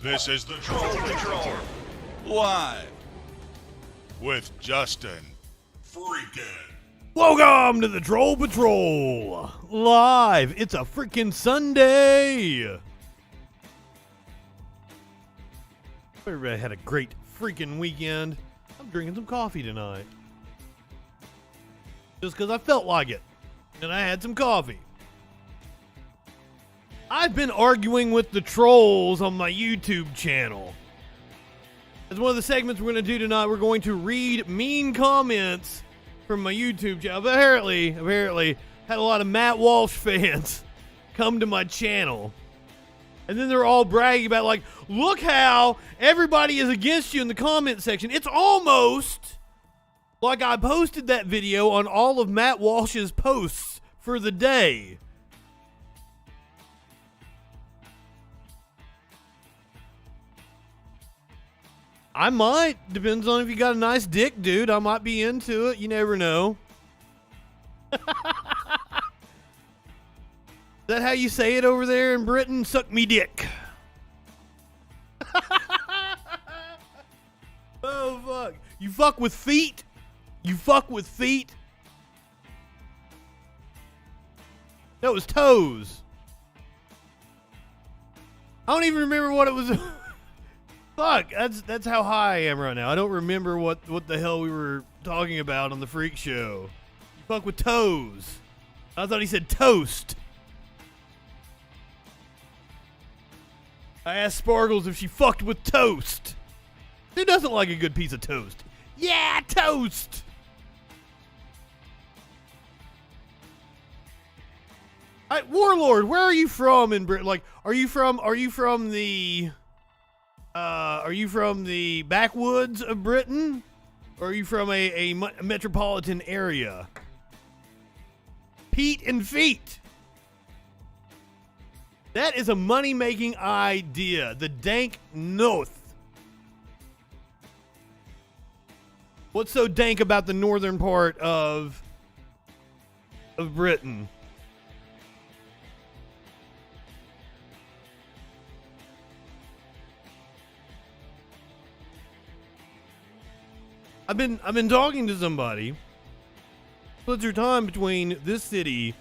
This is the Troll Patrol. Live. With Justin. FREAKIN. Welcome to the Troll Patrol. Live. It's a freaking Sunday. Everybody had a great freaking weekend. I'm drinking some coffee tonight. Just because I felt like it. And I had some coffee. I've been arguing with the trolls on my YouTube channel. As one of the segments we're going to do tonight, we're going to read mean comments from my YouTube channel. Apparently, had a lot of Matt Walsh fans come to my channel. And then they're all bragging about, like, look how everybody is against you in the comment section. It's almost like I posted that video on all of Matt Walsh's posts for the day. I might. Depends on if you got a nice dick, dude. I might be into it. You never know. Is that how you say it over there in Britain? Suck me dick. Oh, fuck. You fuck with feet? You fuck with feet? That was toes. I don't even remember what it was. Fuck, that's how high I am right now. I don't remember what the hell we were talking about on the Freak Show. You fuck with toes. I thought he said toast. I asked Sparkles if she fucked with toast. Who doesn't like a good piece of toast? Yeah, toast! Warlord, where are you from in Britain? Like, are you from the backwoods of Britain? Or are you from a metropolitan area? Pete and feet. That is a money-making idea. The dank north. What's so dank about the northern part of Britain? I've been talking to somebody. Splits her time between this city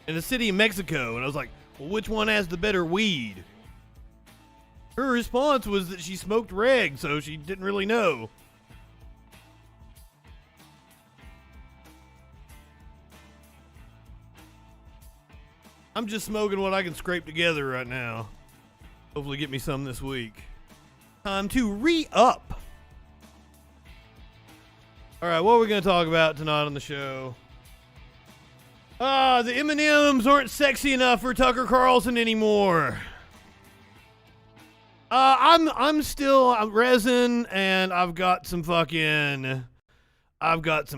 and a city in Mexico, and I was like, well, which one has the better weed? Her response was that she smoked reg, so she didn't really know. I'm just smoking what I can scrape together right now. Hopefully get me some this week. Time to re-up. Alright, what are we going to talk about tonight on the show? The M&Ms aren't sexy enough for Tucker Carlson anymore. I'm still resin, and I've got some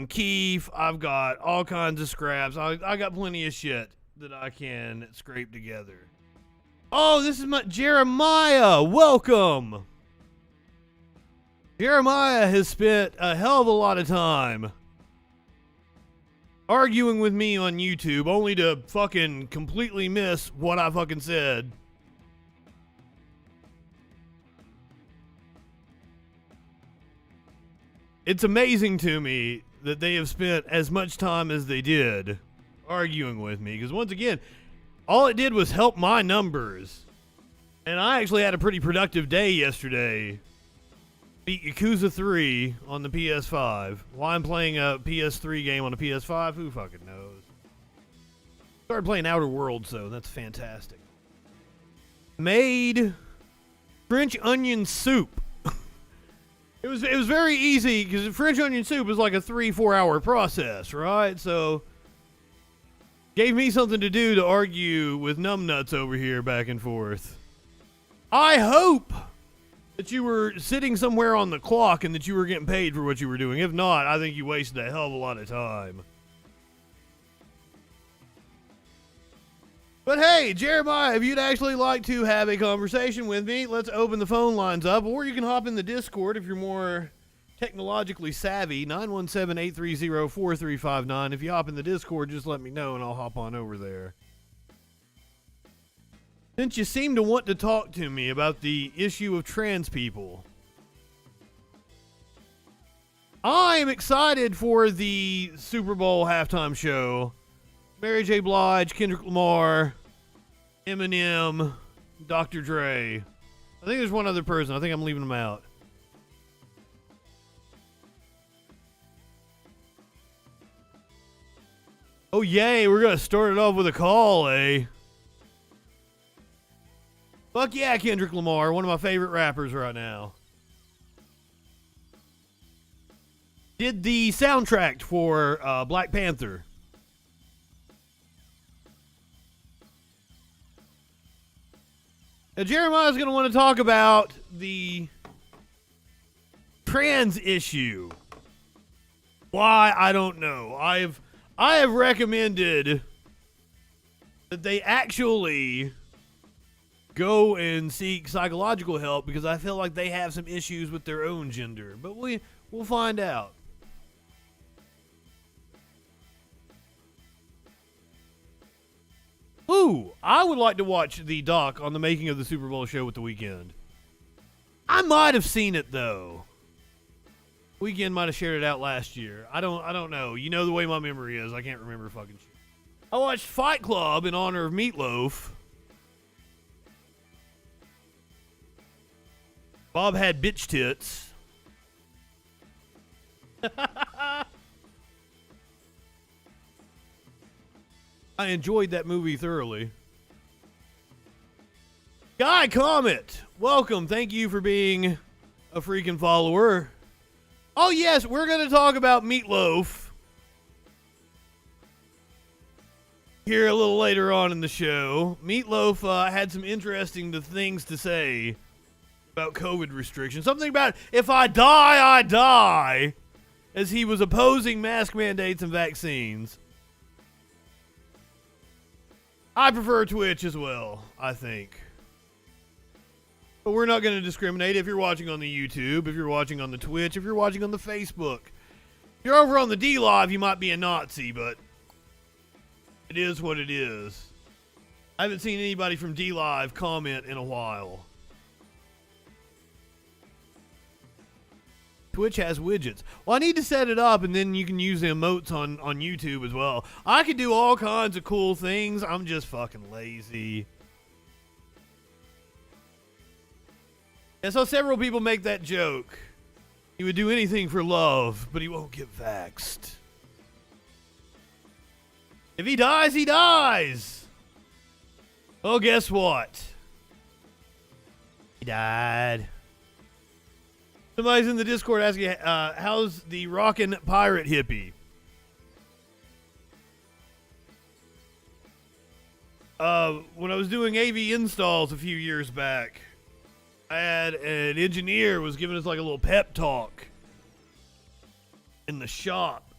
keef, I've got all kinds of scraps. I got plenty of shit that I can scrape together. Oh, this is my Jeremiah. Welcome. Jeremiah has spent a hell of a lot of time arguing with me on YouTube, only to fucking completely miss what I fucking said. It's amazing to me that they have spent as much time as they did arguing with me, because once again, all it did was help my numbers. And I actually had a pretty productive day yesterday. Beat Yakuza 3 on the PS5. Why I'm playing a PS3 game on a PS5, who fucking knows? Started playing Outer Worlds, so that's fantastic. Made French onion soup. It was very easy, because French onion soup is like a 3-4 hour process, right? So gave me something to do to argue with numbnuts over here back and forth. I hope that you were sitting somewhere on the clock and that you were getting paid for what you were doing. If not, I think you wasted a hell of a lot of time. But hey, Jeremiah, if you'd actually like to have a conversation with me, let's open the phone lines up, or you can hop in the Discord if you're more technologically savvy, 917-830-4359. If you hop in the Discord, just let me know and I'll hop on over there. Since you seem to want to talk to me about the issue of trans people, I am excited for the Super Bowl halftime show. Mary J. Blige, Kendrick Lamar, Eminem, Dr. Dre. I think there's one other person. I think I'm leaving them out. Oh, yay. We're going to start it off with a call, eh? Fuck yeah, Kendrick Lamar. One of my favorite rappers right now. Did the soundtrack for Black Panther. Now, Jeremiah's going to want to talk about the trans issue. Why? I don't know. I have recommended that they actually go and seek psychological help because I feel like they have some issues with their own gender. But we'll find out. Ooh, I would like to watch the doc on the making of the Super Bowl show with The Weeknd. I might have seen it though. Weeknd might have shared it out last year. I don't know. You know the way my memory is. I can't remember fucking shit. I watched Fight Club in honor of Meatloaf. Bob had bitch tits. I enjoyed that movie thoroughly. Guy Comet, welcome. Thank you for being a freaking follower. Oh yes, we're going to talk about Meatloaf here a little later on in the show. Meatloaf had some interesting things to say about COVID restrictions. Something about, if I die, I die, as he was opposing mask mandates and vaccines. I prefer Twitch as well, I think. But we're not going to discriminate if you're watching on the YouTube, if you're watching on the Twitch, if you're watching on the Facebook. If you're over on the D Live, you might be a Nazi, but it is what it is. I haven't seen anybody from D Live comment in a while. Twitch has widgets. Well, I need to set it up, and then you can use the emotes on YouTube as well. I could do all kinds of cool things. I'm just fucking lazy. I saw several people make that joke. He would do anything for love, but he won't get vaxxed. If he dies, he dies. Well, guess what? He died. Somebody's in the Discord asking, how's the rockin' pirate hippie? When I was doing AV installs a few years back, I had an engineer was giving us like a little pep talk in the shop.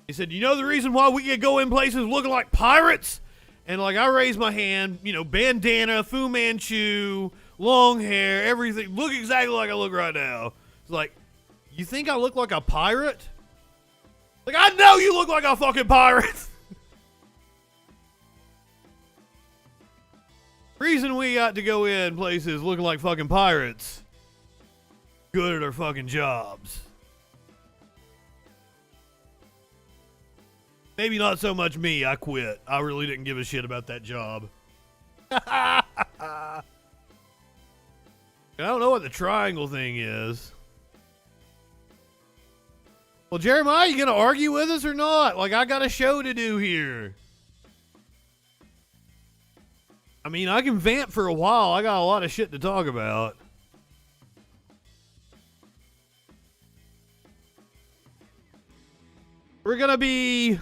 He said, you know the reason why we can go in places looking like pirates? And like I raised my hand, you know, bandana, Fu Manchu, long hair, everything. Look exactly like I look right now. It's like, you think I look like a pirate? Like, I know you look like a fucking pirate. Reason we got to go in places looking like fucking pirates. Good at our fucking jobs. Maybe not so much me. I quit. I really didn't give a shit about that job. I don't know what the triangle thing is. Well, Jeremiah, you gonna argue with us or not? Like, I got a show to do here. I mean, I can vamp for a while. I got a lot of shit to talk about. We're gonna be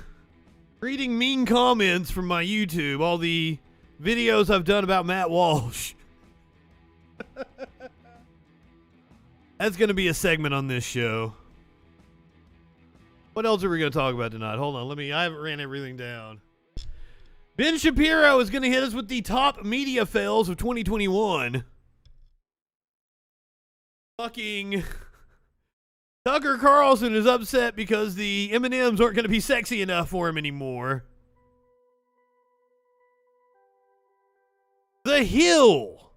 reading mean comments from my YouTube, all the videos I've done about Matt Walsh. That's gonna be a segment on this show. What else are we gonna talk about tonight? Hold on, I haven't ran everything down. Ben Shapiro is going to hit us with the top media fails of 2021. Fucking Tucker Carlson is upset because the M&Ms aren't going to be sexy enough for him anymore. The the Hill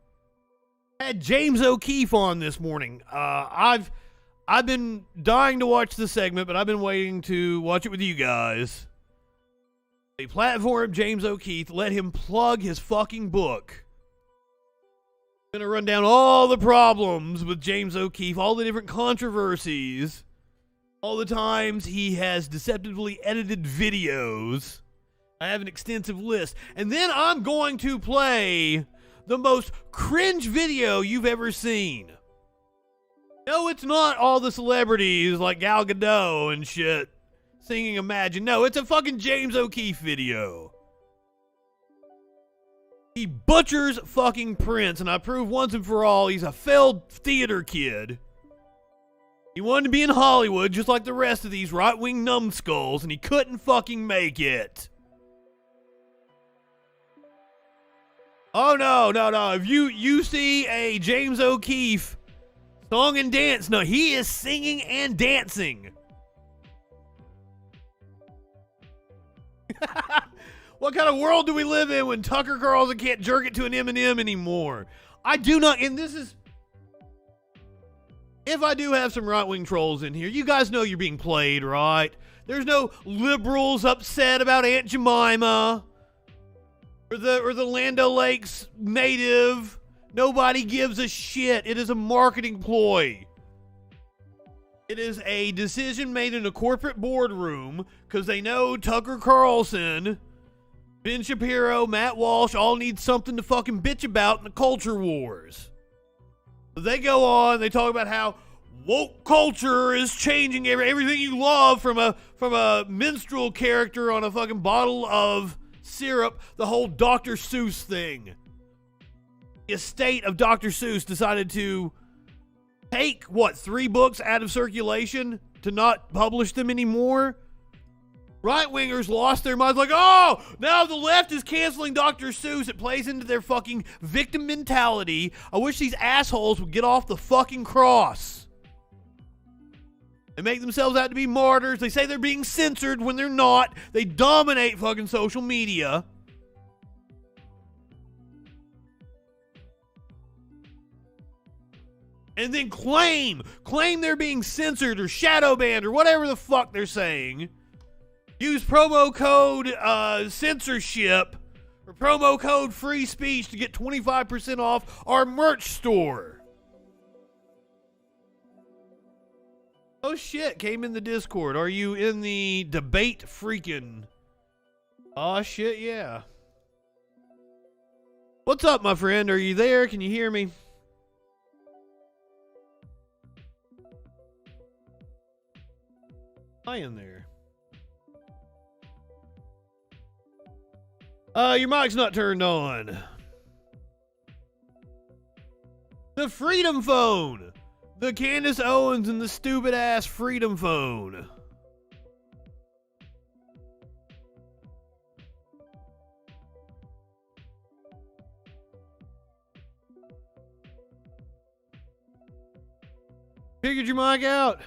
had James O'Keefe on this morning. I've been dying to watch the segment, but I've been waiting to watch it with you guys. They platformed James O'Keefe, let him plug his fucking book. I'm gonna run down all the problems with James O'Keefe, all the different controversies, all the times he has deceptively edited videos. I have an extensive list. And then I'm going to play the most cringe video you've ever seen. No, it's not all the celebrities like Gal Gadot and shit singing Imagine. No, it's a fucking James O'Keefe video. He butchers fucking Prince, and I prove once and for all he's a failed theater kid. He wanted to be in Hollywood just like the rest of these right-wing numbskulls, and he couldn't fucking make it. Oh, no. If you see a James O'Keefe song and dance, no, he is singing and dancing. What kind of world do we live in when Tucker Carlson can't jerk it to an M&M anymore? I do not, and this is, if I do have some right-wing trolls in here, you guys know you're being played, right? There's no liberals upset about Aunt Jemima or the Land O'Lakes native. Nobody gives a shit. It is a marketing ploy. It is a decision made in a corporate boardroom because they know Tucker Carlson, Ben Shapiro, Matt Walsh all need something to fucking bitch about in the culture wars. So they go on, they talk about how woke culture is changing everything you love from a minstrel character on a fucking bottle of syrup, the whole Dr. Seuss thing. The estate of Dr. Seuss decided to take, 3 books out of circulation to not publish them anymore? Right-wingers lost their minds like, oh, now the left is canceling Dr. Seuss. It plays into their fucking victim mentality. I wish these assholes would get off the fucking cross. They make themselves out to be martyrs. They say they're being censored when they're not. They dominate fucking social media. And then claim they're being censored or shadow banned or whatever the fuck they're saying. Use promo code censorship or promo code free speech to get 25% off our merch store. Oh shit, came in the Discord. Are you in the debate freaking? Oh shit, yeah. What's up, my friend? Are you there? Can you hear me? Hi in there. Your mic's not turned on. The Freedom Phone. The Candace Owens and the stupid ass Freedom Phone. Figured your mic out.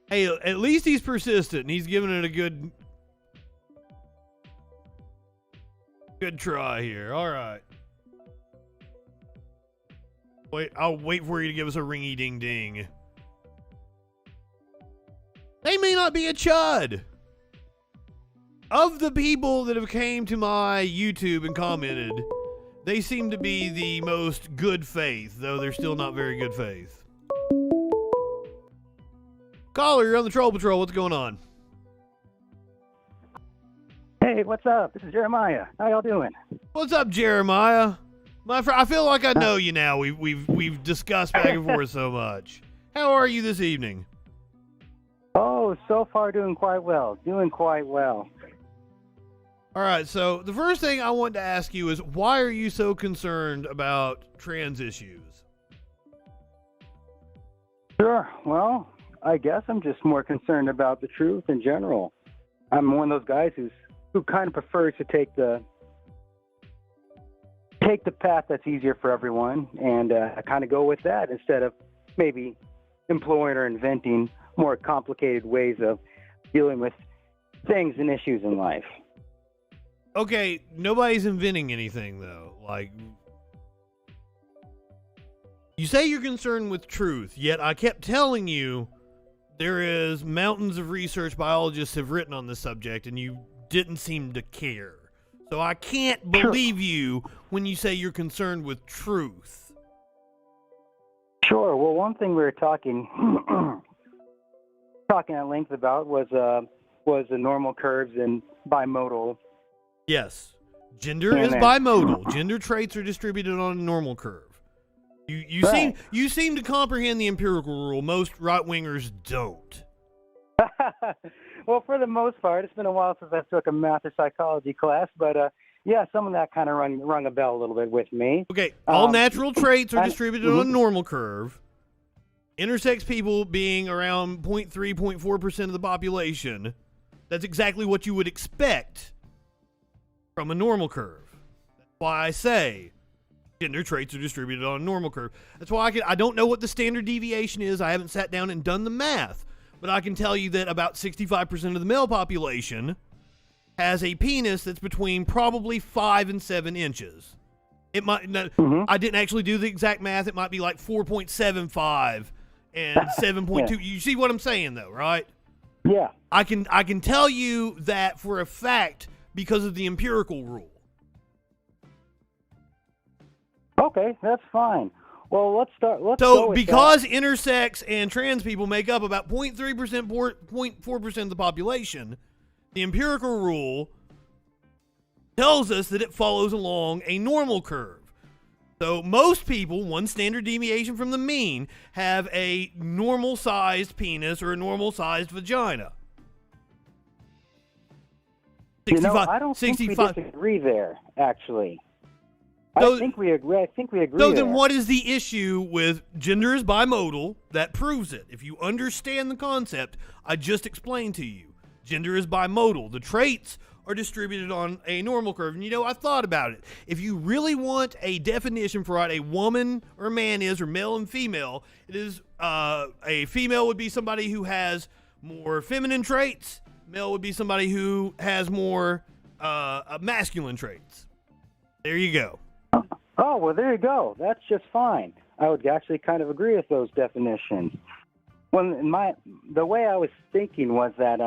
Hey, at least he's persistent and he's giving it a good try here. All right. Wait, I'll wait for you to give us a ringy ding ding. They may not be a chud. Of the people that have came to my YouTube and commented, they seem to be the most good faith, though they're still not very good faith. Caller, you're on the Troll Patrol. What's going on? Hey, what's up? This is Jeremiah. How y'all doing? What's up, Jeremiah? My friend, I feel like I know you now. We've discussed back and forth so much. How are you this evening? Oh, so far doing quite well. All right, so the first thing I want to ask you is, why are you so concerned about trans issues? Sure. Well, I guess I'm just more concerned about the truth in general. I'm one of those guys who kind of prefers to take the path that's easier for everyone, and I kind of go with that instead of maybe employing or inventing more complicated ways of dealing with things and issues in life. Okay, nobody's inventing anything, though. Like, you say you're concerned with truth, yet I kept telling you there is mountains of research biologists have written on this subject, and you didn't seem to care. So I can't believe you when you say you're concerned with truth. Sure. Well, one thing we were talking at length about was the normal curves and bimodal. Yes. Gender is bimodal. Gender traits are distributed on a normal curve. You seem to comprehend the empirical rule. Most right-wingers don't. Well, for the most part, it's been a while since I took a math or psychology class, but yeah, some of that kind of rung a bell a little bit with me. Okay, all natural traits are distributed on a normal curve. Intersex people being around 0.3, 0.4% of the population. That's exactly what you would expect from a normal curve. That's why I say gender traits are distributed on a normal curve. That's why I don't know what the standard deviation is. I haven't sat down and done the math. But I can tell you that about 65% of the male population has a penis that's between probably 5 and 7 inches. It might. I didn't actually do the exact math. It might be like 4.75 and 7.2. Yeah. You see what I'm saying, though, right? Yeah. I can tell you that for a fact because of the empirical rule. Okay, that's fine. Well, let's go with because intersex and trans people make up about 0.3%, 0.4% of the population, the empirical rule tells us that it follows along a normal curve. So most people, one standard deviation from the mean, have a normal-sized penis or a normal-sized vagina. 65, I don't think we disagree there, actually. I think we agree. So then what is the issue with gender is bimodal? That proves it. If you understand the concept I just explained to you, gender is bimodal. The traits are distributed on a normal curve. And I thought about it. If you really want a definition for what a woman or man is, or male and female, it is a female would be somebody who has more feminine traits. Male would be somebody who has more masculine traits. There you go. Oh, well, there you go. That's just fine. I would actually kind of agree with those definitions. Well, the way I was thinking was that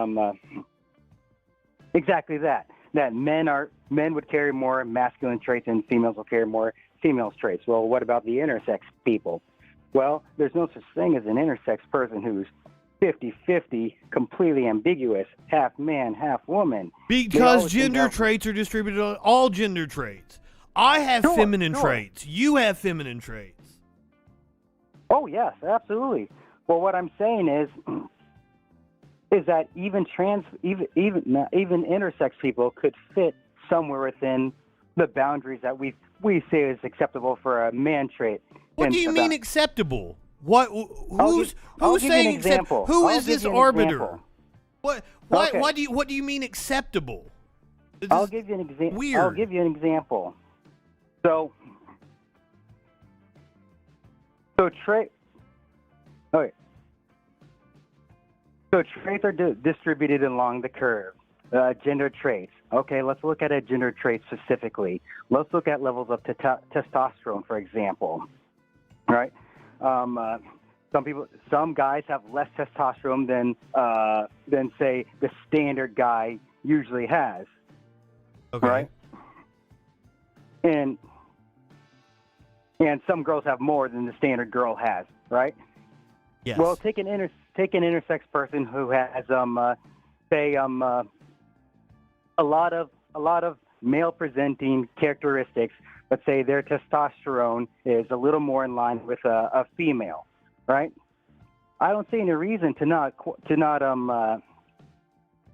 exactly that men would carry more masculine traits and females will carry more females traits. Well, what about the intersex people? Well, there's no such thing as an intersex person who's 50-50, completely ambiguous, half man, half woman. Because gender traits are distributed on all gender traits. I have feminine traits. You have feminine traits. Oh, yes, absolutely. Well, what I'm saying is that even intersex people could fit somewhere within the boundaries that we say is acceptable for a man trait. What do you mean acceptable? What? Who's saying acceptable? Who is this arbiter? What do you mean acceptable? I'll give you an example. Weird. I'll give you an example. So traits are distributed along the curve. Gender traits. Okay, let's look at a gender trait specifically. Let's look at levels of testosterone, for example. Right? Some guys have less testosterone than say the standard guy usually has. Okay. Right? And some girls have more than the standard girl has, right? Yes. Well, take an intersex person who has a lot of male presenting characteristics. Let's say their testosterone is a little more in line with a female, right? I don't see any reason to not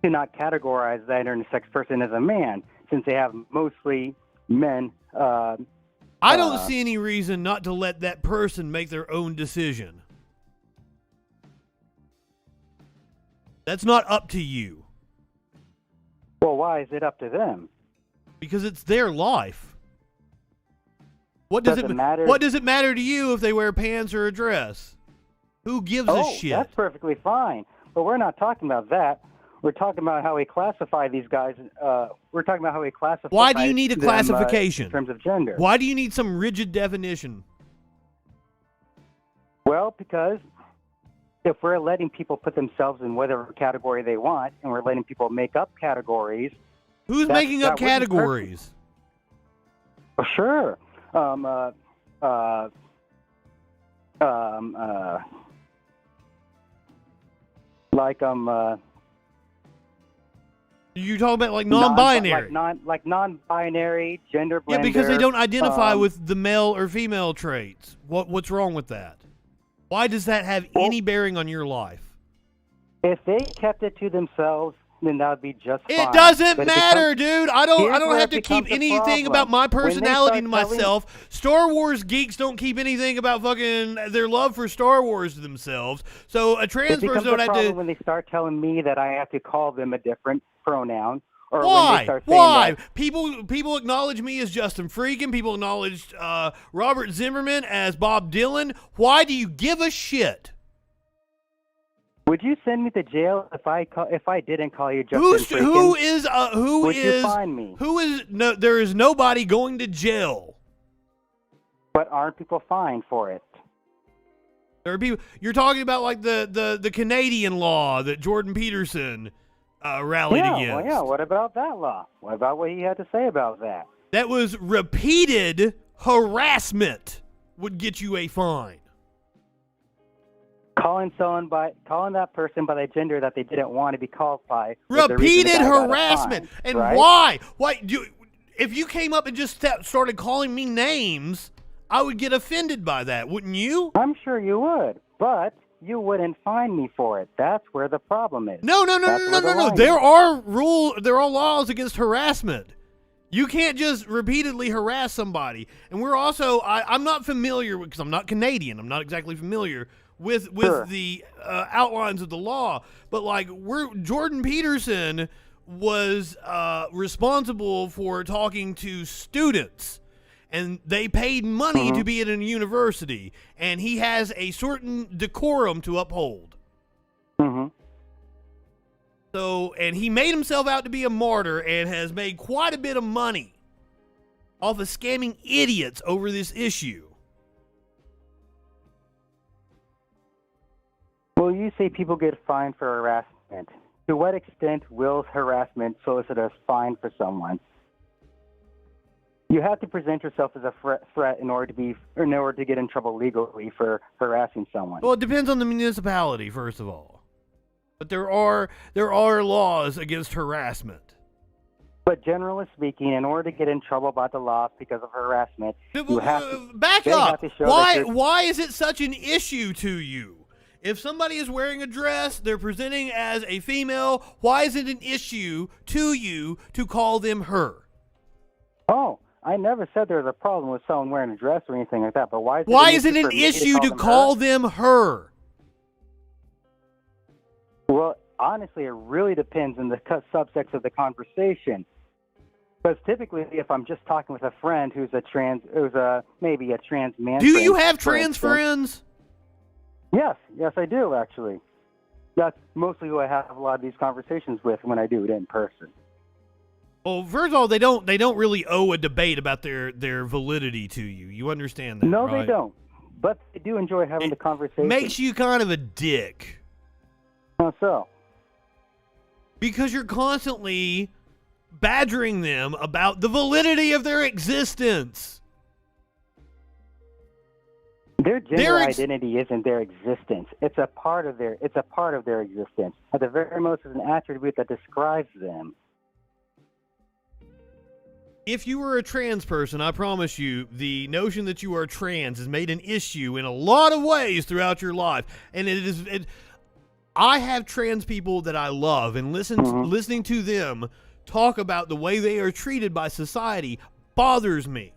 categorize that intersex person as a man, since they have mostly men. I don't see any reason not to let that person make their own decision. That's not up to you. Well, why is it up to them? Because it's their life. What does it matter? What does it matter to you if they wear pants or a dress? Who gives a shit? That's perfectly fine. But we're not talking about that. We're talking about how we classify these guys. We're talking about how we classify. Why do you need a them, classification? in terms of gender? Why do you need some rigid definition? Well, because if we're letting people put themselves in whatever category they want, and we're letting people make up categories. Who's making up categories? Well, sure. You talking about like non-binary? Like non-binary, gender blender. Yeah, because they don't identify with the male or female traits. What's wrong with that? Why does that have any bearing on your life? If they kept it to themselves, then that would be just fine. It doesn't matter, dude. I don't have to keep anything about my personality to myself. Star Wars geeks don't keep anything about fucking their love for Star Wars to themselves. So a trans person don't have to. When they start telling me that I have to call them a different pronoun. Or Why? When they start saying Why? that, People acknowledge me as Justin FREAKIN. People acknowledge Robert Zimmerman as Bob Dylan. Why do you give a shit? would you send me to jail if I didn't call you Justin FREAKIN? Would you find me? There is nobody going to jail. But aren't people fined for it? There are people. You're talking about like the Canadian law that Jordan Peterson rallied against. Well, yeah. What about that law? What about what he had to say about that? That was repeated harassment would get you a fine. Calling that person by the gender that they didn't want to be called by. Repeated harassment. And right? why? If you came up and just started calling me names, I would get offended by that, wouldn't you? I'm sure you would, but you wouldn't fine me for it. That's where the problem is. No. There are laws against harassment. You can't just repeatedly harass somebody. And we're also, I'm not familiar because I'm not Canadian. I'm not exactly familiar with Sure. the outlines of the law. But like Jordan Peterson was responsible for talking to students. And they paid money to be at a university. And he has a certain decorum to uphold. Mm-hmm. So, and he made himself out to be a martyr and has made quite a bit of money off of scamming idiots over this issue. Well, you say people get fined for harassment. To what extent will harassment solicit a fine for someone? You have to present yourself as a threat in order to get in trouble legally for harassing someone. Well, it depends on the municipality, first of all. But there are laws against harassment. But generally speaking, in order to get in trouble about the laws because of harassment, you have to back up. Have to show Why is it such an issue to you? If somebody is wearing a dress, they're presenting as a female, why is it an issue to you to call them her? Oh, I never said there was a problem with someone wearing a dress or anything like that. But why is it an issue to call them her? Well, honestly, it really depends on the subtext of the conversation. Because typically, if I'm just talking with a friend who's maybe a trans man. Do you have trans friends? Yes, I do actually. That's mostly who I have a lot of these conversations with when I do it in person. Well, first of all, they don't really owe a debate about their validity to you. You understand that? No, right? They don't. But they do enjoy having the conversation. Makes you kind of a dick. How so? Because you're constantly badgering them about the validity of their existence. Their gender identity isn't their existence. It's a part of their existence. At the very most, it's an attribute that describes them. If you were a trans person, I promise you, the notion that you are trans is made an issue in a lot of ways throughout your life. And I have trans people that I love, and listening to them talk about the way they are treated by society bothers me.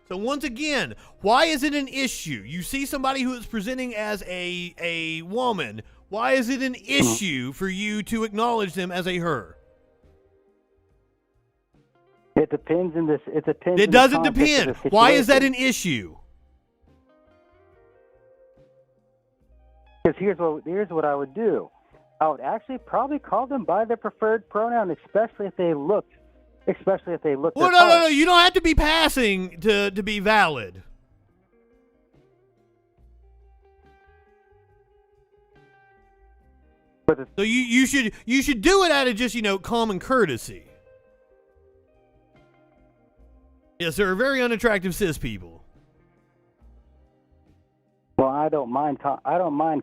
So once again, why is it an issue? You see somebody who is presenting as a woman. Why is it an issue for you to acknowledge them as a her? It depends in this. It doesn't depend. Why is that an issue? Because here's what I would do. I would actually probably call them by their preferred pronoun, especially if they look Well, their no. part. You don't have to be passing to be valid. So you should do it out of just, common courtesy. Yes, there are very unattractive cis people. Well, I don't mind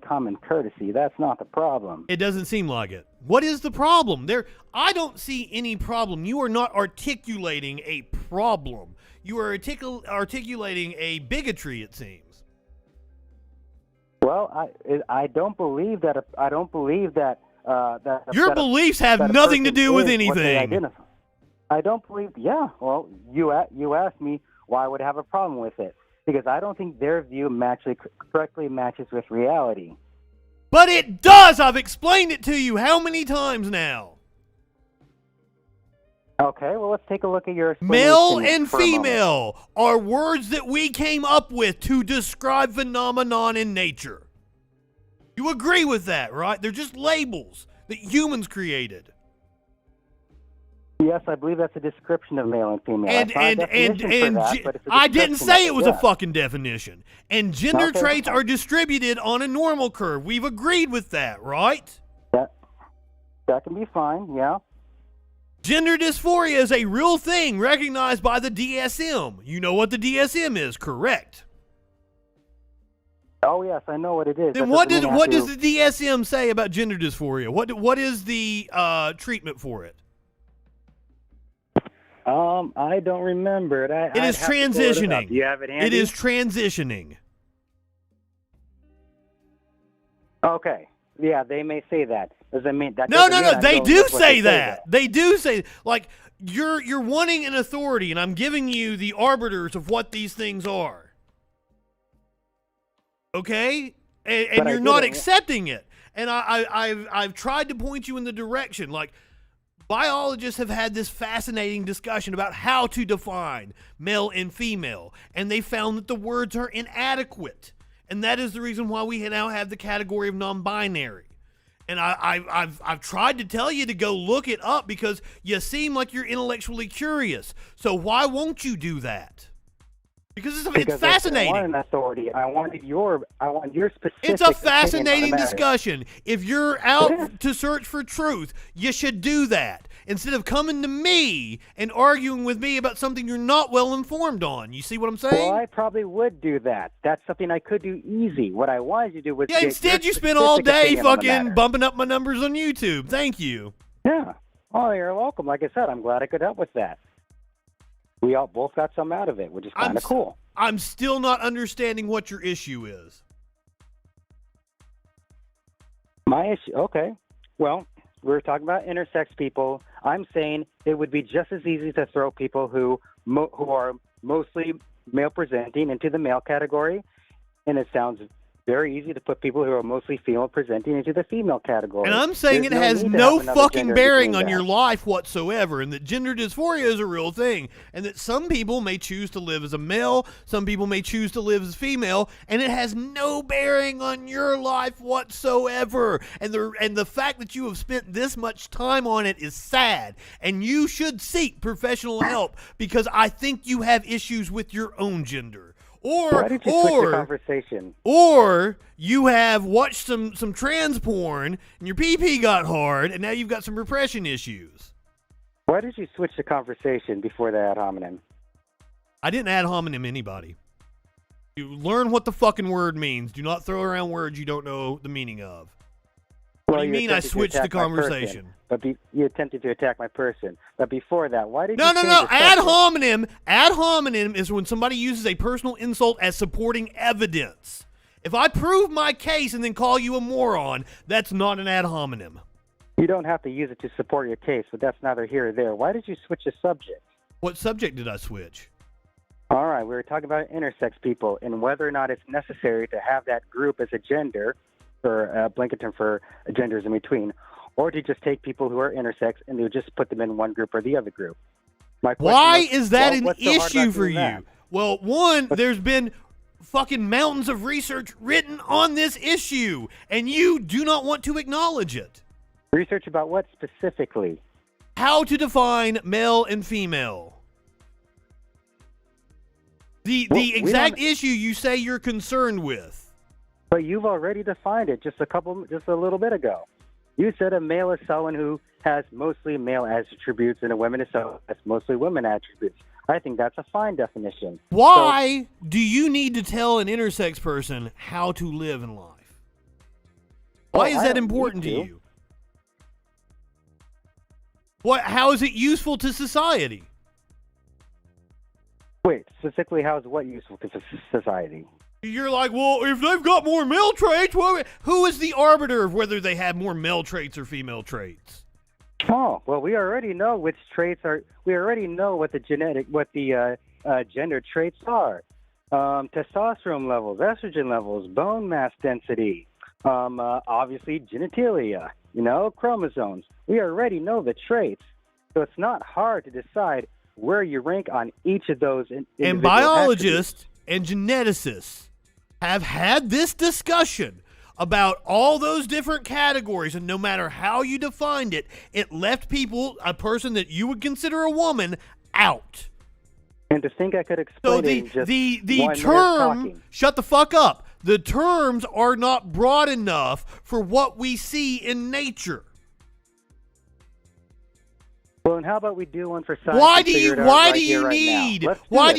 common courtesy. That's not the problem. It doesn't seem like it. What is the problem? I don't see any problem. You are not articulating a problem. You are articulating a bigotry, it seems. Well, I don't believe that. Your beliefs have nothing to do with anything. I don't believe. Yeah. Well, you asked me why I would have a problem with it, because I don't think their view correctly matches with reality. But it does. I've explained it to you how many times now. Okay. Well, let's take a look at your explanation. Male and for a moment. female are words that we came up with to describe phenomenon in nature. You agree with that, right? They're just labels that humans created. Yes, I believe that's a description of male and female. I didn't say it was a fucking definition. And gender traits are distributed on a normal curve. We've agreed with that, right? That can be fine, yeah. Gender dysphoria is a real thing recognized by the DSM. You know what the DSM is, correct? Oh yes, I know what it is. Then what does the DSM say about gender dysphoria? What is the treatment for it? I don't remember it. It is transitioning. You have it handy? It is transitioning. Okay. Yeah, they may say that. Does that mean that? No. They do say that. They do say, like, you're wanting an authority, and I'm giving you the arbiters of what these things are. Okay, and you're not accepting it. And I've tried to point you in the direction. Like, biologists have had this fascinating discussion about how to define male and female, and they found that the words are inadequate, and that is the reason why we now have the category of non-binary. And I've tried to tell you to go look it up because you seem like you're intellectually curious. So why won't you do that? Because it's fascinating. I want an authority. I want your specific. It's a fascinating discussion. If you're out to search for truth, you should do that instead of coming to me and arguing with me about something you're not well informed on. You see what I'm saying? Well, I probably would do that. That's something I could do easy. What I wanted to do was instead you spend all day fucking bumping up my numbers on YouTube. Thank you. Yeah. Oh, you're welcome. Like I said, I'm glad I could help with that. We all both got some out of it, which is kind of cool. I'm still not understanding what your issue is. My issue? Okay. Well, we're talking about intersex people. I'm saying it would be just as easy to throw people who are mostly male presenting into the male category, and it sounds very easy to put people who are mostly female presenting into the female category. And I'm saying it has no fucking bearing on your life whatsoever, and that gender dysphoria is a real thing, and that some people may choose to live as a male, some people may choose to live as female, and it has no bearing on your life whatsoever. And the fact that you have spent this much time on it is sad, and you should seek professional help because I think you have issues with your own gender. Why did you switch the conversation? Or you have watched some trans porn and your PP got hard and now you've got some repression issues. Why did you switch the conversation before the ad hominem? I didn't ad hominem anybody. You learn what the fucking word means. Do not throw around words you don't know the meaning of. What do you mean I switched the conversation? But you attempted to attack my person. But before that, why did you No. Ad hominem is when somebody uses a personal insult as supporting evidence. If I prove my case and then call you a moron, that's not an ad hominem. You don't have to use it to support your case, but that's neither here or there. Why did you switch the subject? What subject did I switch? All right, we were talking about intersex people and whether or not it's necessary to have that group as a gender, or blanket term for genders in between, or to just take people who are intersex and they would just put them in one group or the other group. Why is that an issue for you? Well, one, there's been fucking mountains of research written on this issue, and you do not want to acknowledge it. Research about what specifically? How to define male and female. The exact issue you say you're concerned with. But you've already defined it just a little bit ago. You said a male is someone who has mostly male attributes, and a woman is someone who has mostly women attributes. I think that's a fine definition. Why do you need to tell an intersex person how to live in life? Why is that important to you? How is it useful to society? Wait, specifically, how is what useful to society? You're like, well, if they've got more male traits, who is the arbiter of whether they have more male traits or female traits? Oh, well, we already know which traits are. We already know what the gender traits are. Testosterone levels, estrogen levels, bone mass density, obviously genitalia, chromosomes. We already know the traits, so it's not hard to decide where you rank on each of those. And biologists and geneticists have had this discussion about all those different categories, and no matter how you defined it, it left a person that you would consider a woman, out. And to think I could explain it in just the 1 minute term, talking. shut the fuck up. The terms are not broad enough for what we see in nature. Well, and how about we do one for science? Why do you need why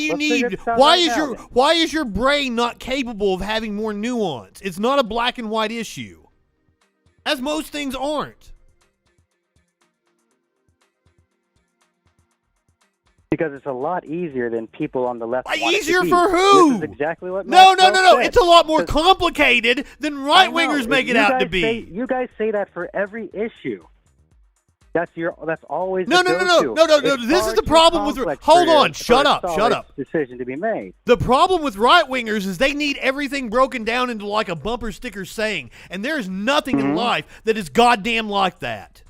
is your brain not capable of having more nuance? It's not a black and white issue. As most things aren't. Because it's a lot easier than people on the left want it to easier be. for who? This is exactly what No. said. It's a lot more complicated than right-wingers make it out to be. You guys say that for every issue. That's always No. This is the problem with. Hold on. Shut up. Decision to be made. The problem with right-wingers is they need everything broken down into like a bumper sticker saying, and there is nothing in life that is goddamn like that.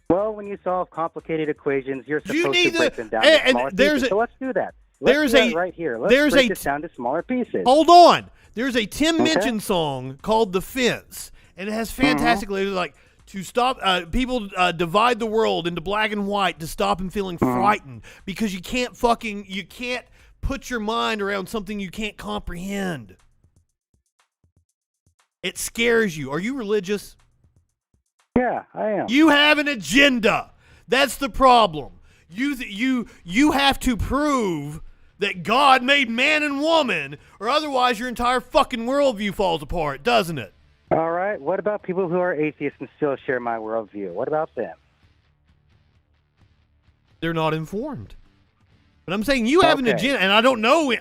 Well, when you solve complicated equations, you're supposed to break them down to smaller pieces. So let's do that. Let's do that right here. Let's break this down to smaller pieces. Hold on. There's a Tim Minchin song called "The Fence," and it has fantastic lyrics like, to stop people divide the world into black and white to stop them feeling frightened because you can't put your mind around something you can't comprehend. It scares you. Are you religious? Yeah, I am. You have an agenda. That's the problem. You have to prove that God made man and woman, or otherwise your entire fucking worldview falls apart, doesn't it? All right. What about people who are atheists and still share my worldview? What about them? They're not informed. But I'm saying you have an agenda, and I don't know.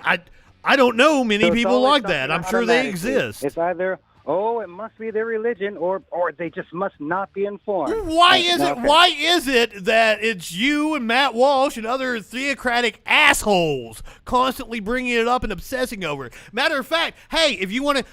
I don't know many people like that. I'm sure they exist. It's either it must be their religion, or they just must not be informed. Why is it that it's you and Matt Walsh and other theocratic assholes constantly bringing it up and obsessing over it? Matter of fact, hey, if you want to,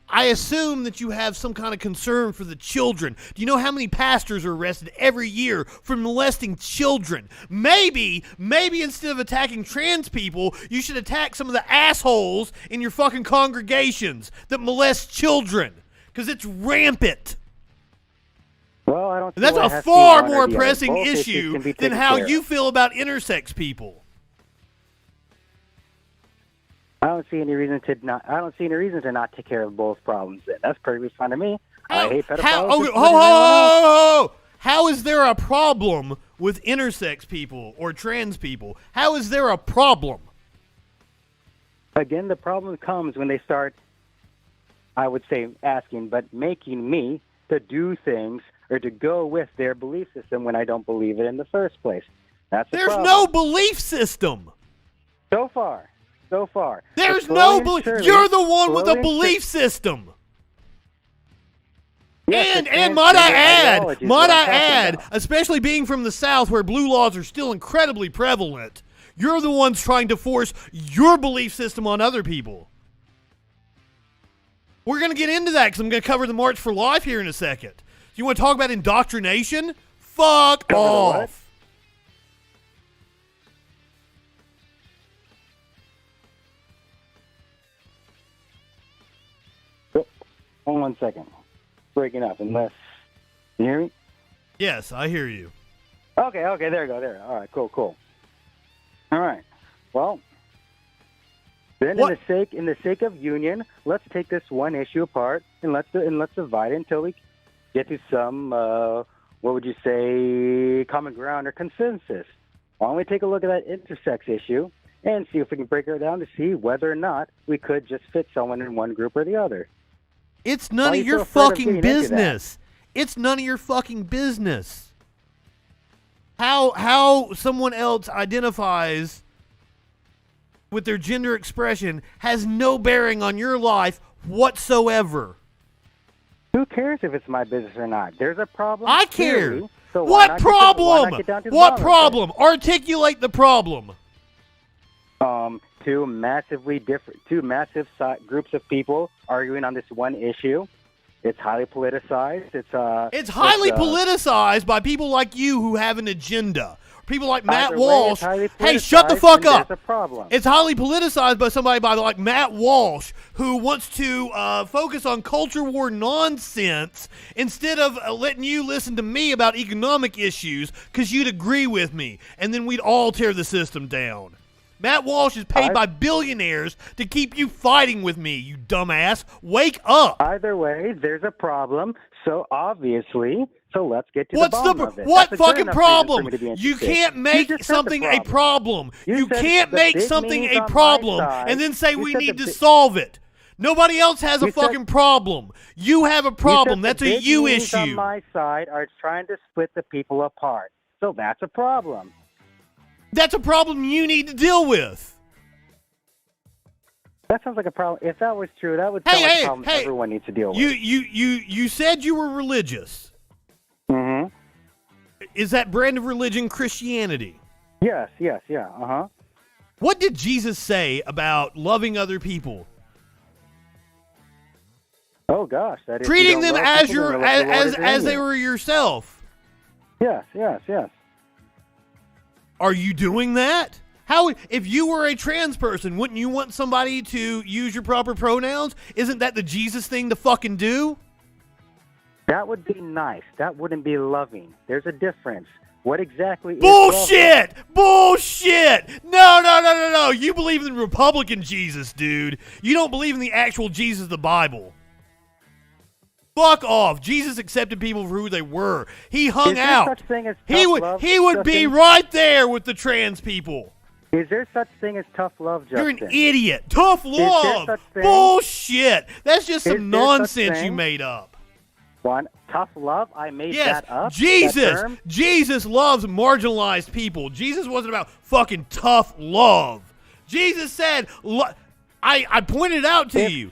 I assume that you have some kind of concern for the children. Do you know how many pastors are arrested every year for molesting children? Maybe instead of attacking trans people, you should attack some of the assholes in your fucking congregations that molest children, because it's rampant. Well, I don't. And that's a far more pressing issue than how you feel about intersex people. I don't see any reason to not take care of both problems. Then that's perfectly fine to me. I hate pedophiles. How is there a problem with intersex people or trans people? How is there a problem? Again, the problem comes when they start, I would say making me to do things or to go with their belief system when I don't believe it in the first place. That's the problem. There's no belief system. So far. There's no belief. You're the one with a belief system. Yes, and might I add, especially being from the South where blue laws are still incredibly prevalent, you're the ones trying to force your belief system on other people. We're going to get into that because I'm going to cover the March for Life here in a second. You want to talk about indoctrination? Fuck off. Hold on 1 second. Breaking up, unless You hear me? Yes, I hear you. Okay, there you go. There. All right, cool. All right. Well, then What? in the sake of union, let's take this one issue apart and let's divide it until we get to some what would you say, common ground or consensus. Why don't we take a look at that intersex issue and see if we can break it down to see whether or not we could just fit someone in one group or the other. It's none Why are of you your so afraid of fucking getting into that? business. It's none of your fucking business. How someone else identifies with their gender expression has no bearing on your life whatsoever. Who cares if it's my business or not? There's a problem. I care. Clearly, so why What not problem? get down to the What bottom of it? problem? Articulate the problem. Two massive groups of people arguing on this one issue. It's highly politicized. It's highly politicized by people like you who have an agenda. People like Matt Either way, Walsh. it's highly Hey, shut the politicized, fuck and up. There's a problem. It's highly politicized by somebody like Matt Walsh, who wants to focus on culture war nonsense instead of letting you listen to me about economic issues because you'd agree with me, and then we'd all tear the system down. Matt Walsh is paid by billionaires to keep you fighting with me, you dumbass. Wake up. Either way, there's a problem. So obviously, let's get to What's the bottom of it. what That's a good fucking enough reason problem? for me to be You interested. can't make You just said the something a problem. You You said can't the make big something meanings a on my problem side. and then say You we said the need to big- solve it. Nobody else has a You said- fucking problem. You have a problem. You said That's the a big you meanings on issue. my side are trying to split the people apart. So that's a problem. That's a problem you need to deal with. That sounds like a problem. If that was true, that would sound like a problem everyone needs to deal with. You said you were religious. Mm-hmm. Is that brand of religion Christianity? Yes, yeah, uh-huh. What did Jesus say about loving other people? Oh gosh, that is Treating them as they were yourself. Yes. Are you doing that? How, if you were a trans person, wouldn't you want somebody to use your proper pronouns? Isn't that the Jesus thing to fucking do? That would be nice. That wouldn't be loving. There's a difference. What exactly is Bullshit! Bullshit! No. You believe in the Republican Jesus, dude. You don't believe in the actual Jesus of the Bible. Fuck off. Jesus accepted people for who they were. He hung out. Such thing as He tough love, would be Justin? right there with the trans people. Is there such thing as tough love, Justin? You're an idiot. Tough love. such thing? Bullshit. That's just Is some there such nonsense you thing? made up. One, tough love? I made Yes, that up? Jesus. That term? Jesus loves marginalized people. Jesus wasn't about fucking tough love. Jesus said, I pointed out to you.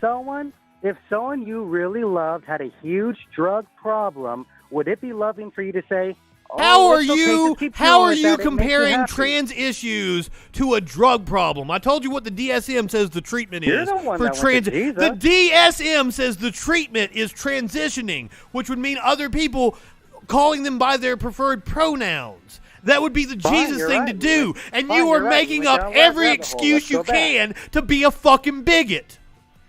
If someone you really loved had a huge drug problem, would it be loving for you to say, How are it's okay, you just keep how doing are it, you that it makes me comparing happy." trans issues to a drug problem? I told you what the DSM says the treatment You're is the one for that went to trans. Jesus. The DSM says the treatment is transitioning, which would mean other people calling them by their preferred pronouns. That would be the Jesus you're thing right. to do, and Fine, you are you're right. making We up went down that every rabbit hole. excuse Let's you go back. can to be a fucking bigot.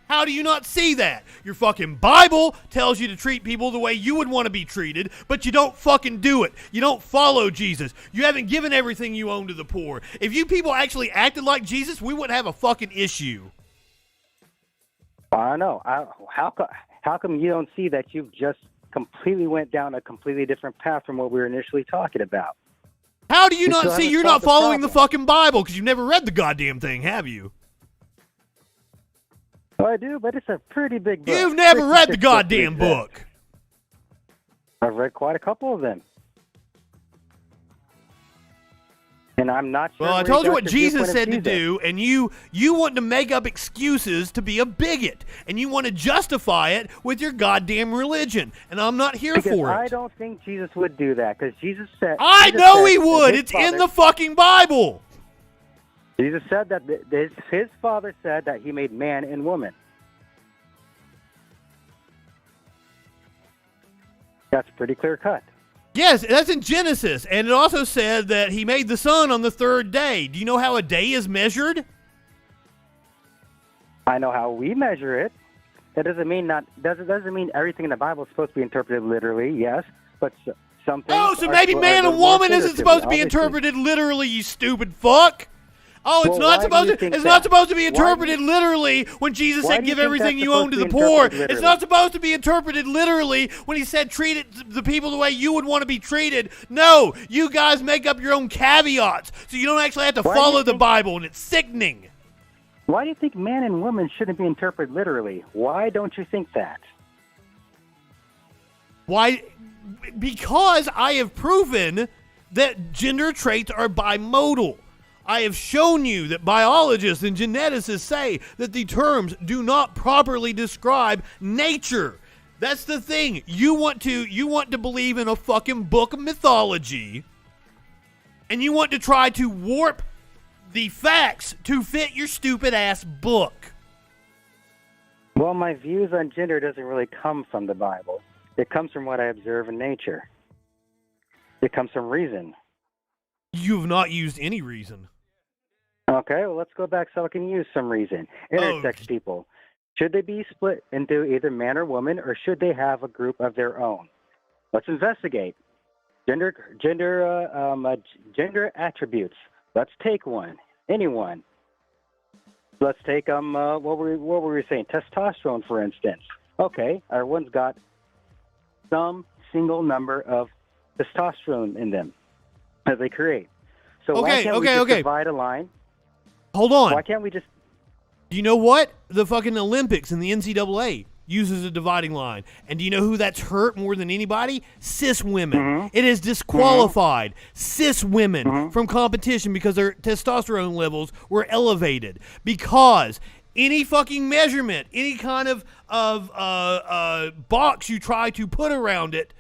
How do you not see that? Your fucking Bible tells you to treat people the way you would want to be treated, but you don't fucking do it. You don't follow Jesus. You haven't given everything you own to the poor. If you people actually acted like Jesus, we wouldn't have a fucking issue. I don't know. How come you don't see that you've just completely went down a completely different path from what we were initially talking about? How do you not still see haven't you're solved not following the problem. fucking Bible because you've never read the goddamn thing, have you? Oh, I do, but it's a pretty big book. You've never read the 66 books goddamn to be book. exact. I've read quite a couple of them. And I'm not sure. Well, I where told you got what your Jesus viewpoint of said to Jesus. do, and you want to make up excuses to be a bigot, and you want to justify it with your goddamn religion, and I'm not here Because for it. I don't think Jesus would do that, because Jesus said... I Jesus know said he that would. his It's in father- the fucking Bible. Jesus said that his father said that he made man and woman. That's pretty clear cut. Yes, that's in Genesis, and it also said that he made the sun on the third day. Do you know how a day is measured? I know how we measure it. That doesn't mean everything in the Bible is supposed to be interpreted literally, yes. but something. Oh, so maybe man and woman isn't supposed to be interpreted literally, you stupid fuck. Oh, it's not supposed to. It's not supposed to be interpreted literally when Jesus said, "Give everything you own to the poor." It's not supposed to be interpreted literally when he said, "Treat the people the way you would want to be treated." No, you guys make up your own caveats, so you don't actually have to follow the Bible, and it's sickening. Why do you think man and woman shouldn't be interpreted literally? Why don't you think that? Why? Because I have proven that gender traits are bimodal. I have shown you that biologists and geneticists say that the terms do not properly describe nature. That's the thing. You want to believe in a fucking book of mythology, and you want to try to warp the facts to fit your stupid ass book. Well, my views on gender doesn't really come from the Bible. It comes from what I observe in nature. It comes from reason. You've not used any reason. Okay, well, let's go back so I can use some reason. Intersex people, should they be split into either man or woman, or should they have a group of their own? Let's investigate. Gender attributes. Let's take one. Anyone. Let's take what were we saying? Testosterone, for instance. Okay, everyone's got some single number of testosterone in them that they create. So why can't we just divide a line? Hold on. Why can't we just... Do you know what? The fucking Olympics and the NCAA uses a dividing line. And do you know who that's hurt more than anybody? Cis women. Mm-hmm. It has disqualified cis women from competition because their testosterone levels were elevated. Because any fucking measurement, any kind of box you try to put around it,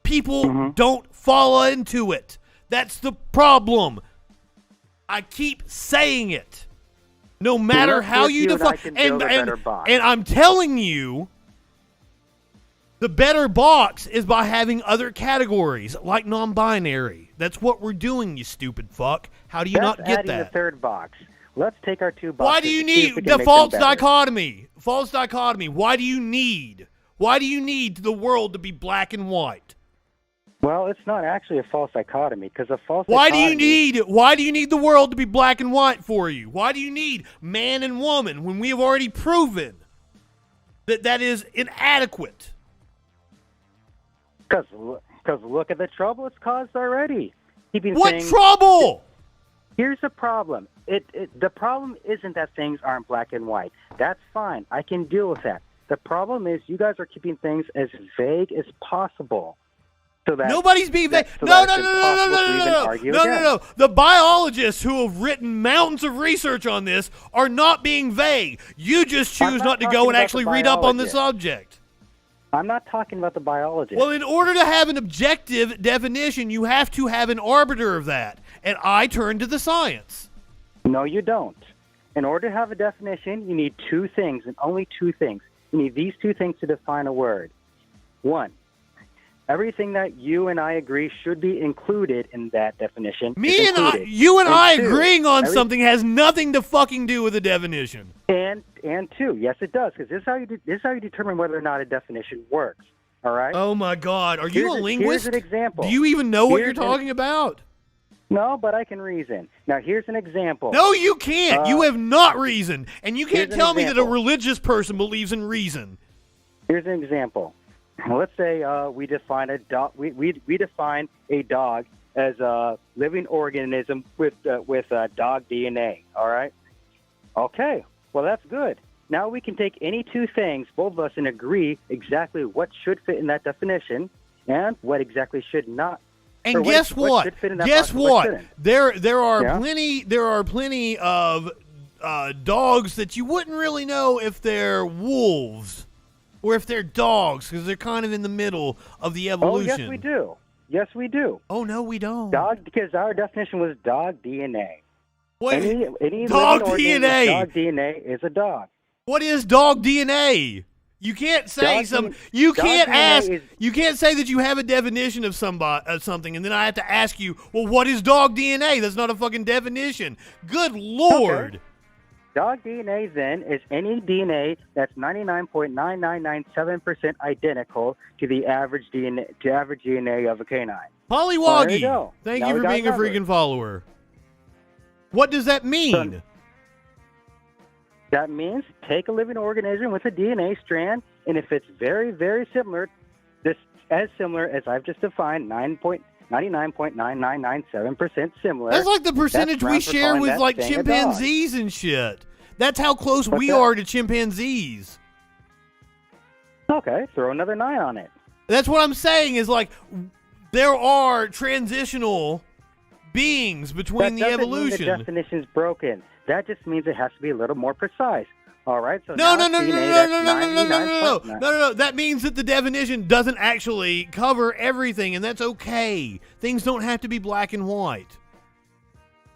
people don't fall into it. That's the problem. I keep saying it. No matter how you define, and I'm telling you, the better box is by having other categories like non-binary. That's what we're doing, you stupid fuck. How do you not get that? The third box. Let's take our two boxes. Why do you need the false dichotomy? False dichotomy. Why do you need the world to be black and white? Well, it's not actually a false dichotomy because a false Why do you need the world to be black and white for you? Why do you need man and woman when we have already proven that is inadequate? Because look at the trouble it's caused already. What trouble? Here's the problem. The problem isn't that things aren't black and white. That's fine. I can deal with that. The problem is you guys are keeping things as vague as possible. So that nobody's being vague. No. The biologists who have written mountains of research on this are not being vague. You just choose not to go and actually read up on the subject. I'm not talking about the biologist. Well, in order to have an objective definition, you have to have an arbiter of that. And I turn to the science. No, you don't. In order to have a definition, you need two things, and only two things. You need these two things to define a word. One, everything that you and I agree should be included in that definition. You and I agreeing on something has nothing to fucking do with the definition. And two, yes, it does, because this is how you determine whether or not a definition works. All right. Oh my God, are you a linguist? Here's an example. Do you even know what you're talking about? No, but I can reason. Now, here's an example. No, you can't. You have not reasoned, and you can't tell me that a religious person believes in reason. Here's an example. Let's say we define a dog. We define a dog as a living organism with dog DNA. All right. Okay. Well, that's good. Now we can take any two things, both of us, and agree exactly what should fit in that definition and what exactly should not. And guess what? Guess what? There are plenty of dogs that you wouldn't really know if they're wolves or if they're dogs, because they're kind of in the middle of the evolution. Oh, yes, we do. Yes, we do. Oh, no, we don't. Because our definition was dog DNA. Wait, any dog DNA? Dog DNA is a dog. What is dog DNA? You can't say You can't say that you have a definition of something, and then I have to ask you, well, what is dog DNA? That's not a fucking definition. Good Lord. Dog DNA then is any DNA that's 99.9997% identical to the average DNA of a canine. Polly Oh, there Woggy, you go. thank Now you we for got being a covered. freaking follower. What does that mean? That means take a living organism with a DNA strand, and if it's very, very similar, this as similar as I've just defined, 99.9997% similar. That's like the percentage that's we grounds for share calling with that like thing a dog. chimpanzees and shit. That's how close What's we that? are to chimpanzees. Okay, throw another 9 on it. That's what I'm saying is like there are transitional beings between the That doesn't evolution. mean the definition's broken. That just means it has to be a little more precise. All right, so No, now no, no, no, DNA, no, no, that's no, no, no, no, no, no, 99.9. no. That means that the definition doesn't actually cover everything, and that's okay. Things don't have to be black and white.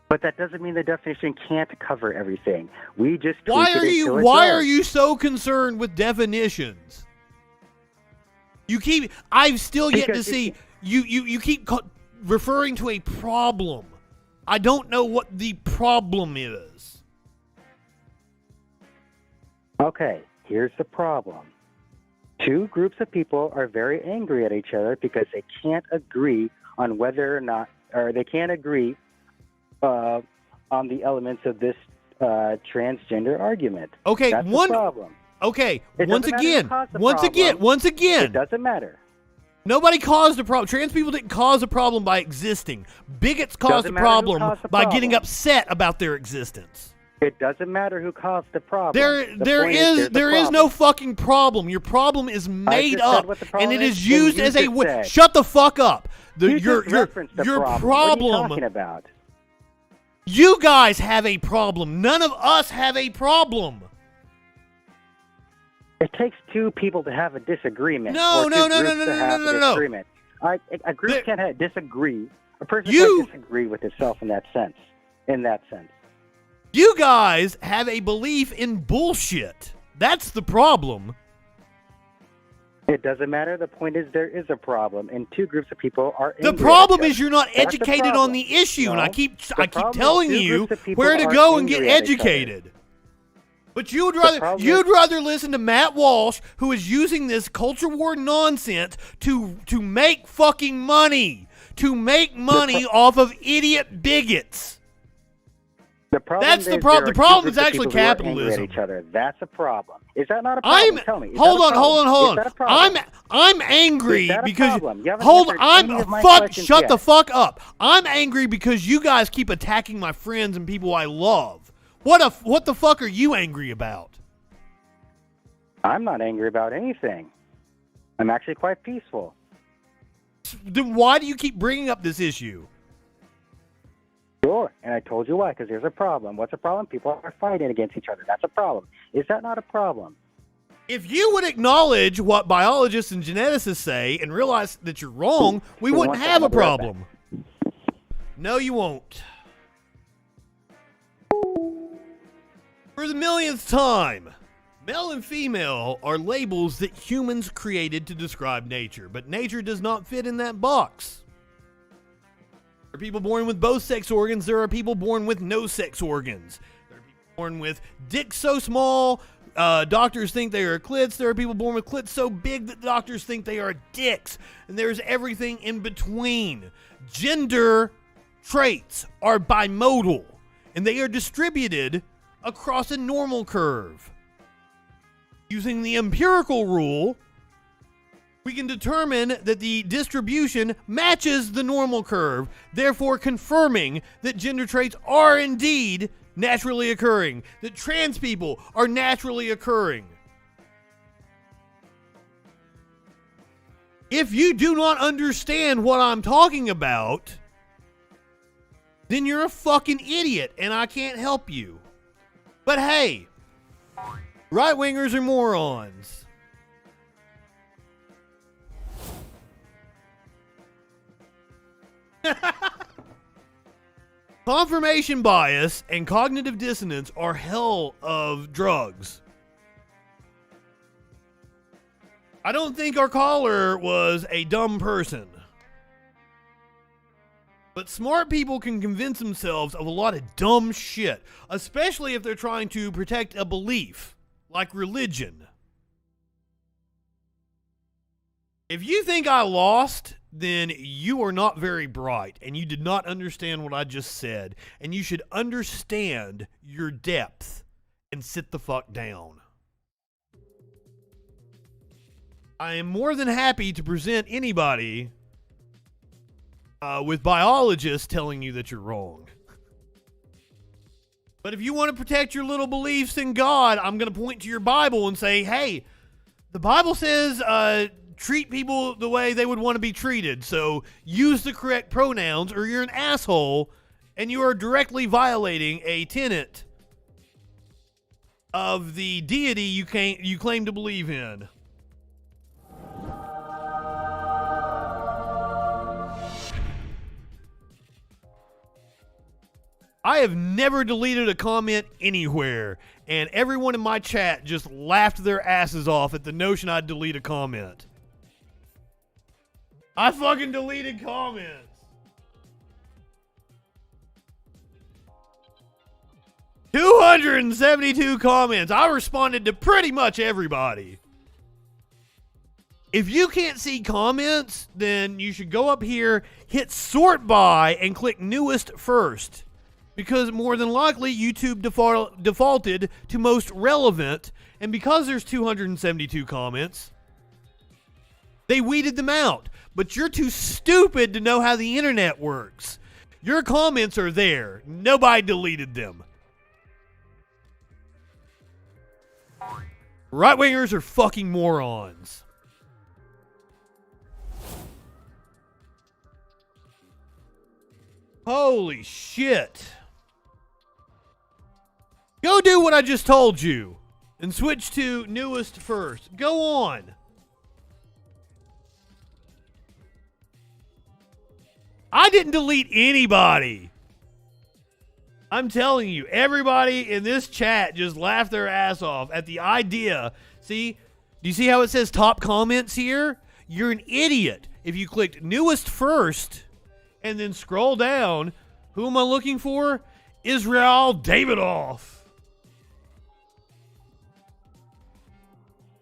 But that doesn't mean the definition can't cover everything. We just Why tweak are it you until it why does. are you so concerned with definitions? I've still yet to Because see you keep referring to a problem. I don't know what the problem is. Okay, here's the problem. Two groups of people are very angry at each other because they can't agree on whether or not, or they can't agree on the elements of this transgender argument. Okay, That's the problem. Okay, It once doesn't matter who again, caused the once problem. again. It doesn't matter. Nobody caused a problem. Trans people didn't cause a problem by existing. Bigots caused Doesn't a matter who problem caused the by problem. getting upset about their existence. It doesn't matter who caused the problem. There there's is no fucking problem. Your problem is made just said up, what the and problem it is, is used and you as a just said. shut the fuck up. You just referenced the your problem. What are you problem. talking about? You guys have a problem. None of us have a problem. It takes two people to have a disagreement. No, or no, two no, no, groups no, to no, have no, a no, no. disagreement. A group There- can't disagree. A person You- can't disagree with itself in that sense. You guys have a belief in bullshit. That's the problem. It doesn't matter. The point is there is a problem, and two groups of people are The angry at problem each is you're not That's the educated on problem. the issue, and No, I keep the problem is telling two you groups of people where to are go and get angry at each other. educated. But you'd problem rather listen to Matt Walsh, who is using this culture war nonsense to make fucking money, off of idiot bigots. The problem That's the is problem. there The are two problem groups is of actually people who are angry capitalism. At each other. That's a problem. Is that not a problem? Tell me. Is Hold that a on. problem? Is that a problem? I'm angry Is that a because problem? You haven't hold answered I'm any of my fuck questions shut yet. the fuck up. I'm angry because you guys keep attacking my friends and people I love. What the fuck are you angry about? I'm not angry about anything. I'm actually quite peaceful. Then why do you keep bringing up this issue? Sure, and I told you why, because there's a problem. What's a problem? People are fighting against each other. That's a problem. Is that not a problem? If you would acknowledge what biologists and geneticists say and realize that you're wrong, we Who wouldn't wants have a that? I'll be right problem. No, you won't. For the millionth time, male and female are labels that humans created to describe nature, but nature does not fit in that box. There are people born with both sex organs. There are people born with no sex organs. There are people born with dicks so small, doctors think they are clits. There are people born with clits so big that doctors think they are dicks. And there's everything in between. Gender traits are bimodal, and they are distributed across a normal curve. Using the empirical rule, we can determine that the distribution matches the normal curve, therefore confirming that gender traits are indeed naturally occurring, that trans people are naturally occurring. If you do not understand what I'm talking about, then you're a fucking idiot, and I can't help you. But hey, right-wingers are morons. Confirmation bias and cognitive dissonance are hell of drugs. I don't think our caller was a dumb person. But smart people can convince themselves of a lot of dumb shit, especially if they're trying to protect a belief, like religion. If you think I lost, then you are not very bright, and you did not understand what I just said, and you should understand your depth and sit the fuck down. I am more than happy to present anybody with biologists telling you that you're wrong. But if you want to protect your little beliefs in God, I'm going to point to your Bible and say, hey, the Bible says treat people the way they would want to be treated. So use the correct pronouns or you're an asshole and you are directly violating a tenet of the deity you claim to believe in. I have never deleted a comment anywhere, and everyone in my chat just laughed their asses off at the notion I'd delete a comment. I fucking deleted comments. 272 comments. I responded to pretty much everybody. If you can't see comments, then you should go up here, hit sort by, and click newest first. Because more than likely, YouTube defaulted to most relevant, and because there's 272 comments, they weeded them out. But you're too stupid to know how the internet works. Your comments are there. Nobody deleted them. Right-wingers are fucking morons. Holy shit. Go do what I just told you and switch to newest first. Go on. I didn't delete anybody. I'm telling you, everybody in this chat just laughed their ass off at the idea. See? Do you see how it says top comments here? You're an idiot. If you clicked newest first and then scroll down, who am I looking for? Israel Davidoff.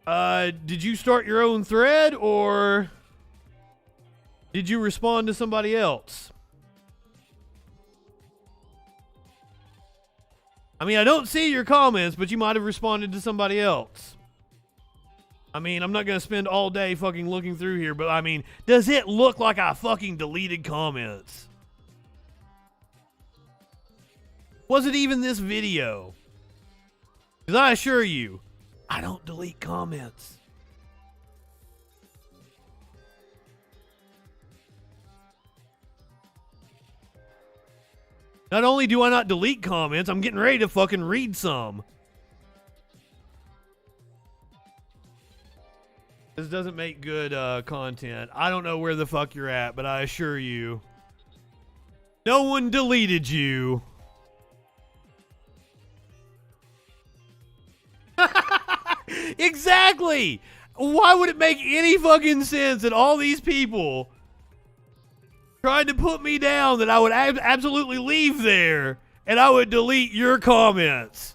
Did you start your own thread or did you respond to somebody else? I mean, I don't see your comments, but you might have responded to somebody else. I mean, I'm not going to spend all day fucking looking through here, but I mean, does it look like I fucking deleted comments? Was it even this video? Because I assure you, I don't delete comments. Not only do I not delete comments, I'm getting ready to fucking read some. This doesn't make good content. I don't know where the fuck you're at, but I assure you, no one deleted you. Exactly! Why would it make any fucking sense that all these people tried to put me down that I would absolutely leave there and I would delete your comments?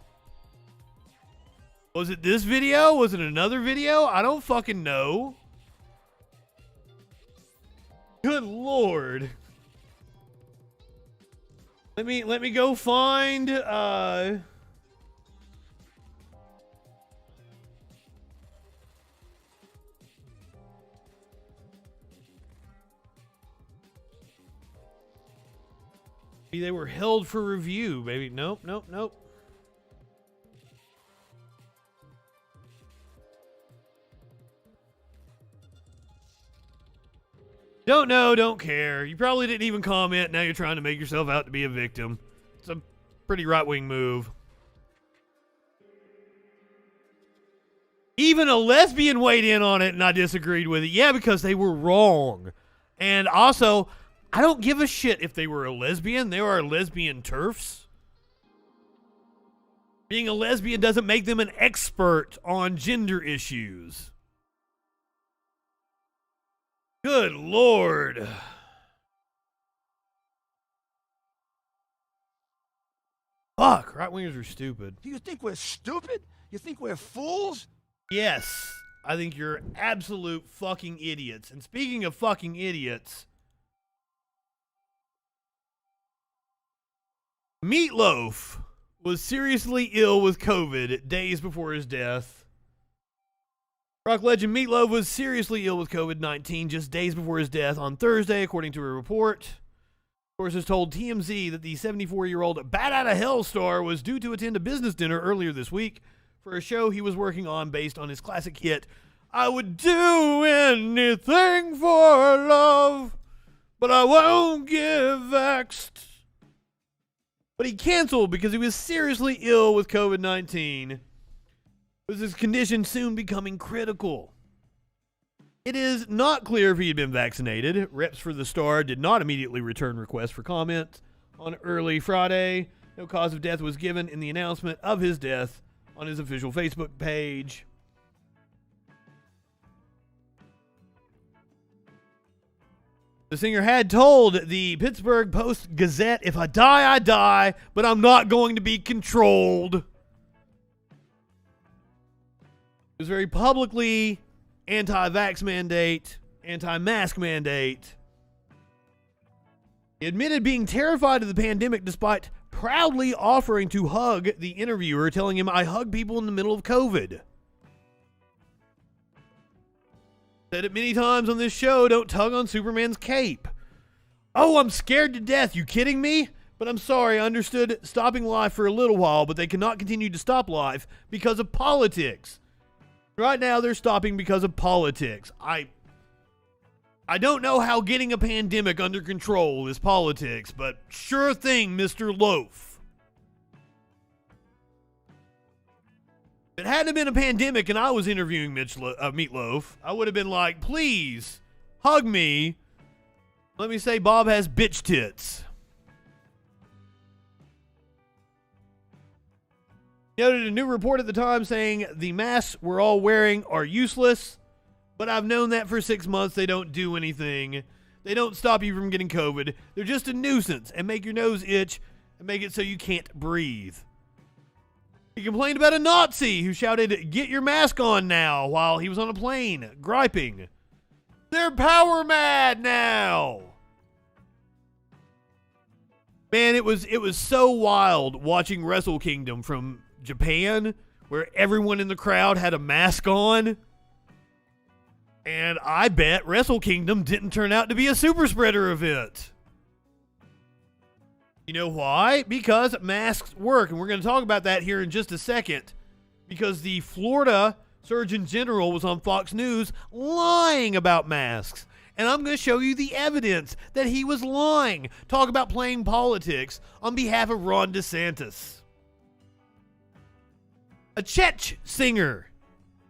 Was it this video? Was it another video? I don't fucking know. Good Lord. Let me go find maybe they were held for review, baby. Nope. Don't know, don't care. You probably didn't even comment. Now you're trying to make yourself out to be a victim. It's a pretty right-wing move. Even a lesbian weighed in on it and I disagreed with it. Yeah, because they were wrong. And also, I don't give a shit if they were a lesbian. They are lesbian turfs. Being a lesbian doesn't make them an expert on gender issues. Good Lord. Fuck, right-wingers are stupid. Do you think we're stupid? You think we're fools? Yes, I think you're absolute fucking idiots. And speaking of fucking idiots, Meatloaf was seriously ill with COVID days before his death. Rock legend Meatloaf was seriously ill with COVID-19 just days before his death on Thursday, according to a report. Sources told TMZ that the 74-year-old Bat Outta Hell star was due to attend a business dinner earlier this week for a show he was working on based on his classic hit, I Would Do Anything for Love, but I won't get vaxxed. But he canceled because he was seriously ill with COVID-19, with his condition soon becoming critical. It is not clear if he had been vaccinated. Reps for the star did not immediately return requests for comment on early Friday. No cause of death was given in the announcement of his death on his official Facebook page. The singer had told the Pittsburgh Post-Gazette, if I die, I die, but I'm not going to be controlled. He was very publicly anti-vax mandate, anti-mask mandate. He admitted being terrified of the pandemic despite proudly offering to hug the interviewer, telling him, I hug people in the middle of COVID. Said it many times on this show, don't tug on Superman's cape. Oh, I'm scared to death. You kidding me? But I'm sorry, I understood stopping life for a little while, but they cannot continue to stop life because of politics. Right now, they're stopping because of politics. I don't know how getting a pandemic under control is politics, but sure thing, Mr. Loaf. If it hadn't been a pandemic and I was interviewing Meatloaf, I would have been like, please, hug me. Let me say Bob has bitch tits. He noted a new report at the time saying the masks we're all wearing are useless, but I've known that for 6 months. They don't do anything. They don't stop you from getting COVID. They're just a nuisance and make your nose itch and make it so you can't breathe. He complained about a Nazi who shouted, get your mask on now, while he was on a plane, griping. They're power mad now. Man, it was so wild watching Wrestle Kingdom from Japan, where everyone in the crowd had a mask on. And I bet Wrestle Kingdom didn't turn out to be a super spreader event. You know why? Because masks work, and we're going to talk about that here in just a second. Because the Florida Surgeon General was on Fox News lying about masks. And I'm going to show you the evidence that he was lying. Talk about playing politics on behalf of Ron DeSantis. A Czech singer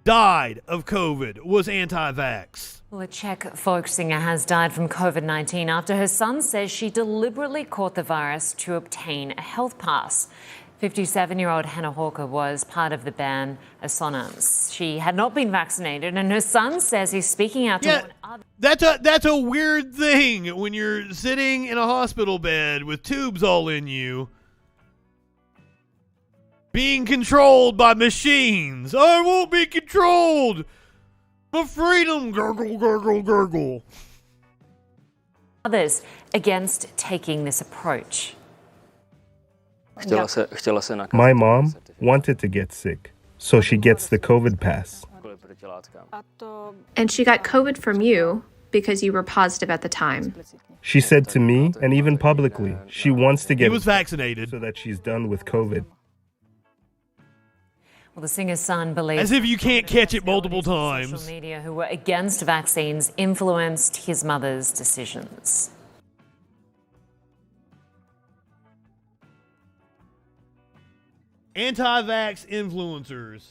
died of COVID, was anti-vax. Well, a Czech folk singer has died from COVID-19 after her son says she deliberately caught the virus to obtain a health pass. 57-year-old Hannah Hawker was part of the band Assonance. She had not been vaccinated, and her son says he's speaking out to warn others. That's a weird thing when you're sitting in a hospital bed with tubes all in you, being controlled by machines. I won't be controlled. My freedom, gurgle, gurgle, gurgle. Others against taking this approach. My mom wanted to get sick, so she gets the COVID pass. And she got COVID from you because you were positive at the time. She said to me, and even publicly, she wants to get He was vaccinated. so that she's done with COVID. Well, the singer's son believes... As if you can't catch it multiple social times. media who were against vaccines influenced his mother's decisions. Anti-vax influencers.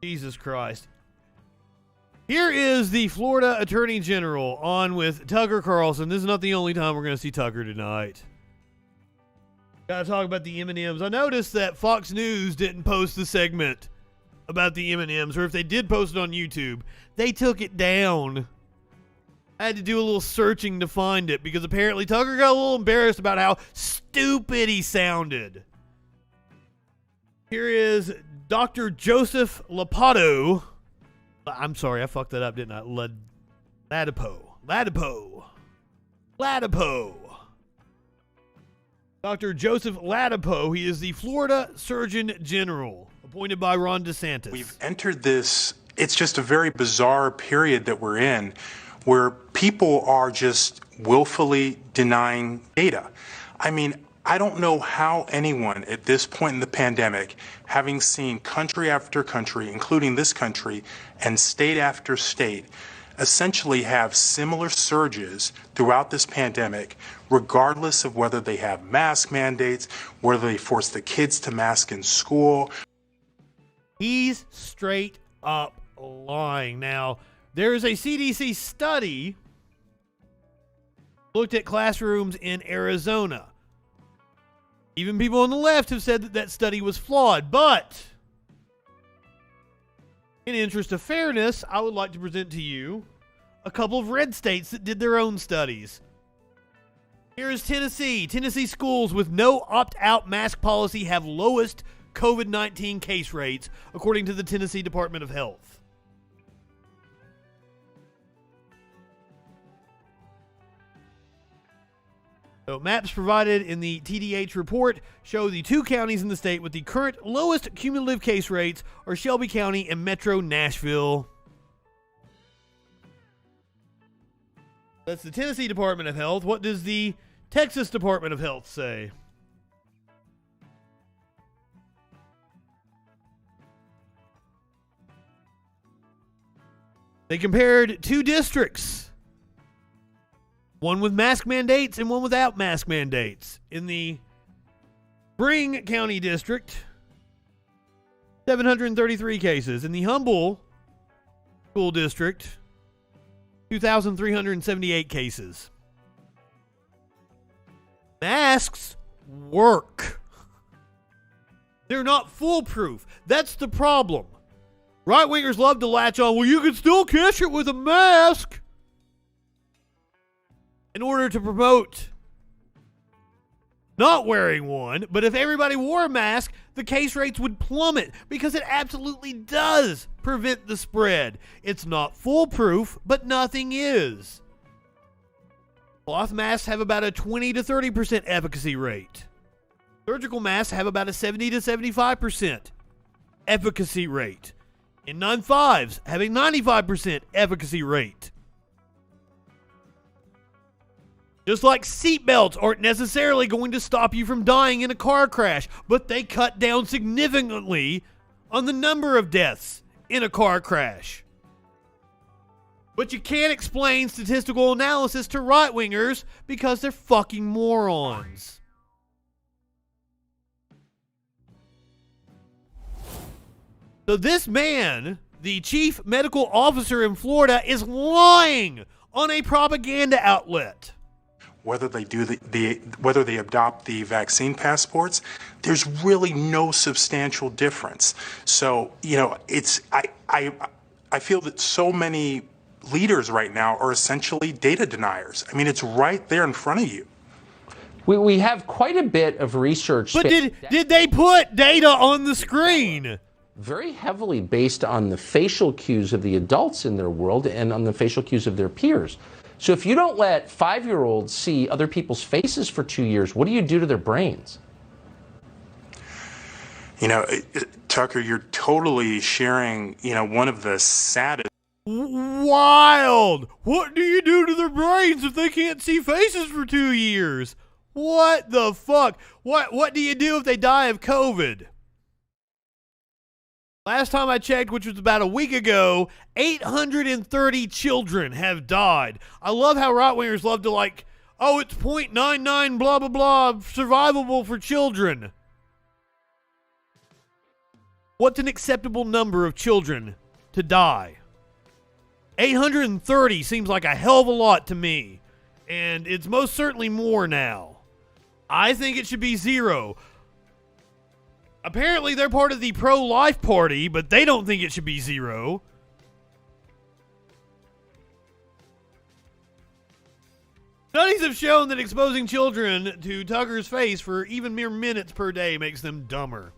Jesus Christ. Here is the Florida Attorney General on with Tucker Carlson. This is not the only time we're going to see Tucker tonight. Gotta talk about the M&Ms. I noticed that Fox News didn't post the segment about the M&Ms, or if they did post it on YouTube, they took it down. I had to do a little searching to find it because apparently Tucker got a little embarrassed about how stupid he sounded. Here is Dr. Joseph Ladapo. I'm sorry, I fucked that up, didn't I? Ladapo. Dr. Joseph Ladapo. He is the Florida Surgeon General, appointed by Ron DeSantis. We've entered this, it's just a very bizarre period that we're in where people are just willfully denying data. I mean, I don't know how anyone at this point in the pandemic, having seen country after country, including this country, and state after state, essentially have similar surges throughout this pandemic, regardless of whether they have mask mandates, whether they force the kids to mask in school. He's straight up lying. Now, there is a CDC study looked at classrooms in Arizona. Even people on the left have said that that study was flawed, but in interest of fairness, I would like to present to you a couple of red states that did their own studies. Here is Tennessee. Tennessee schools with no opt-out mask policy have lowest COVID-19 case rates, according to the Tennessee Department of Health. So maps provided in the TDH report show the two counties in the state with the current lowest cumulative case rates are Shelby County and Metro Nashville. That's the Tennessee Department of Health. What does the Texas Department of Health say? They compared two districts. One with mask mandates and one without mask mandates. In the Spring County District, 733 cases. In the Humble School District, 2,378 cases. Masks work. They're not foolproof. That's the problem. Right-wingers love to latch on, well, you can still catch it with a mask, in order to promote not wearing one. But if everybody wore a mask, the case rates would plummet because it absolutely does prevent the spread. It's not foolproof, but nothing is. Cloth masks have about a 20 to 30% efficacy rate. Surgical masks have about a 70 to 75% efficacy rate. N95s have a 95% efficacy rate. Just like seatbelts aren't necessarily going to stop you from dying in a car crash, but they cut down significantly on the number of deaths in a car crash. But you can't explain statistical analysis to right-wingers because they're fucking morons. So this man, the chief medical officer in Florida, is lying on a propaganda outlet. Whether they do whether they adopt the vaccine passports, there's really no substantial difference. So, you know, I feel that so many leaders right now are essentially data deniers. I mean, it's right there in front of you. We have quite a bit of research. But did they put data on the screen? Very heavily based on the facial cues of the adults in their world and on the facial cues of their peers. So if you don't let 5-year-olds see other people's faces for 2 years, what do you do to their brains? You know, Tucker, you're totally sharing, you know, one of the saddest. Wild! What do you do to their brains if they can't see faces for 2 years? What the fuck? What do you do if they die of COVID? Last time I checked, which was about a week ago, 830 children have died. I love how right-wingers love to like, oh, it's 0.99 blah, blah, blah, survivable for children. What's an acceptable number of children to die? 830 seems like a hell of a lot to me, and it's most certainly more now. I think it should be 0. Apparently, they're part of the pro-life party, but they don't think it should be 0. Studies have shown that exposing children to Tucker's face for even mere minutes per day makes them dumber.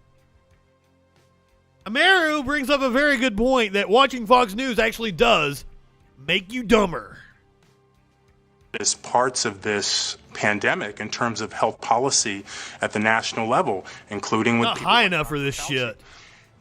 Amaru brings up a very good point that watching Fox News actually does make you dumber. As parts of this pandemic in terms of health policy at the national level, including with not high enough for this shit.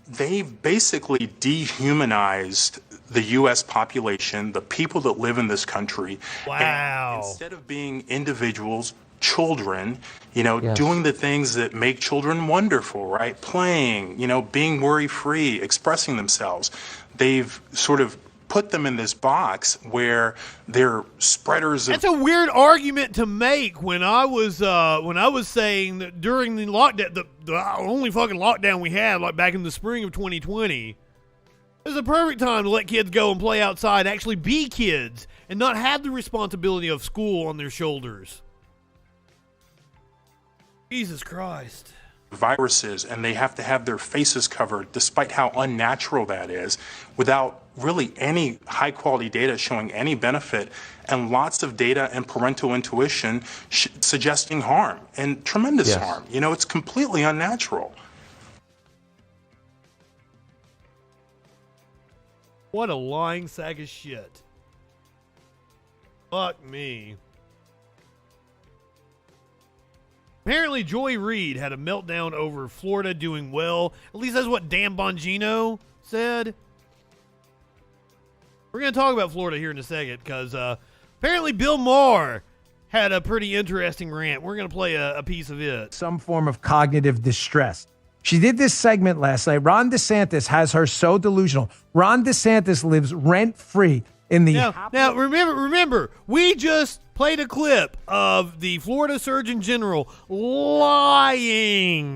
They've basically dehumanized the U.S. population, the people that live in this country. Wow. And instead of being individuals, children, you know, Yes. doing the things that make children wonderful, right? Playing, you know, being worry-free, expressing themselves. They've sort of put them in this box where they're spreaders of... That's a weird argument to make when I was saying that during the lockdown, the only fucking lockdown we had, like back in the spring of 2020, it was a perfect time to let kids go and play outside, actually be kids, and not have the responsibility of school on their shoulders. Jesus Christ. viruses, and they have to have their faces covered, despite how unnatural that is, without really any high quality data showing any benefit, and lots of data and parental intuition suggesting harm and tremendous harm. You know, it's completely unnatural. What a lying sack of shit. Fuck me. Apparently, Joy Reid had a meltdown over Florida doing well. At least that's what Dan Bongino said. We're going to talk about Florida here in a second because apparently Bill Maher had a pretty interesting rant. We're going to play a piece of it. Some form of cognitive distress. She did this segment last night. Ron DeSantis has her so delusional. Ron DeSantis lives rent-free in the... Now remember, we just played a clip of the Florida Surgeon General lying.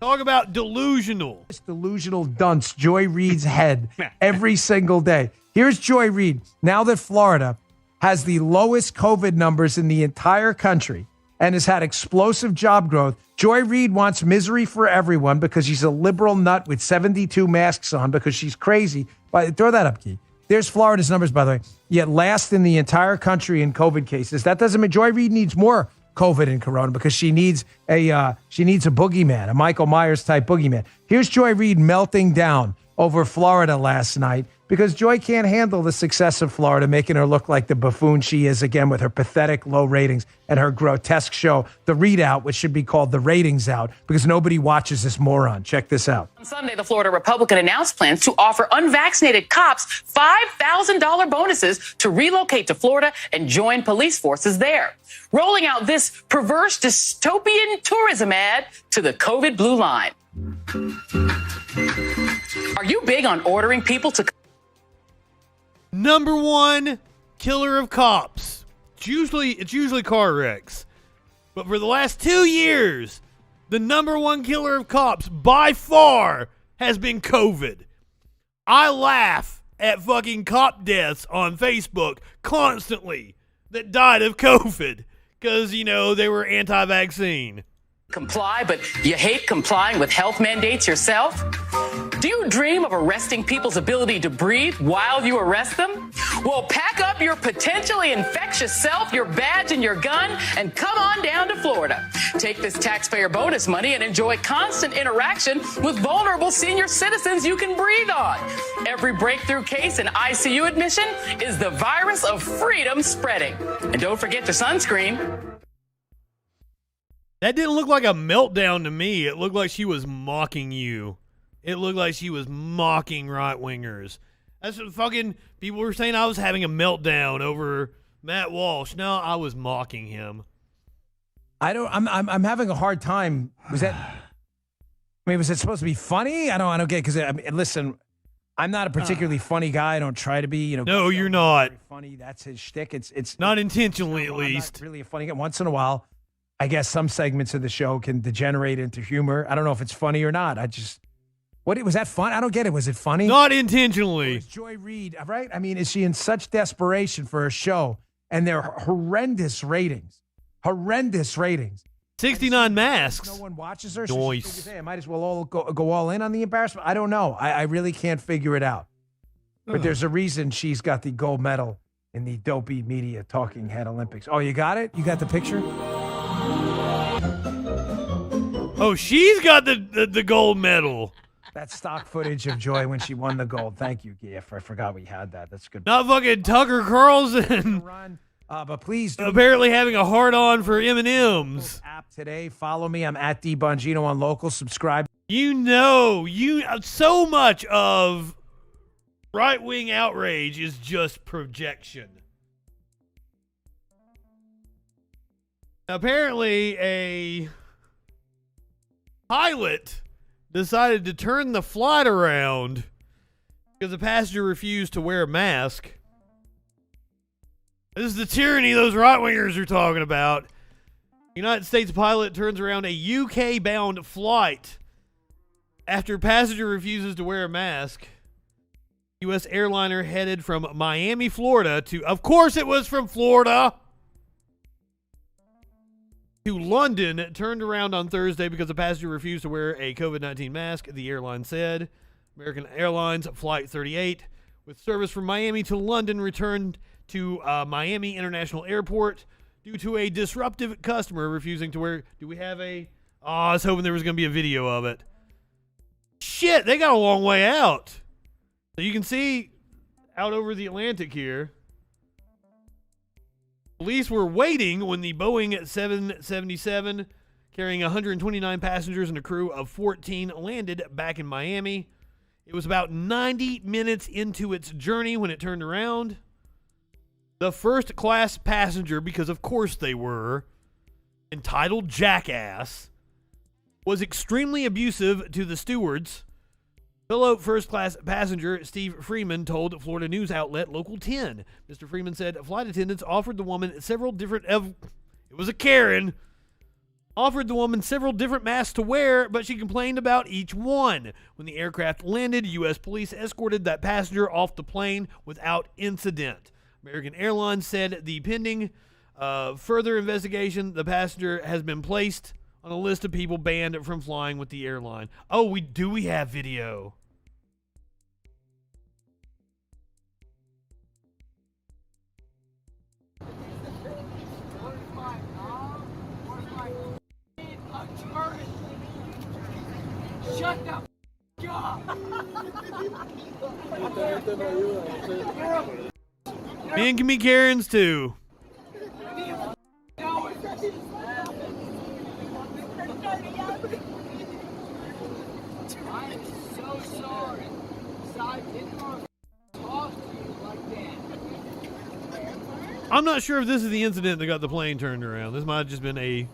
Talk about delusional. This delusional dunce, Joy Reid's head every single day. Here's Joy Reid. Now that Florida has the lowest COVID numbers in the entire country and has had explosive job growth, Joy Reid wants misery for everyone because she's a liberal nut with 72 masks on because she's crazy. Throw that up, Key. There's Florida's numbers, by the way. Yet last in the entire country in COVID cases. That doesn't mean Joy Reid needs more COVID and Corona because she needs a boogeyman, a Michael Myers type boogeyman. Here's Joy Reid melting down over Florida last night because Joy can't handle the success of Florida, making her look like the buffoon she is again with her pathetic low ratings and her grotesque show, The Readout, which should be called The Ratings Out because nobody watches this moron. Check this out. On Sunday, the Florida Republican announced plans to offer unvaccinated cops $5,000 bonuses to relocate to Florida and join police forces there, rolling out this perverse dystopian tourism ad to the COVID blue line. Are you big on ordering people to... Number one killer of cops. It's usually car wrecks. But for the last 2 years, the number one killer of cops by far has been COVID. I laugh at fucking cop deaths on Facebook constantly that died of COVID because, you know, they were anti-vaccine. Comply, but you hate complying with health mandates yourself? Do you dream of arresting people's ability to breathe while you arrest them? Well, pack up your potentially infectious self, your badge, and your gun, and come on down to Florida. Take this taxpayer bonus money and enjoy constant interaction with vulnerable senior citizens you can breathe on. Every breakthrough case and ICU admission is the virus of freedom spreading. And don't forget your sunscreen. That didn't look like a meltdown to me. It looked like she was mocking you. It looked like she was mocking right-wingers. That's what fucking people were saying I was having a meltdown over Matt Walsh. No, I was mocking him. I'm having a hard time. Was it supposed to be funny? I don't get it because listen, I'm not a particularly funny guy. I don't try to be, No, you're not. Funny. That's his shtick. It's not intentionally, at least. Not really a funny guy. Once in a while, I guess some segments of the show can degenerate into humor. I don't know if it's funny or not. What was that fun? I don't get it. Was it funny? Not intentionally. Joy Reid, right? I mean, is she in such desperation for a show and they're horrendous ratings? 69 masks. No one watches her. So she figures, hey, I might as well all go all in on the embarrassment. I don't know. I really can't figure it out. But there's a reason she's got the gold medal in the Dopey Media Talking Head Olympics. Oh, you got it? You got the picture? Oh, she's got the gold medal. That's stock footage of Joy when she won the gold. Thank you, Giff. I forgot we had that. That's good. Not fucking Tucker Carlson. But please do. Apparently having a hard-on for M&M's. App today. Follow me. I'm at D Bongino on local. Subscribe. So much of right-wing outrage is just projection. Apparently, a pilot decided to turn the flight around because the passenger refused to wear a mask. This is the tyranny those right-wingers are talking about. United States pilot turns around a UK-bound flight after passenger refuses to wear a mask. U.S. airliner headed from Miami, Florida to, of course it was from Florida, to London, turned around on Thursday because the passenger refused to wear a COVID-19 mask, the airline said. American Airlines Flight 38, with service from Miami to London, returned to Miami International Airport due to a disruptive customer refusing to wear... Do we have a... Oh, I was hoping there was going to be a video of it. Shit, they got a long way out. So you can see out over the Atlantic here. Police were waiting when the Boeing 777 carrying 129 passengers and a crew of 14 landed back in Miami. It was about 90 minutes into its journey when it turned around. The first class passenger, because of course they were, entitled jackass, was extremely abusive to the stewards. Fellow first-class passenger Steve Freeman told Florida news outlet Local 10. Mr. Freeman said flight attendants offered the woman several different... it was a Karen. Offered the woman several different masks to wear, but she complained about each one. When the aircraft landed, U.S. police escorted that passenger off the plane without incident. American Airlines said the pending further investigation, the passenger has been placed on a list of people banned from flying with the airline. Oh, we have video. Shut the Men can be Karens too. I'm so sorry. I didn't want to talk to you like that. I'm not sure if this is the incident that got the plane turned around. This might have just been a...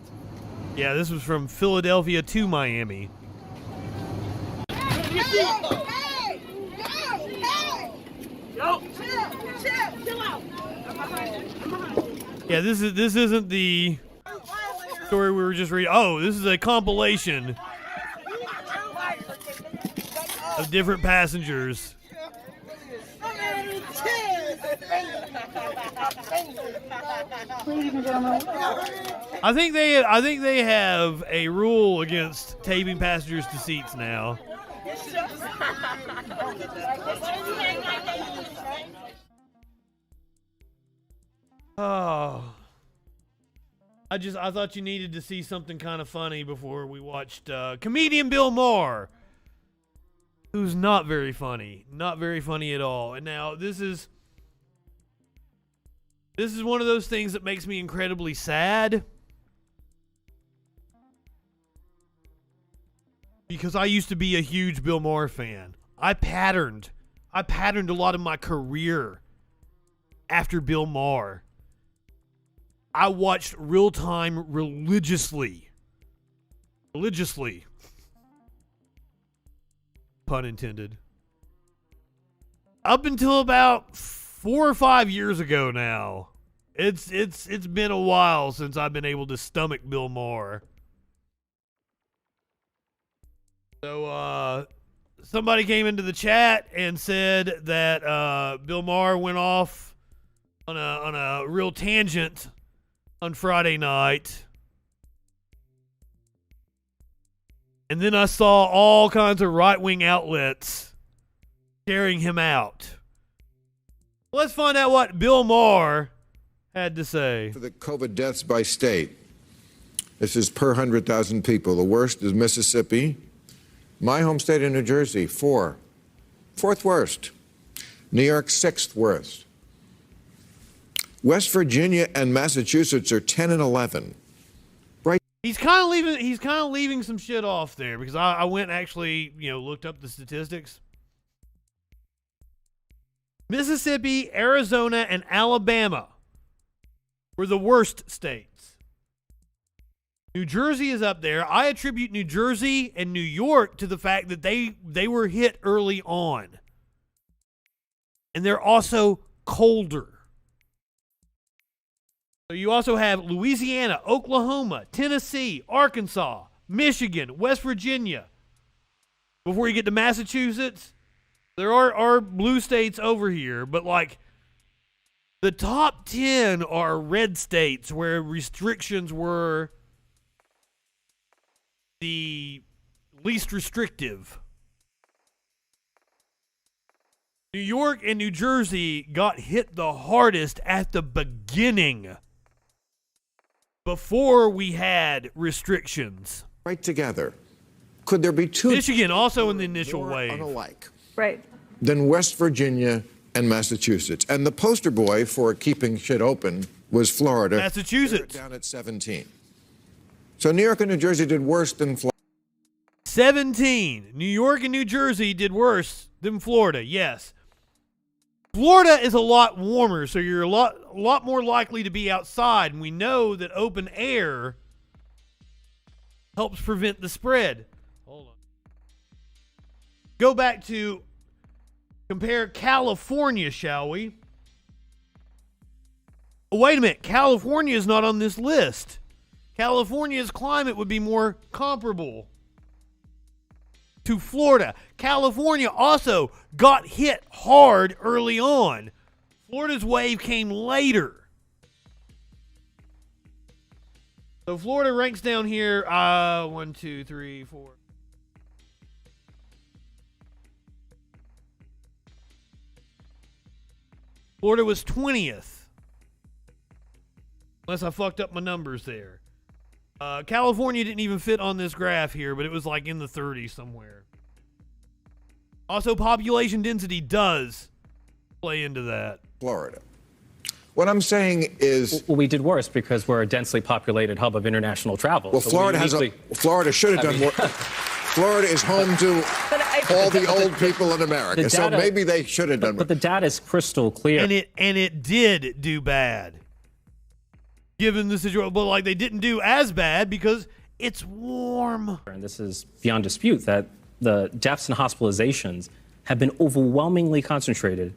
Yeah, this was from Philadelphia to Miami. Yeah, this isn't the story we were just reading. Oh, this is a compilation of different passengers. I think they have a rule against taping passengers to seats now. Oh. I thought you needed to see something kind of funny before we watched comedian Bill Maher, who's not very funny. Not very funny at all. And now this is one of those things that makes me incredibly sad. Because I used to be a huge Bill Maher fan. I patterned a lot of my career after Bill Maher. I watched Real Time religiously. Pun intended. Up until about 4 or 5 years ago now. It's been a while since I've been able to stomach Bill Maher. So, somebody came into the chat and said that Bill Maher went off on a real tangent on Friday night. And then I saw all kinds of right-wing outlets carrying him out. Let's find out what Bill Maher had to say. For the COVID deaths by state, this is per 100,000 people. The worst is Mississippi. My home state of New Jersey, 4. Fourth worst. New York, 6th worst. West Virginia and Massachusetts are 10 and 11. Right. He's kind of leaving some shit off there because I went and actually, looked up the statistics. Mississippi, Arizona, and Alabama were the worst states. New Jersey is up there. I attribute New Jersey and New York to the fact that they were hit early on. And they're also colder. So you also have Louisiana, Oklahoma, Tennessee, Arkansas, Michigan, West Virginia. Before you get to Massachusetts, there are blue states over here, but like the top 10 are red states where restrictions were the least restrictive. New York and New Jersey got hit the hardest at the beginning before we had restrictions. Right together. Could there be two? Michigan also in the initial wave. Unalike. Right. Than West Virginia and Massachusetts. And the poster boy for keeping shit open was Florida. Massachusetts. Down at 17. So New York and New Jersey did worse than Florida. 17. New York and New Jersey did worse than Florida, yes. Florida is a lot warmer, so you're a lot more likely to be outside. And we know that open air helps prevent the spread. Hold on. Go back to compare California, shall we? Oh, wait a minute. California is not on this list. California's climate would be more comparable to Florida. California also got hit hard early on. Florida's wave came later. So Florida ranks down here. 1, 2, 3, 4. Florida was 20th. Unless I fucked up my numbers there. California didn't even fit on this graph here, but it was like in the 30s somewhere. Also, population density does play into that. Florida. What I'm saying is... Well, we did worse because we're a densely populated hub of international travel. Well, so Florida should have done more. Florida is home to all the old people in America, so maybe they should have done more. But the data is crystal clear. And it did do bad. Given the situation, but like they didn't do as bad because it's warm. And this is beyond dispute that the deaths and hospitalizations have been overwhelmingly concentrated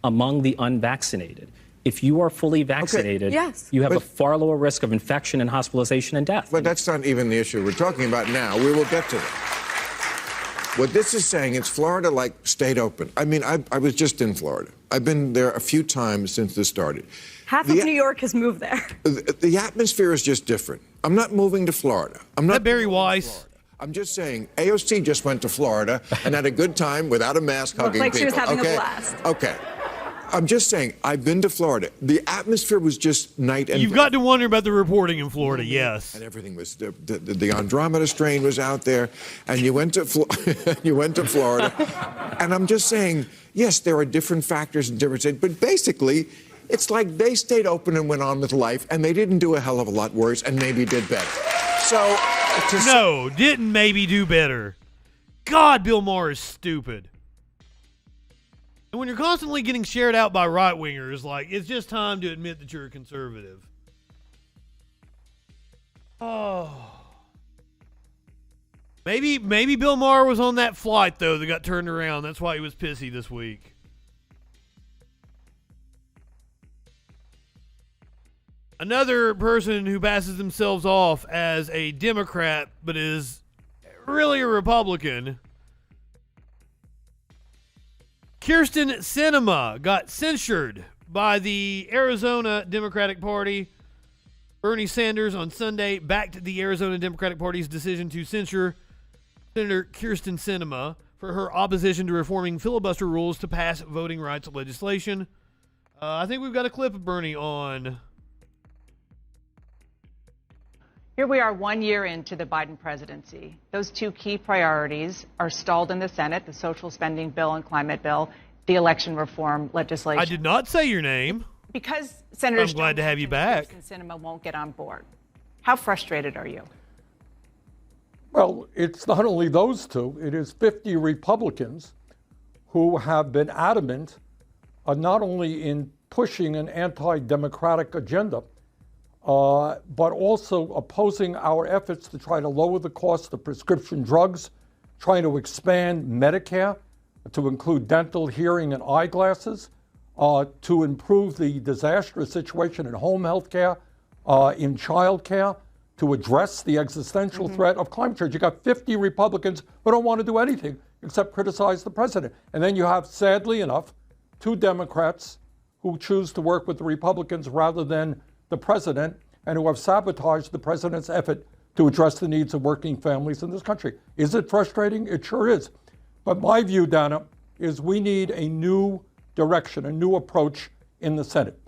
among the unvaccinated. If you are fully vaccinated, you have a far lower risk of infection and hospitalization and death. But that's not even the issue we're talking about now. We will get to that. What this is saying is Florida, stayed open. I mean, I was just in Florida. I've been there a few times since this started. Half of New York has moved there. The atmosphere is just different. I'm not moving to Florida. I'm not Barry Weiss. I'm just saying, AOC just went to Florida and had a good time without a mask hugging like people. She was having a blast. Okay. I'm just saying, I've been to Florida. The atmosphere was just night and day. You've got to wonder about the reporting in Florida, yes. And everything was, the Andromeda strain was out there, and you went to Florida. And I'm just saying, yes, there are different factors in different states, but basically, it's like they stayed open and went on with life, and they didn't do a hell of a lot worse and maybe did better. So, didn't maybe do better. God, Bill Maher is stupid. And when you're constantly getting shared out by right-wingers, it's just time to admit that you're a conservative. Oh. Maybe Bill Maher was on that flight, though, that got turned around. That's why he was pissy this week. Another person who passes themselves off as a Democrat, but is really a Republican, Kyrsten Sinema got censured by the Arizona Democratic Party. Bernie Sanders on Sunday backed the Arizona Democratic Party's decision to censure Senator Kyrsten Sinema for her opposition to reforming filibuster rules to pass voting rights legislation. I think we've got a clip of Bernie on. Here we are 1 year into the Biden presidency. Those two key priorities are stalled in the Senate, the social spending bill and climate bill, the election reform legislation. I did not say your name. Because Senators I'm glad to have you back. And Sinema won't get on board. How frustrated are you? Well, it's not only those two. It is 50 Republicans who have been adamant not only in pushing an anti-democratic agenda, but also opposing our efforts to try to lower the cost of prescription drugs, trying to expand Medicare to include dental, hearing, and eyeglasses, to improve the disastrous situation in home health care, in child care, to address the existential threat of climate change. You got 50 Republicans who don't want to do anything except criticize the president. And then you have, sadly enough, 2 Democrats who choose to work with the Republicans rather than the president, and who have sabotaged the president's effort to address the needs of working families in this country. Is it frustrating? It sure is. But my view, Dana, is we need a new direction, a new approach in the Senate.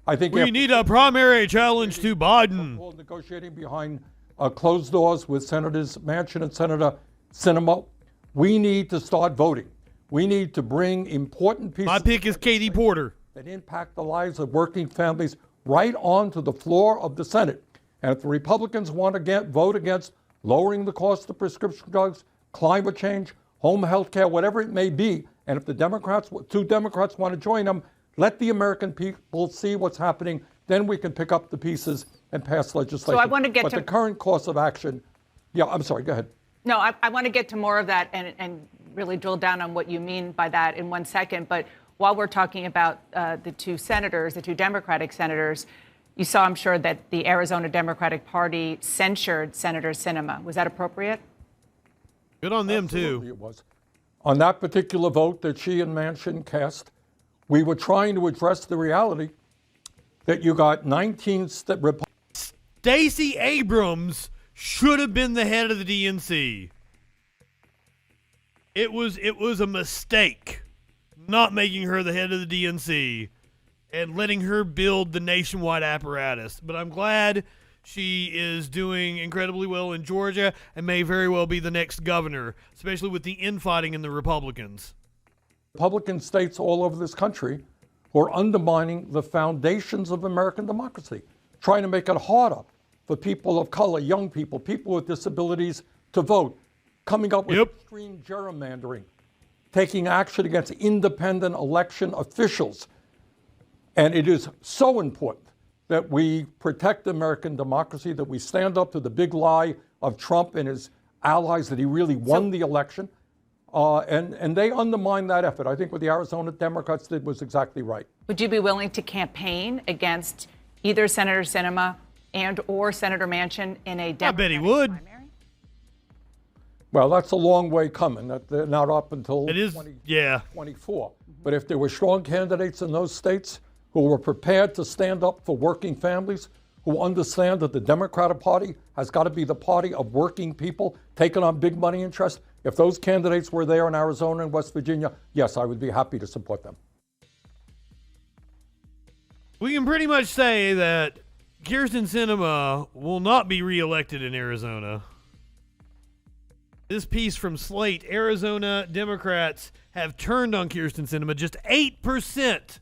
I think we need a primary challenge to Biden. Negotiating behind closed doors with Senators Manchin and Senator Sinema, we need to start voting. We need to bring important pieces. My pick is Katie Porter. That impact the lives of working families right onto the floor of the Senate. And if the Republicans want to vote against lowering the cost of prescription drugs, climate change, home health care, whatever it may be, and if the Democrats, 2 Democrats want to join them, let the American people see what's happening. Then we can pick up the pieces and pass legislation. So I want to get but the current course of action, yeah, I'm sorry, go ahead. No, I want to get to more of that and really drill down on what you mean by that in 1 second. But while we're talking about the 2 senators, the 2 Democratic senators, you saw, I'm sure, that the Arizona Democratic Party censured Senator Sinema. Was that appropriate? Good on them, Absolutely too. It was. On that particular vote that she and Manchin cast, we were trying to address the reality that you got 19 Republicans. Stacey Abrams should have been the head of the DNC. It was a mistake not making her the head of the DNC and letting her build the nationwide apparatus. But I'm glad she is doing incredibly well in Georgia and may very well be the next governor, especially with the infighting in the Republicans. Republican states all over this country who are undermining the foundations of American democracy, trying to make it harder for people of color, young people, people with disabilities to vote, coming up with extreme gerrymandering, taking action against independent election officials. And it is so important that we protect American democracy, that we stand up to the big lie of Trump and his allies that he really won the election. And they undermined that effort. I think what the Arizona Democrats did was exactly right. Would you be willing to campaign against either Senator Sinema and or Senator Manchin in a Democratic I bet he would. primary? Well, that's a long way coming. They're not up until it is, 2024. But if there were strong candidates in those states who were prepared to stand up for working families, who understand that the Democratic Party has got to be the party of working people taking on big money interests, if those candidates were there in Arizona and West Virginia, yes, I would be happy to support them. We can pretty much say that Kyrsten Sinema will not be reelected in Arizona. This piece from Slate, Arizona Democrats have turned on Kyrsten Sinema. Just 8%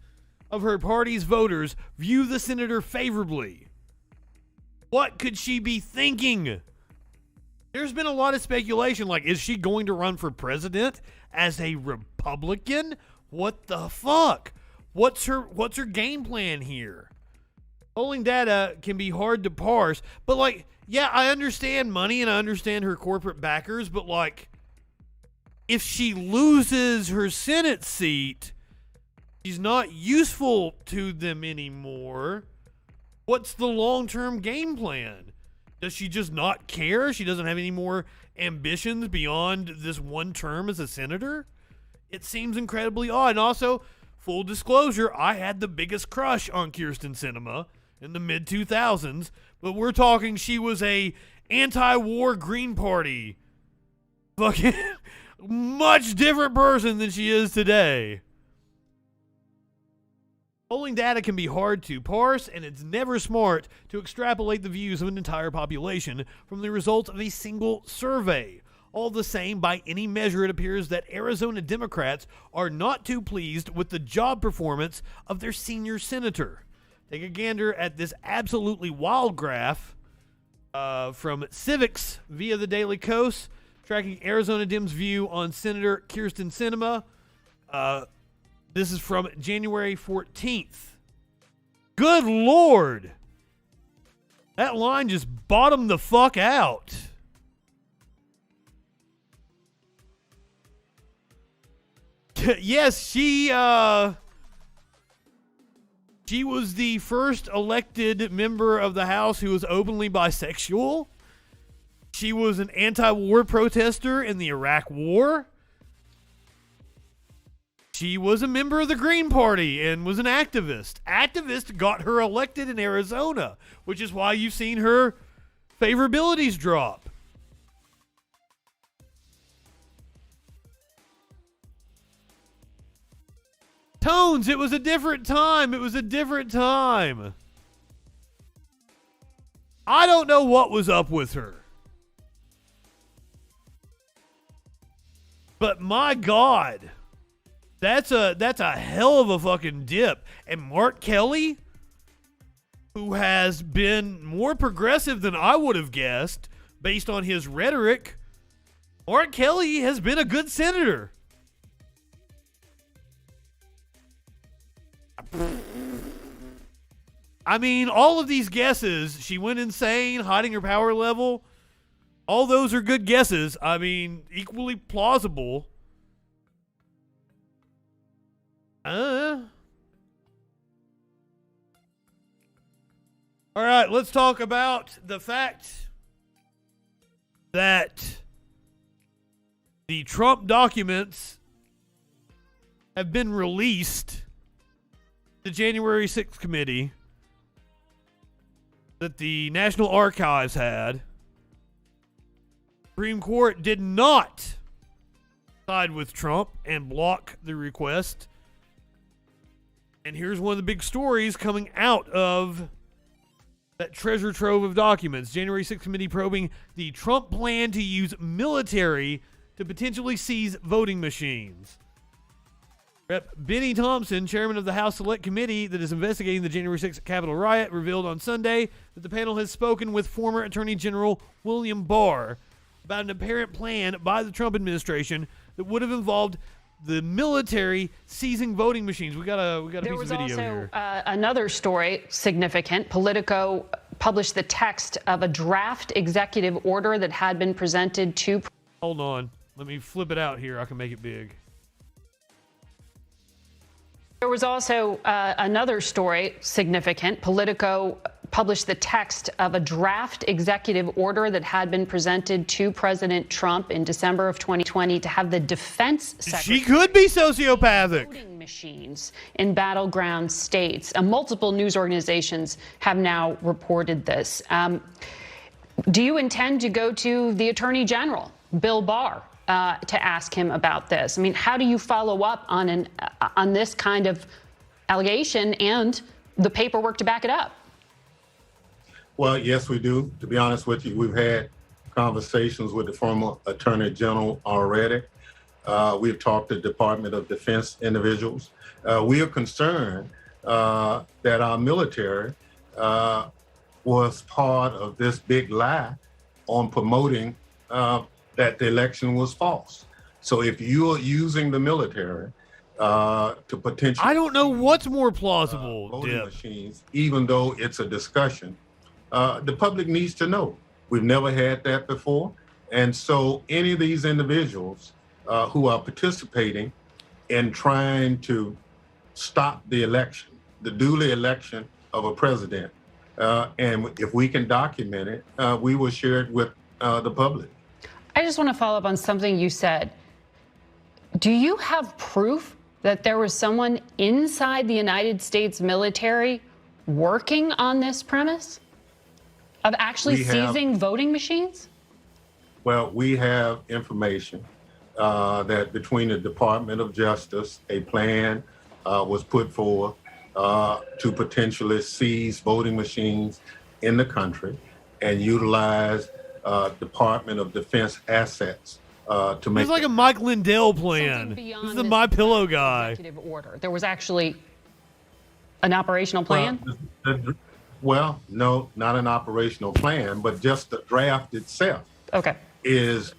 of her party's voters view the senator favorably. What could she be thinking? There's been a lot of speculation, like, is she going to run for president as a Republican? What the fuck? What's her game plan here? Polling data can be hard to parse, but like, yeah, I understand money and I understand her corporate backers, but like, if she loses her Senate seat, she's not useful to them anymore. What's the long-term game plan? Does she just not care? She doesn't have any more ambitions beyond this one term as a senator? It seems incredibly odd. And also, full disclosure, I had the biggest crush on Kyrsten Sinema in the mid-2000s, but we're talking she was a anti-war Green Party fucking much different person than she is today. Polling data can be hard to parse, and it's never smart to extrapolate the views of an entire population from the results of a single survey. All the same, by any measure, it appears that Arizona Democrats are not too pleased with the job performance of their senior senator. Take a gander at this absolutely wild graph from Civics via the Daily Kos, tracking Arizona Dems' view on Senator Kyrsten Sinema. This is from January 14th. Good Lord. That line just bottomed the fuck out. Yes, she was the first elected member of the House who was openly bisexual. She was an anti-war protester in the Iraq War. She was a member of the Green Party and was an activist. Activist got her elected in Arizona, which is why you've seen her favorabilities drop. Tones, it was a different time. It was a different time. I don't know what was up with her. But my God, that's a hell of a fucking dip. And Mark Kelly, who has been more progressive than I would have guessed based on his rhetoric, Mark Kelly has been a good senator. I mean, all of these guesses, she went insane, hiding her power level, all those are good guesses. I mean, equally plausible. All right, let's talk about the fact that the Trump documents have been released. The January 6th committee that the National Archives had. Supreme Court did not side with Trump and block the request. And here's one of the big stories coming out of that treasure trove of documents. January 6th committee probing the Trump plan to use military to potentially seize voting machines. Rep. Benny Thompson, chairman of the House Select Committee that is investigating the January 6th Capitol riot, revealed on Sunday that the panel has spoken with former Attorney General William Barr about an apparent plan by the Trump administration that would have involved the military seizing voting machines. We got a piece of video here. There was also another story, significant. Politico published the text of a draft executive order that had been presented to... Hold on. Let me flip it out here. I can make it big. There was also another story, significant. Politico published the text of a draft executive order that had been presented to President Trump in December of 2020 to have the defense secretary... She could be sociopathic. ...voting machines in battleground states. Multiple news organizations have now reported this. Do you intend to go to the Attorney General, Bill Barr, to ask him about this? I mean, how do you follow up on this kind of allegation and the paperwork to back it up? Well, yes, we do. To be honest with you, we've had conversations with the former Attorney General already. We've talked to Department of Defense individuals. We are concerned that our military was part of this big lie on promoting that the election was false. So if you're using the military to potentially... I don't know what's more plausible, voting machines, even though it's a discussion, the public needs to know. We've never had that before. And so any of these individuals who are participating in trying to stop the election, the duly election of a president, and if we can document it, we will share it with the public. I just want to follow up on something you said. Do you have proof that there was someone inside the United States military working on this premise of actually seizing voting machines? Well, we have information that between the Department of Justice, a plan was put forward to potentially seize voting machines in the country and utilize Department of Defense assets to make. It's like a Mike Lindell plan. This is the My Pillow guy. Executive order. There was actually an operational plan? Well, no, not an operational plan, but just the draft itself. Okay. Is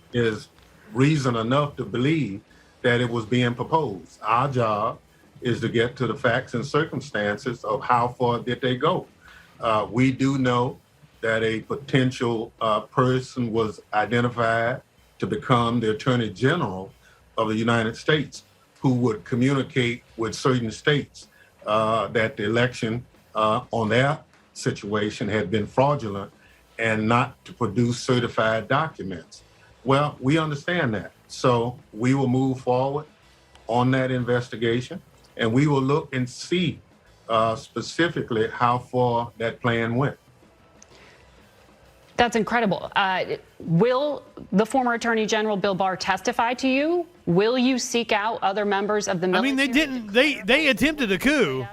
reason enough to believe that it was being proposed. Our job is to get to the facts and circumstances of how far did they go. We do know that a potential person was identified to become the Attorney General of the United States, who would communicate with certain states that the election on their situation had been fraudulent and not to produce certified documents. Well, we understand that. So we will move forward on that investigation, and we will look and see specifically how far that plan went. That's incredible. Will the former Attorney General Bill Barr testify to you? Will you seek out other members of the military? I mean, they didn't. They attempted a coup.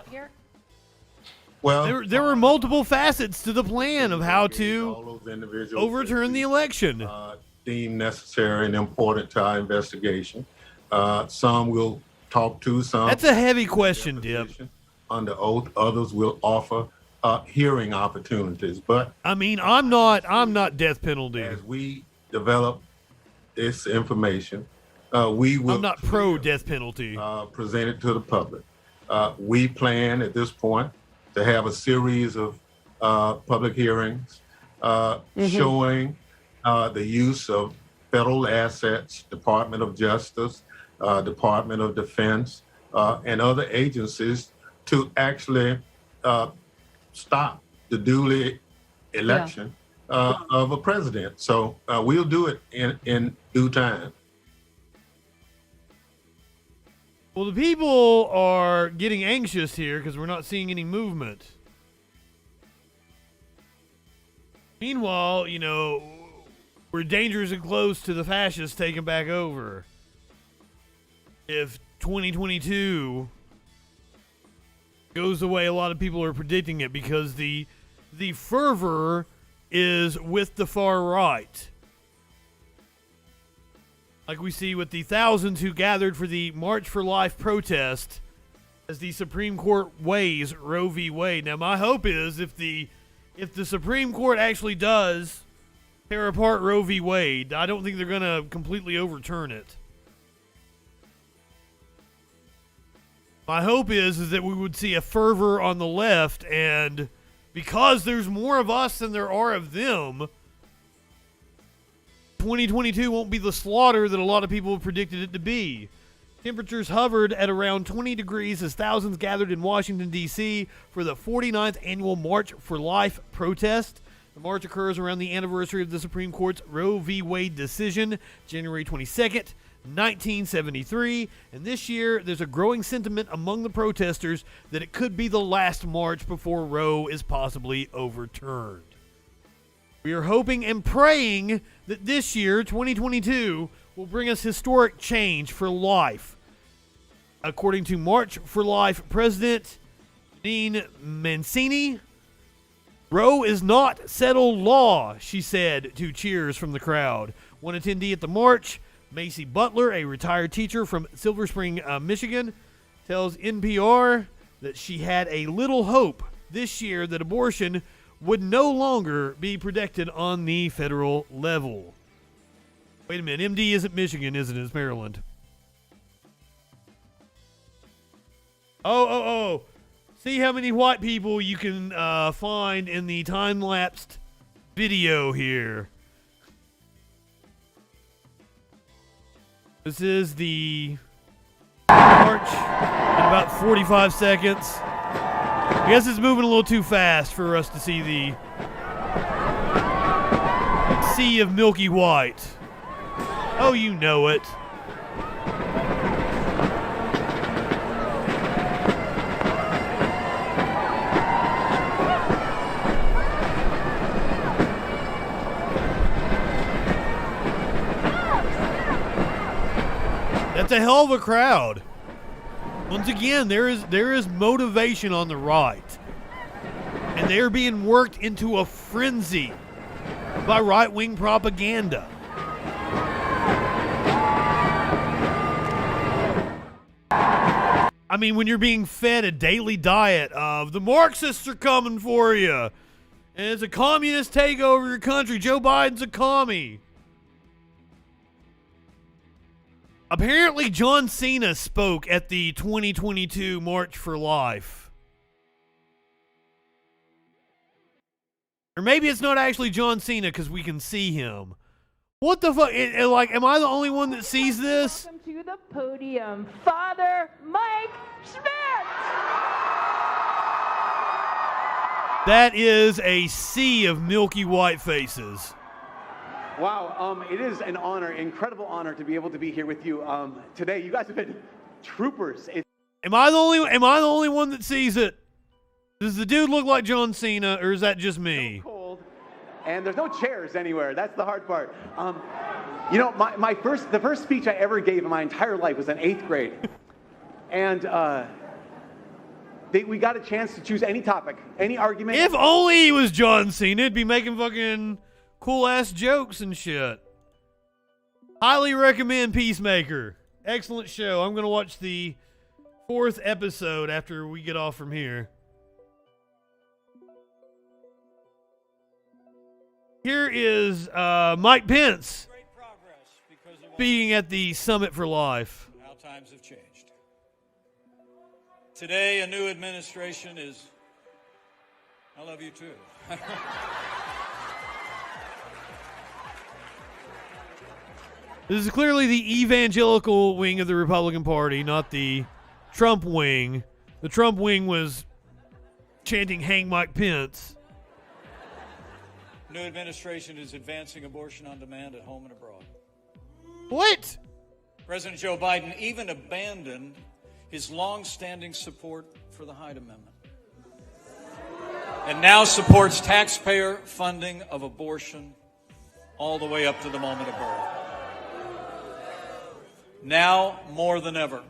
Well, there were multiple facets to the plan of how to overturn the election. Deemed necessary and important to our investigation. Some we'll talk to. Some. That's a heavy question, Dip. Under oath, others will offer hearing opportunities. But I mean, I'm not death penalty. As we develop this information, we will. I'm not pro death penalty. Present it to the public. We plan at this point to have a series of public hearings showing the use of federal assets, Department of Justice, Department of Defense, and other agencies to actually stop the duly election of a president. So we'll do it in due time. Well, the people are getting anxious here because we're not seeing any movement. Meanwhile, you know, we're dangerously close to the fascists taking back over. If 2022 goes the way a lot of people are predicting it, because the fervor is with the far right. Like we see with the thousands who gathered for the March for Life protest as the Supreme Court weighs Roe v. Wade. Now, my hope is if the Supreme Court actually does tear apart Roe v. Wade, I don't think they're going to completely overturn it. My hope is that we would see a fervor on the left, and because there's more of us than there are of them, 2022 won't be the slaughter that a lot of people have predicted it to be. Temperatures hovered at around 20 degrees as thousands gathered in Washington, D.C. for the 49th annual March for Life protest. The march occurs around the anniversary of the Supreme Court's Roe v. Wade decision, January 22nd, 1973. And this year, there's a growing sentiment among the protesters that it could be the last march before Roe is possibly overturned. We are hoping and praying that this year, 2022, will bring us historic change for life. According to March for Life President Dean Mancini, Roe is not settled law, she said to cheers from the crowd. One attendee at the march, Macy Butler, a retired teacher from Silver Spring, Michigan, tells NPR that she had a little hope this year that abortion would no longer be protected on the federal level. Wait a minute, MD isn't Michigan, isn't it? It's Maryland. Oh. See how many white people you can find in the time-lapsed video here. This is the march in about 45 seconds. I guess it's moving a little too fast for us to see the sea of milky white. Oh, you know it. That's a hell of a crowd. Once again, there is motivation on the right. And they are being worked into a frenzy by right-wing propaganda. I mean, when you're being fed a daily diet of the Marxists are coming for you, and it's a communist takeover of your country, Joe Biden's a commie. Apparently, John Cena spoke at the 2022 March for Life. Or maybe it's not actually John Cena because we can see him. What the fuck? Like, am I the only one that sees this? Welcome to the podium, Father Mike Schmidt. That is a sea of milky white faces. Wow, it is an honor, incredible honor to be able to be here with you today. You guys have been troopers. Am I the only one that sees it? Does the dude look like John Cena, or is that just me? So cold, and there's no chairs anywhere. That's the hard part. You know, the first speech I ever gave in my entire life was in 8th grade, and we got a chance to choose any topic, any argument. If only he was John Cena, he'd be making fucking cool-ass jokes and shit. Highly recommend Peacemaker. Excellent show. I'm going to watch the 4th episode after we get off from here. Here is Mike Pence speaking at the Summit for Life. How times have changed. Today, a new administration is... I love you too. This is clearly the evangelical wing of the Republican Party, not the Trump wing. The Trump wing was chanting, "Hang Mike Pence." New administration is advancing abortion on demand at home and abroad. What? President Joe Biden even abandoned his long-standing support for the Hyde Amendment and now supports taxpayer funding of abortion all the way up to the moment of birth. Now, more than ever,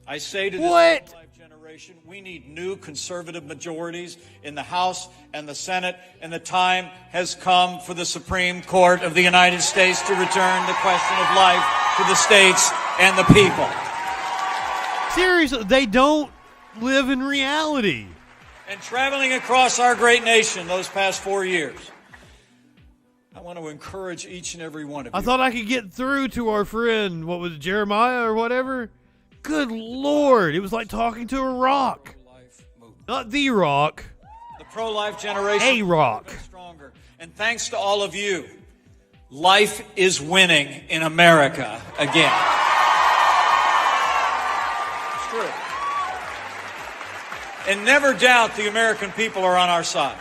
I say to this pro-life generation, we need new conservative majorities in the House and the Senate, and the time has come for the Supreme Court of the United States to return the question of life to the states and the people. Seriously, they don't live in reality. And traveling across our great nation those past 4 years, I want to encourage each and every one of you. I thought I could get through to our friend, what was it, Jeremiah or whatever? Good Lord. It was like talking to a rock. Not the rock. The pro-life generation. A rock. Stronger. And thanks to all of you, life is winning in America again. It's true. And never doubt the American people are on our side.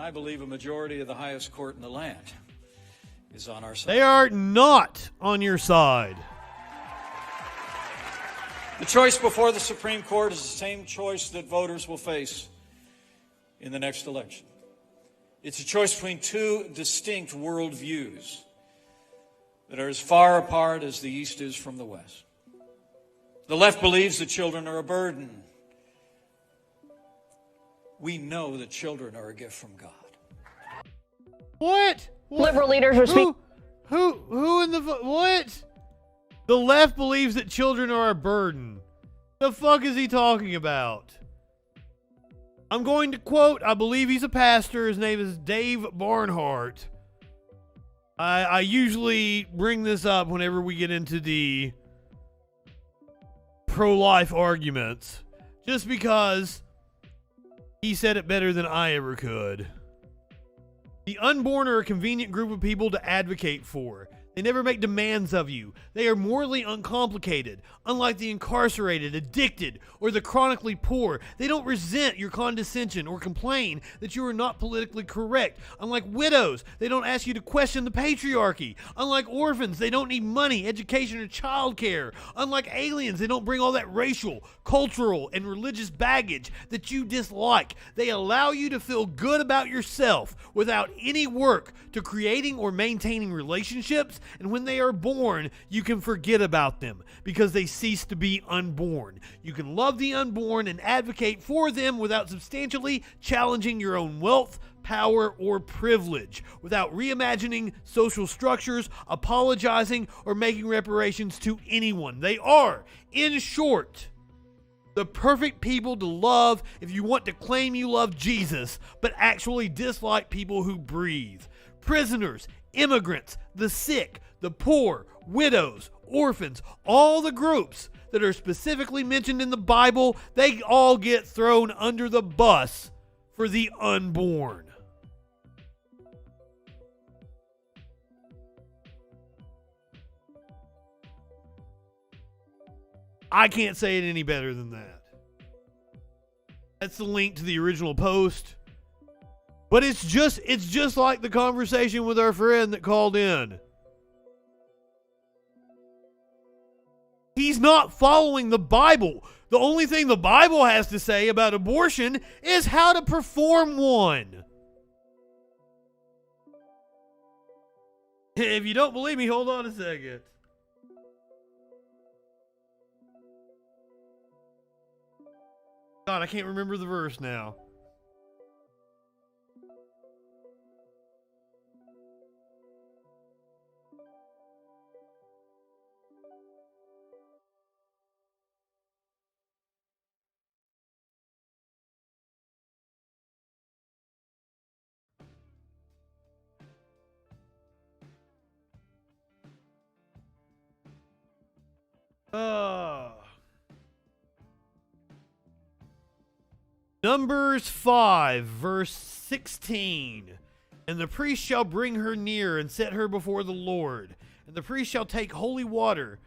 I believe a majority of the highest court in the land is on our side. They are not on your side. The choice before the Supreme Court is the same choice that voters will face in the next election. It's a choice between two distinct worldviews that are as far apart as the East is from the West. The left believes that children are a burden. We know that children are a gift from God. What? Liberal leaders are speaking. Who in the what? The left believes that children are a burden. The fuck is he talking about? I'm going to quote, I believe he's a pastor. His name is Dave Barnhart. I usually bring this up whenever we get into the pro-life arguments, just because he said it better than I ever could. The unborn are a convenient group of people to advocate for. They never make demands of you. They are morally uncomplicated. Unlike the incarcerated, addicted, or the chronically poor, they don't resent your condescension or complain that you are not politically correct. Unlike widows, they don't ask you to question the patriarchy. Unlike orphans, they don't need money, education, or childcare. Unlike aliens, they don't bring all that racial, cultural, and religious baggage that you dislike. They allow you to feel good about yourself without any work to creating or maintaining relationships and when they are born, you can forget about them because they cease to be unborn. You can love the unborn and advocate for them without substantially challenging your own wealth, power, or privilege, without reimagining social structures, apologizing, or making reparations to anyone. They are, in short, the perfect people to love if you want to claim you love Jesus, but actually dislike people who breathe. Prisoners, immigrants, the sick, the poor, widows, orphans, all the groups that are specifically mentioned in the Bible, they all get thrown under the bus for the unborn. I can't say it any better than that. That's the link to the original post. But it's just like the conversation with our friend that called in. He's not following the Bible. The only thing the Bible has to say about abortion is how to perform one. If you don't believe me, hold on a second. God, I can't remember the verse now. Numbers 5, verse 16. And the priest shall bring her near and set her before the Lord. And the priest shall take holy water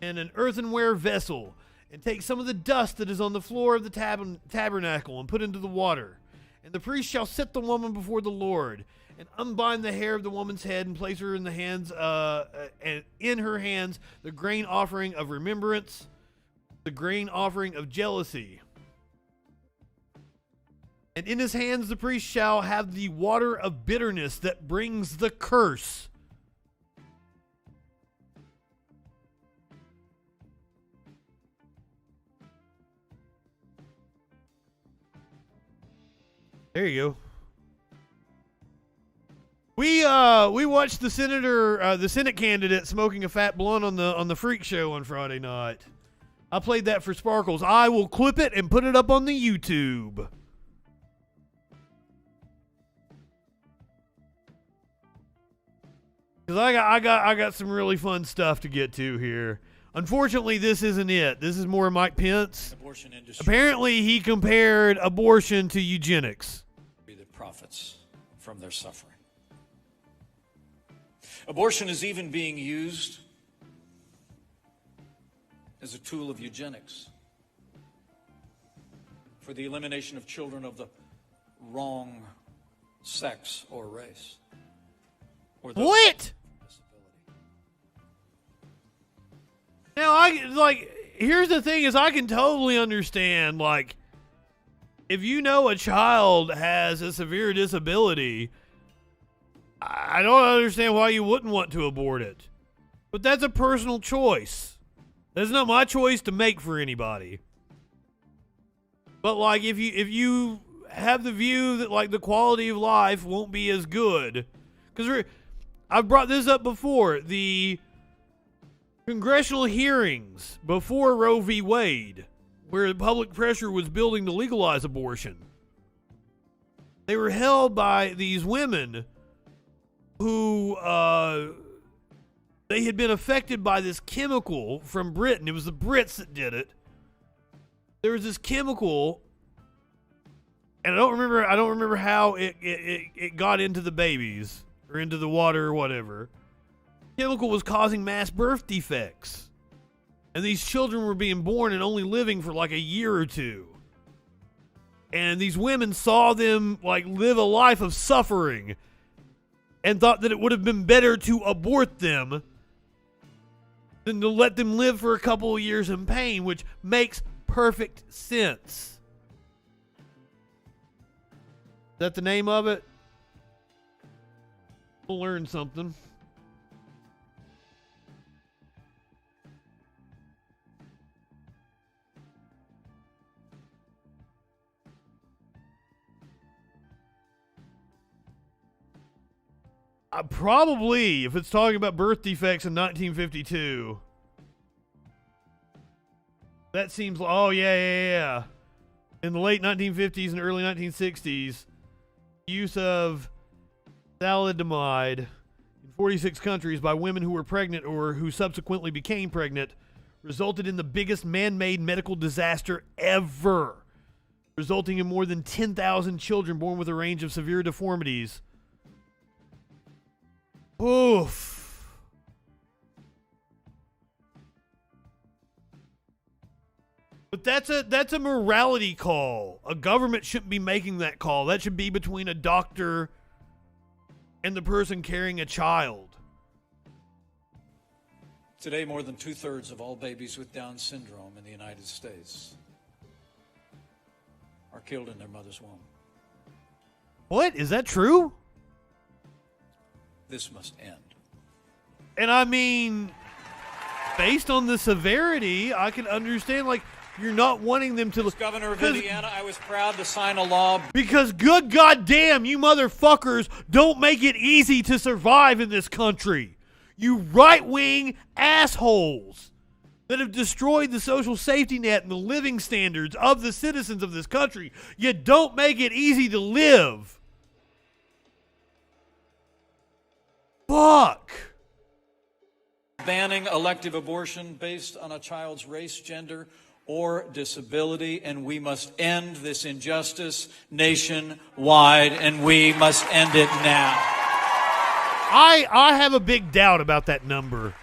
in an earthenware vessel, and take some of the dust that is on the floor of the tabernacle, and put into the water. And the priest shall set the woman before the Lord, and unbind the hair of the woman's head, and place her in the hands, and in her hands the grain offering of remembrance, the grain offering of jealousy. And in his hands the priest shall have the water of bitterness that brings the curse. There you go. We watched the Senate candidate smoking a fat blunt on the Freak Show on Friday night. I played that for Sparkles. I will clip it and put it up on the YouTube. Because I got some really fun stuff to get to here. Unfortunately, this isn't it. This is more Mike Pence. Abortion industry. Apparently, he compared abortion to eugenics. That profits from their suffering. Abortion is even being used as a tool of eugenics for the elimination of children of the wrong sex or race. Or what? Now, here's the thing is I can totally understand, like, if you know a child has a severe disability, I don't understand why you wouldn't want to abort it. But that's a personal choice. That's not my choice to make for anybody. But, like, if you have the view that, like, the quality of life won't be as good, because I've brought this up before, the congressional hearings before Roe v. Wade, where public pressure was building to legalize abortion, they were held by these women who they had been affected by this chemical from Britain. It was the Brits that did it. There was this chemical, and I don't remember how it got into the babies or into the water or whatever. The chemical was causing mass birth defects. And these children were being born and only living for like a year or two. And these women saw them like live a life of suffering and thought that it would have been better to abort them than to let them live for a couple of years in pain, which makes perfect sense. Is that the name of it? We'll learn something. Probably, if it's talking about birth defects in 1952. That seems like, oh, yeah. In the late 1950s and early 1960s, use of thalidomide in 46 countries by women who were pregnant or who subsequently became pregnant resulted in the biggest man-made medical disaster ever, resulting in more than 10,000 children born with a range of severe deformities. Oof. But that's a morality call. A government shouldn't be making that call. That should be between a doctor and the person carrying a child. Today, more than 2/3 of all babies with Down syndrome in the United States are killed in their mother's womb. What? Is that true? This must end. And I mean, based on the severity, I can understand, like, you're not wanting them to... As Governor of Indiana, I was proud to sign a law... Because good goddamn, you motherfuckers don't make it easy to survive in this country. You right-wing assholes that have destroyed the social safety net and the living standards of the citizens of this country. You don't make it easy to live. Fuck. Banning elective abortion based on a child's race, gender, or disability, and we must end this injustice nationwide, and we must end it now. I have a big doubt about that number.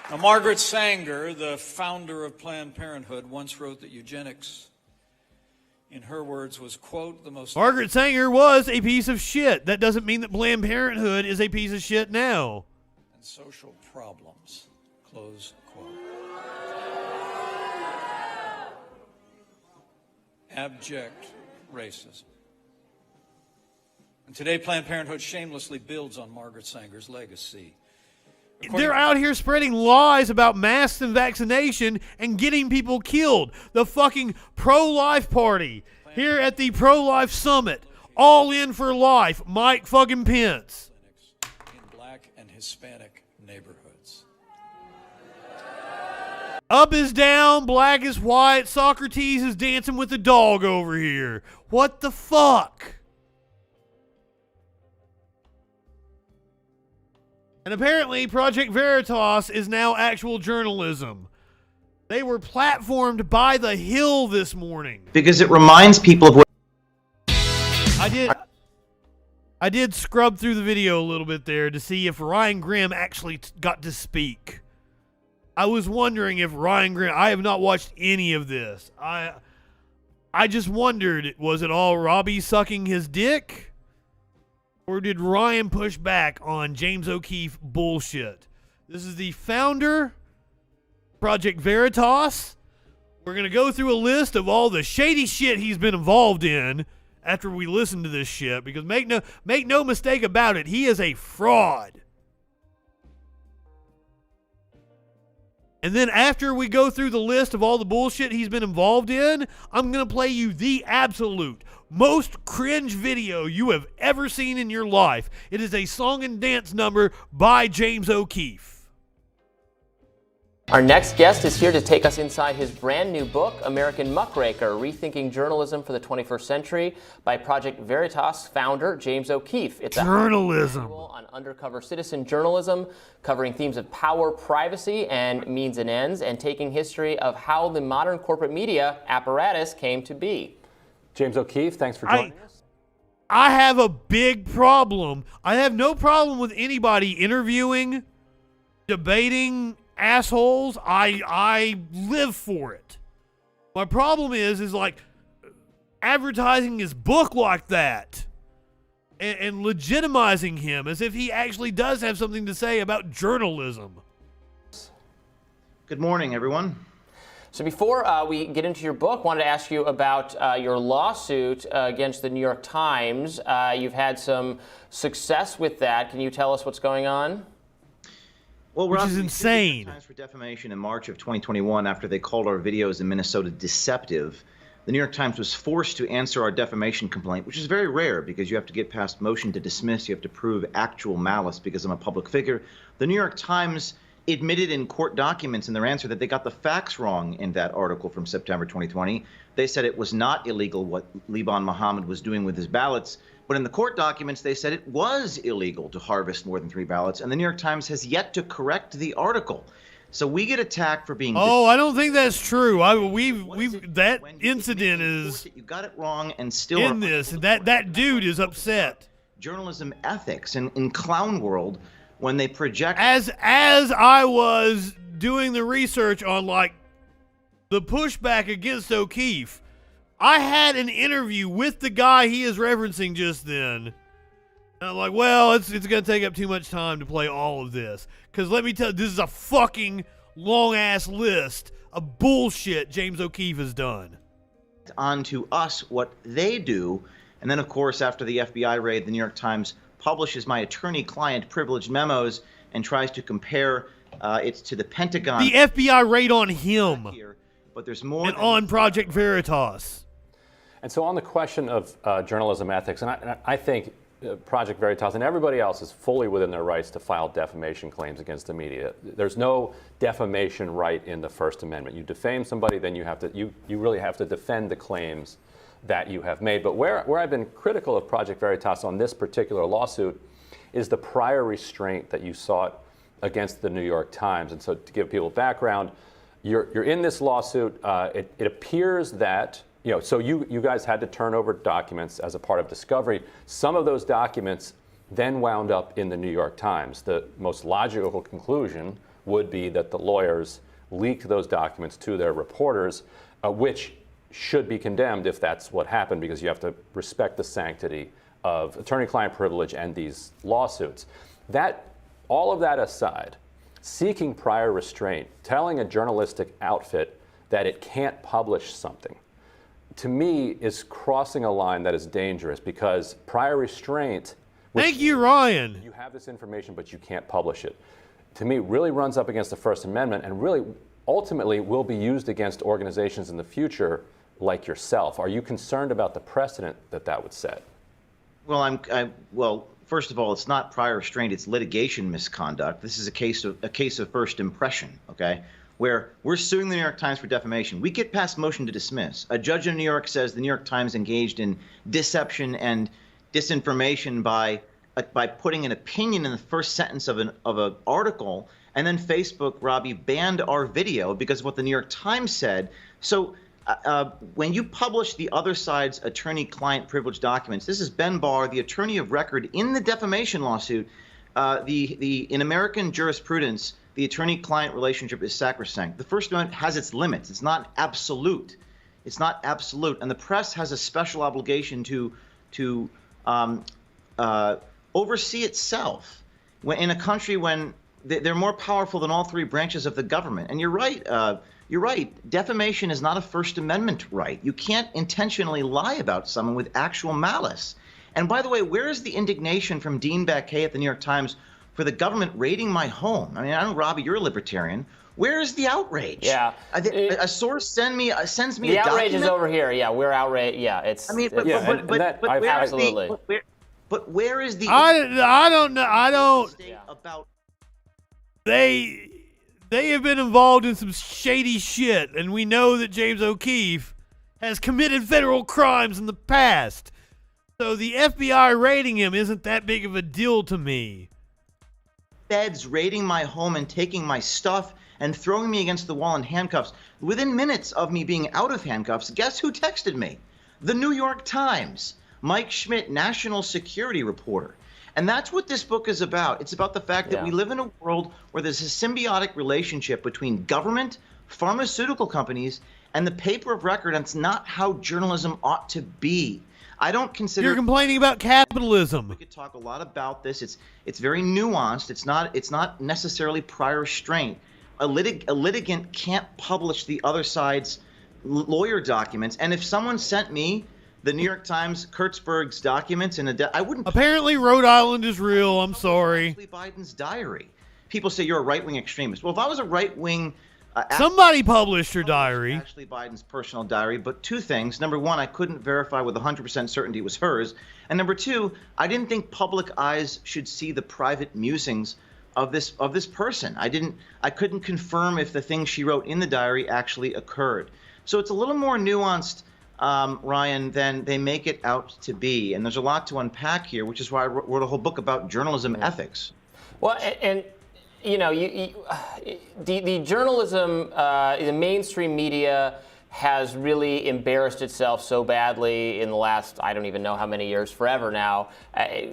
Now, Margaret Sanger, the founder of Planned Parenthood, once wrote that eugenics, in her words, was, quote, the most... Margaret Sanger was a piece of shit. That doesn't mean that Planned Parenthood is a piece of shit now. And social problems, close quote. Abject racism. And today, Planned Parenthood shamelessly builds on Margaret Sanger's legacy. They're out here spreading lies about masks and vaccination and getting people killed. The fucking pro-life party here at the pro-life summit. All in for life. Mike fucking Pence. In black and Hispanic neighborhoods. Up is down, black is white. Socrates is dancing with the dog over here. What the fuck? And apparently, Project Veritas is now actual journalism. They were platformed by The Hill this morning. Because it reminds people of what... I did scrub through the video a little bit there to see if Ryan Grimm actually got to speak. I was wondering if Ryan Grimm... I have not watched any of this. I just wondered, was it all Robbie sucking his dick? Or did Ryan push back on James O'Keefe bullshit? This is the founder, Project Veritas. We're going to go through a list of all the shady shit he's been involved in after we listen to this shit. Because make no mistake about it, he is a fraud. And then after we go through the list of all the bullshit he's been involved in, I'm going to play you the absolute most cringe video you have ever seen in your life. It is a song and dance number by James O'Keefe. Our next guest is here to take us inside his brand new book, American Muckraker, Rethinking Journalism for the 21st Century, by Project Veritas founder James O'Keefe. It's journalism on undercover citizen journalism, covering themes of power, privacy, and means and ends, and taking history of how the modern corporate media apparatus came to be. James O'Keefe, thanks for joining us. I have a big problem. I have no problem with anybody interviewing, debating assholes. I live for it. My problem is like advertising his book like that and legitimizing him as if he actually does have something to say about journalism. Good morning, everyone. So before we get into your book, I wanted to ask you about your lawsuit against the New York Times. You've had some success with that. Can you tell us what's going on? Well, which is insane. Times for defamation in March of 2021 after they called our videos in Minnesota deceptive. The New York Times was forced to answer our defamation complaint, which is very rare because you have to get past motion to dismiss. You have to prove actual malice because I'm a public figure. The New York Times admitted in court documents in their answer that they got the facts wrong in that article from September 2020. They said it was not illegal what Liban Mohammed was doing with his ballots. But in the court documents, they said it was illegal to harvest more than 3 ballots. And the New York Times has yet to correct the article. So we get attacked for being. Oh, I don't think that's true. That incident is. You got it wrong, and still in this. That dude is upset. Journalism ethics in clown world when they project. As I was doing the research on like the pushback against O'Keefe, I had an interview with the guy he is referencing just then. And I'm like, well, it's going to take up too much time to play all of this. Because let me tell you, this is a fucking long-ass list of bullshit James O'Keefe has done. On to us what they do. And then, of course, after the FBI raid, the New York Times publishes my attorney-client privileged memos and tries to compare it to the Pentagon. The FBI raid on him. But there's more. And on Project Veritas. And so on the question of journalism ethics, and I think Project Veritas and everybody else is fully within their rights to file defamation claims against the media. There's no defamation right in the First Amendment. You defame somebody, then you have to you really have to defend the claims that you have made. But where I've been critical of Project Veritas on this particular lawsuit is the prior restraint that you sought against the New York Times. And so to give people background, you're in this lawsuit. It appears that so you guys had to turn over documents as a part of discovery. Some of those documents then wound up in the New York Times. The most logical conclusion would be that the lawyers leaked those documents to their reporters, which should be condemned if that's what happened, because you have to respect the sanctity of attorney-client privilege and these lawsuits. All of that aside, seeking prior restraint, telling a journalistic outfit that it can't publish something, to me, is crossing a line that is dangerous, because prior restraint. Thank you, Ryan. You have this information, but you can't publish it. To me, really runs up against the First Amendment, and really, ultimately, will be used against organizations in the future like yourself. Are you concerned about the precedent that would set? Well, well, first of all, it's not prior restraint; it's litigation misconduct. This is a case of first impression. Okay. Where we're suing the New York Times for defamation. We get past motion to dismiss. A judge in New York says the New York Times engaged in deception and disinformation by putting an opinion in the first sentence of an article, and then Facebook, Robbie, banned our video because of what the New York Times said. So when you publish the other side's attorney-client privilege documents, this is Ben Barr, the attorney of record in the defamation lawsuit. In American jurisprudence, the attorney-client relationship is sacrosanct. The First Amendment has its limits. It's not absolute. It's not absolute. And the press has a special obligation to oversee itself in a country when they're more powerful than all 3 branches of the government. And you're right. You're right. Defamation is not a First Amendment right. You can't intentionally lie about someone with actual malice. And by the way, where is the indignation from Dean Baquet at the New York Times for the government raiding my home? I mean, I know, Robbie, you're a libertarian. Where is the outrage? Yeah. A source sends me the a document. The outrage is over here. Yeah, we're outraged. Yeah, it's. I mean, absolutely. But where is the? I don't know. I don't. About. They have been involved in some shady shit, and we know that James O'Keefe has committed federal crimes in the past. So the FBI raiding him isn't that big of a deal to me. Feds raiding my home and taking my stuff and throwing me against the wall in handcuffs. Within minutes of me being out of handcuffs, guess who texted me? The New York Times. Mike Schmidt, national security reporter. And that's what this book is about. It's about the fact that we live in a world where there's a symbiotic relationship between government, pharmaceutical companies, and the paper of record, and it's not how journalism ought to be. I don't consider. You're complaining about capitalism. We could talk a lot about this. It's very nuanced. It's not necessarily prior restraint. A litigant can't publish the other side's lawyer documents. And if someone sent me the New York Times Kurtzberg's documents I wouldn't. Apparently, Rhode Island is real. I'm sorry. Biden's diary. People say you're a right-wing extremist. Well, if I was a right-wing Somebody published her diary. Ashley Biden's personal diary, but two things. Number one, I couldn't verify with 100% certainty it was hers. And number two, I didn't think public eyes should see the private musings of this person. I couldn't confirm if the things she wrote in the diary actually occurred. So it's a little more nuanced, Ryan, than they make it out to be. And there's a lot to unpack here, which is why I wrote a whole book about journalism ethics. Well, and you know, the journalism, the mainstream media has really embarrassed itself so badly in the last, I don't even know how many years, forever now,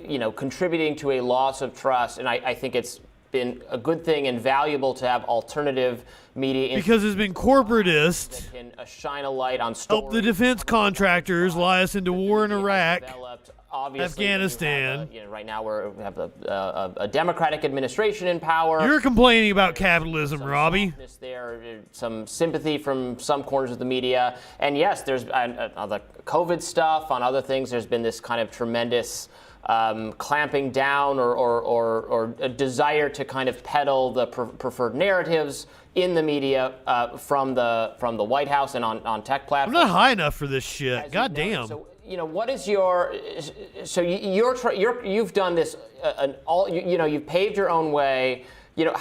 you know, contributing to a loss of trust. And I think it's been a good thing and valuable to have alternative media. Because it's been corporatist. That can shine a light on stories. Help the defense contractors lie us into war in Iraq. Obviously, Afghanistan. You know, right now we have a Democratic administration in power. You're complaining about capitalism, Robbie. There, some sympathy from some corners of the media, and yes, there's the COVID stuff. On other things, there's been this kind of tremendous clamping down or a desire to kind of peddle the preferred narratives in the media from the White House and on tech platforms. I'm not high enough for this shit. God damn. So, you know, what is your? So you've done this, you've paved your own way. You know,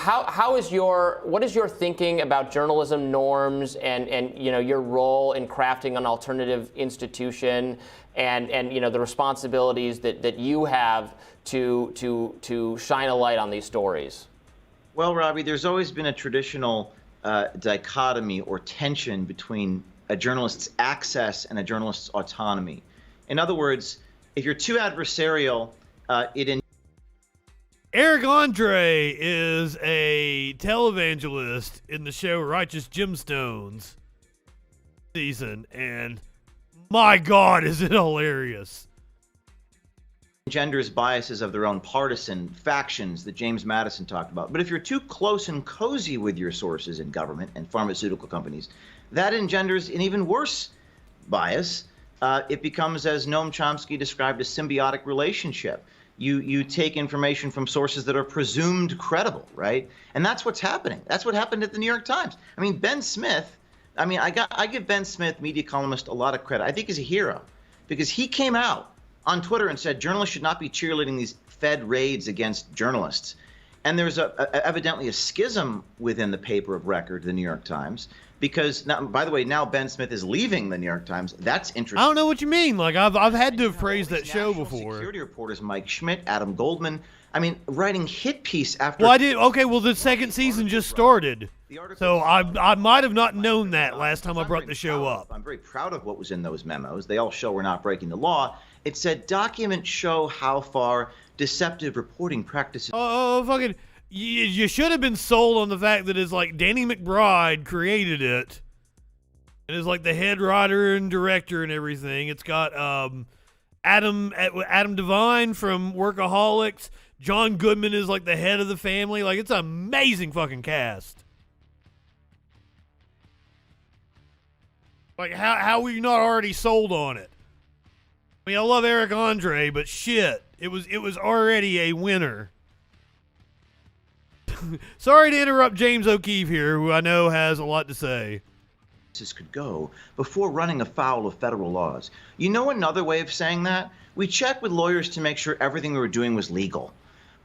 what is your thinking about journalism norms and you know, your role in crafting an alternative institution and you know, the responsibilities that you have to shine a light on these stories? Well, Robbie, there's always been a traditional dichotomy or tension between a journalist's access and a journalist's autonomy. In other words, if you're too adversarial, Eric Andre is a televangelist in the show Righteous Gemstones season, and my God, is it hilarious. Engenders biases of their own partisan factions that James Madison talked about. But if you're too close and cozy with your sources in government and pharmaceutical companies, that engenders an even worse bias. It becomes, as Noam Chomsky described, a symbiotic relationship. You take information from sources that are presumed credible, right? And that's what's happening. That's what happened at the New York Times. I mean, Ben Smith, I give Ben Smith, media columnist, a lot of credit. I think he's a hero because he came out on Twitter and said journalists should not be cheerleading these Fed raids against journalists. And there's evidently a schism within the paper of record, the New York Times, because now, by the way, now Ben Smith is leaving the New York Times. That's interesting. I don't know what you mean. Like I've had to have praised that show before. Security reporters Mike Schmidt, Adam Goldman. I mean, writing hit piece after. Well, I did. Okay, well, the second season just started, so I might have not known that last time I brought the show up. I'm very proud of what was in those memos. They all show we're not breaking the law. It said documents show how far deceptive reporting practices. Oh, fucking. You should have been sold on the fact that it's like Danny McBride created it. And is like the head writer and director and everything. It's got Adam Devine from Workaholics. John Goodman is like the head of the family. Like, it's an amazing fucking cast. Like, how were you not already sold on it? I mean, I love Eric Andre, but shit, it was already a winner. Sorry to interrupt James O'Keefe here, who I know has a lot to say. Could go before running afoul of federal laws. You know another way of saying that? We checked with lawyers to make sure everything we were doing was legal.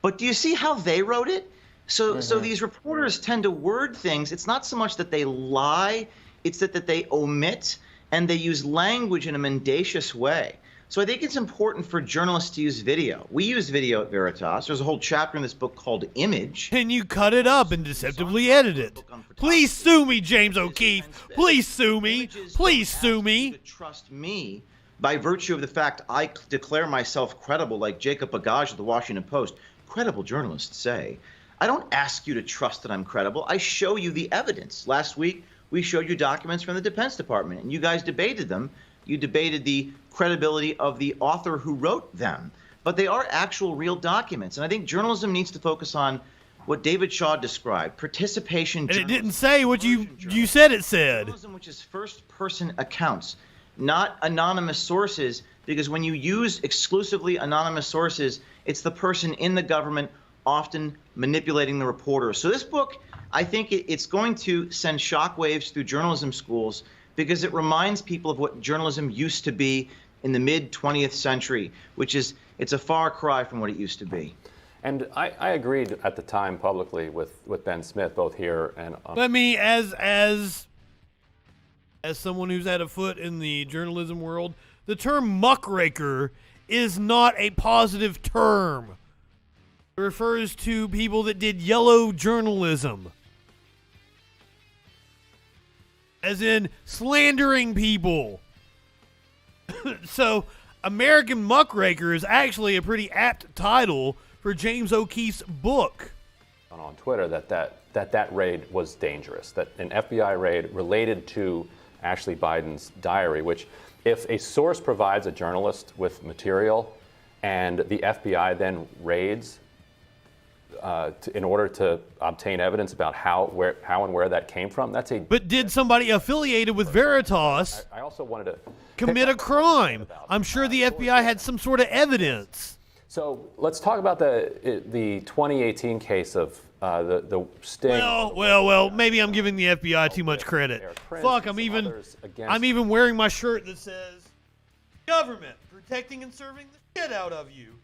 But do you see how they wrote it? So these reporters tend to word things. It's not so much that they lie, it's that they omit and they use language in a mendacious way. So I think it's important for journalists to use video. We use video at Veritas. There's a whole chapter in this book called Image. And you cut it up and deceptively edit it. Please sue me, James O'Keefe. Please sue me. Please sue me. Trust me by virtue of the fact I declare myself credible, like Jacob Bagaj of the Washington Post. Credible journalists say. I don't ask you to trust that I'm credible. I show you the evidence. Last week, we showed you documents from the Defense Department, and you guys debated them. You debated the credibility of the author who wrote them. But they are actual real documents. And I think journalism needs to focus on what David Shaw described, participation. And it didn't say what you said it said. Journalism which is first-person accounts, not anonymous sources, because when you use exclusively anonymous sources, it's the person in the government often manipulating the reporter. So this book, I think it's going to send shockwaves through journalism schools because it reminds people of what journalism used to be in the mid-20th century, which is, it's a far cry from what it used to be. And I agreed at the time publicly with Ben Smith, both here and Let me, as someone who's had a foot in the journalism world, the term muckraker is not a positive term. It refers to people that did yellow journalism. As in slandering people. So, American Muckraker is actually a pretty apt title for James O'Keefe's book. On Twitter that raid was dangerous, that an FBI raid related to Ashley Biden's diary, which if a source provides a journalist with material and the FBI then raids in order to obtain evidence about how and where that came from, that's a... But did somebody affiliated with Veritas I also wanted to commit a crime? I'm sure the FBI had some sort of evidence. So let's talk about the 2018 case of the sting. Well, maybe I'm giving the FBI too much credit. Fuck, I'm even wearing my shirt that says, "Government protecting and serving the shit out of you."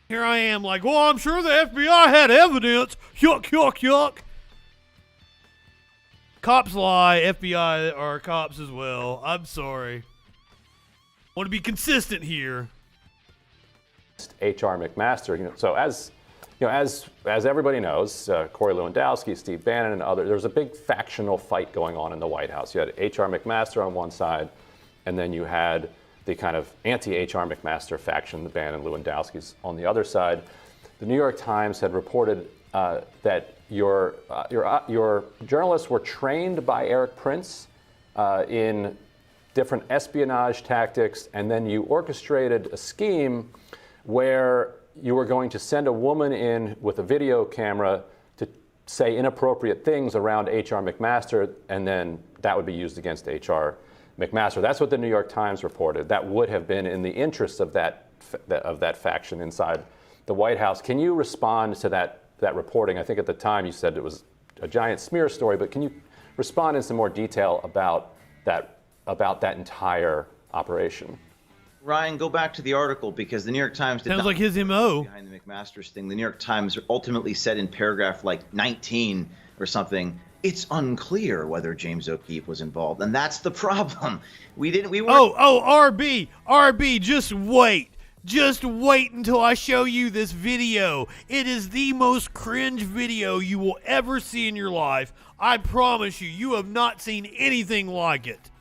Here I am like, well, I'm sure the FBI had evidence. Yuck, yuck, yuck. Cops lie. FBI are cops as well. I'm sorry. Want to be consistent here. H.R. McMaster, so as everybody knows, Corey Lewandowski, Steve Bannon, and others, there was a big factional fight going on in the White House. You had H.R. McMaster on one side, and then you had the kind of anti-H.R. McMaster faction, the Bannon Lewandowskis, on the other side. The New York Times had reported that your journalists were trained by Eric Prince in different espionage tactics, and then you orchestrated a scheme where you were going to send a woman in with a video camera to say inappropriate things around H.R. McMaster, and then that would be used against H.R. McMaster. That's what the New York Times reported. That would have been in the interests of that faction inside the White House. Can you respond to that reporting? I think at the time you said it was a giant smear story, but can you respond in some more detail about that entire operation? Ryan, go back to the article because the New York Times did Sounds not like his MO. behind the McMaster's thing. The New York Times ultimately said in paragraph like 19 or something, it's unclear whether James O'Keefe was involved, and that's the problem. We weren't. RB, just wait. Just wait until I show you this video. It is the most cringe video you will ever see in your life. I promise you, you have not seen anything like it.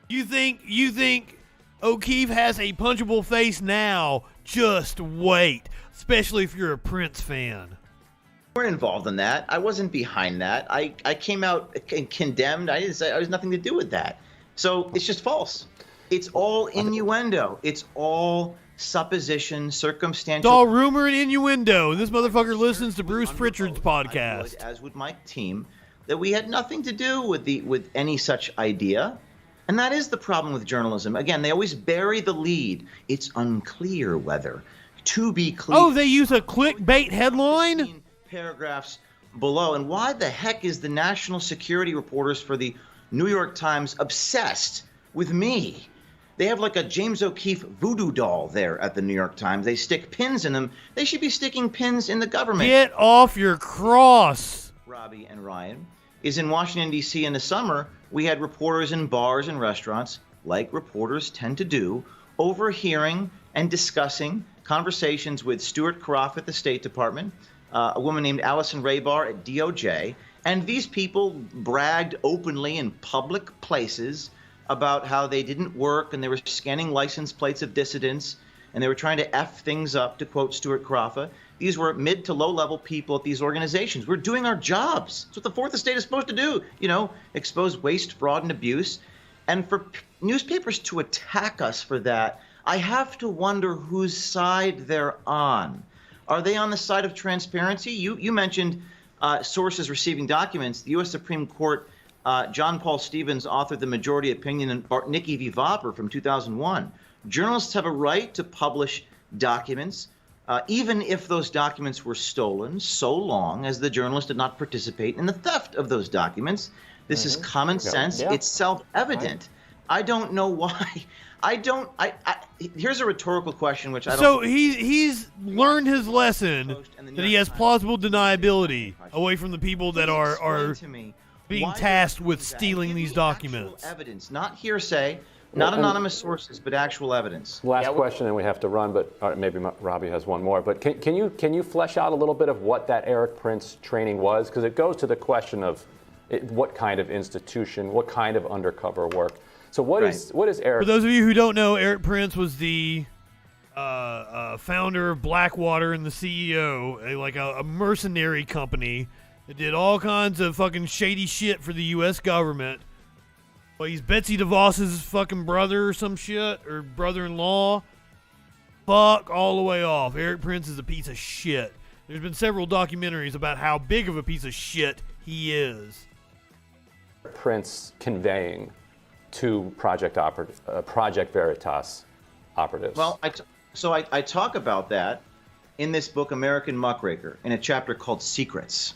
You think O'Keefe has a punchable face now? Just wait. Especially if you're a Prince fan. We weren't involved in that. I wasn't behind that. I came out condemned. I didn't say I was nothing to do with that. So it's just false. It's all innuendo. It's all supposition, circumstantial. It's all rumor and innuendo. This motherfucker listens to Bruce Pritchard's podcast. As would my team, that we had nothing to do with any such idea. And that is the problem with journalism. Again, they always bury the lead. It's unclear whether. To be clear. Oh, they use a clickbait headline? Paragraphs below. And why the heck is the national security reporters for the New York Times obsessed with me? They have like a James O'Keefe voodoo doll there at the New York Times. They stick pins in them. They should be sticking pins in the government. Get off your cross. Robbie and Ryan is in Washington, D.C. in the summer. We had reporters in bars and restaurants, like reporters tend to do, overhearing and discussing conversations with Stuart Karoff at the State Department, a woman named Allison Raybar at DOJ, and these people bragged openly in public places about how they didn't work and they were scanning license plates of dissidents and they were trying to F things up, to quote Stuart Karoff. These were mid to low-level people at these organizations. We're doing our jobs. That's what the fourth estate is supposed to do, expose waste, fraud, and abuse. And for newspapers to attack us for that, I have to wonder whose side they're on. Are they on the side of transparency? You mentioned sources receiving documents. The U.S. Supreme Court, John Paul Stevens authored the majority opinion in Nikki v. Vopper from 2001. Journalists have a right to publish documents even if those documents were stolen, so long as the journalist did not participate in the theft of those documents. This is common sense. Yeah. It's self-evident. I don't know why. Here's a rhetorical question, which I don't. So he's learned his lesson that he has plausible deniability away from the people that are being tasked with stealing these documents. Evidence, not hearsay, not anonymous sources, but actual evidence. Last question, and we have to run, but maybe Robbie has one more. But can you flesh out a little bit of what that Eric Prince training was? Because it goes to the question of what kind of institution, what kind of undercover work. So what is Eric? For those of you who don't know, Eric Prince was the founder of Blackwater and the CEO, a mercenary company that did all kinds of fucking shady shit for the U.S. government. Well, he's Betsy DeVos's fucking brother or some shit, or brother-in-law. Fuck all the way off. Eric Prince is a piece of shit. There's been several documentaries about how big of a piece of shit he is. Prince conveying to Project Veritas operatives? Well, I talk about that in this book, American Muckraker, in a chapter called Secrets.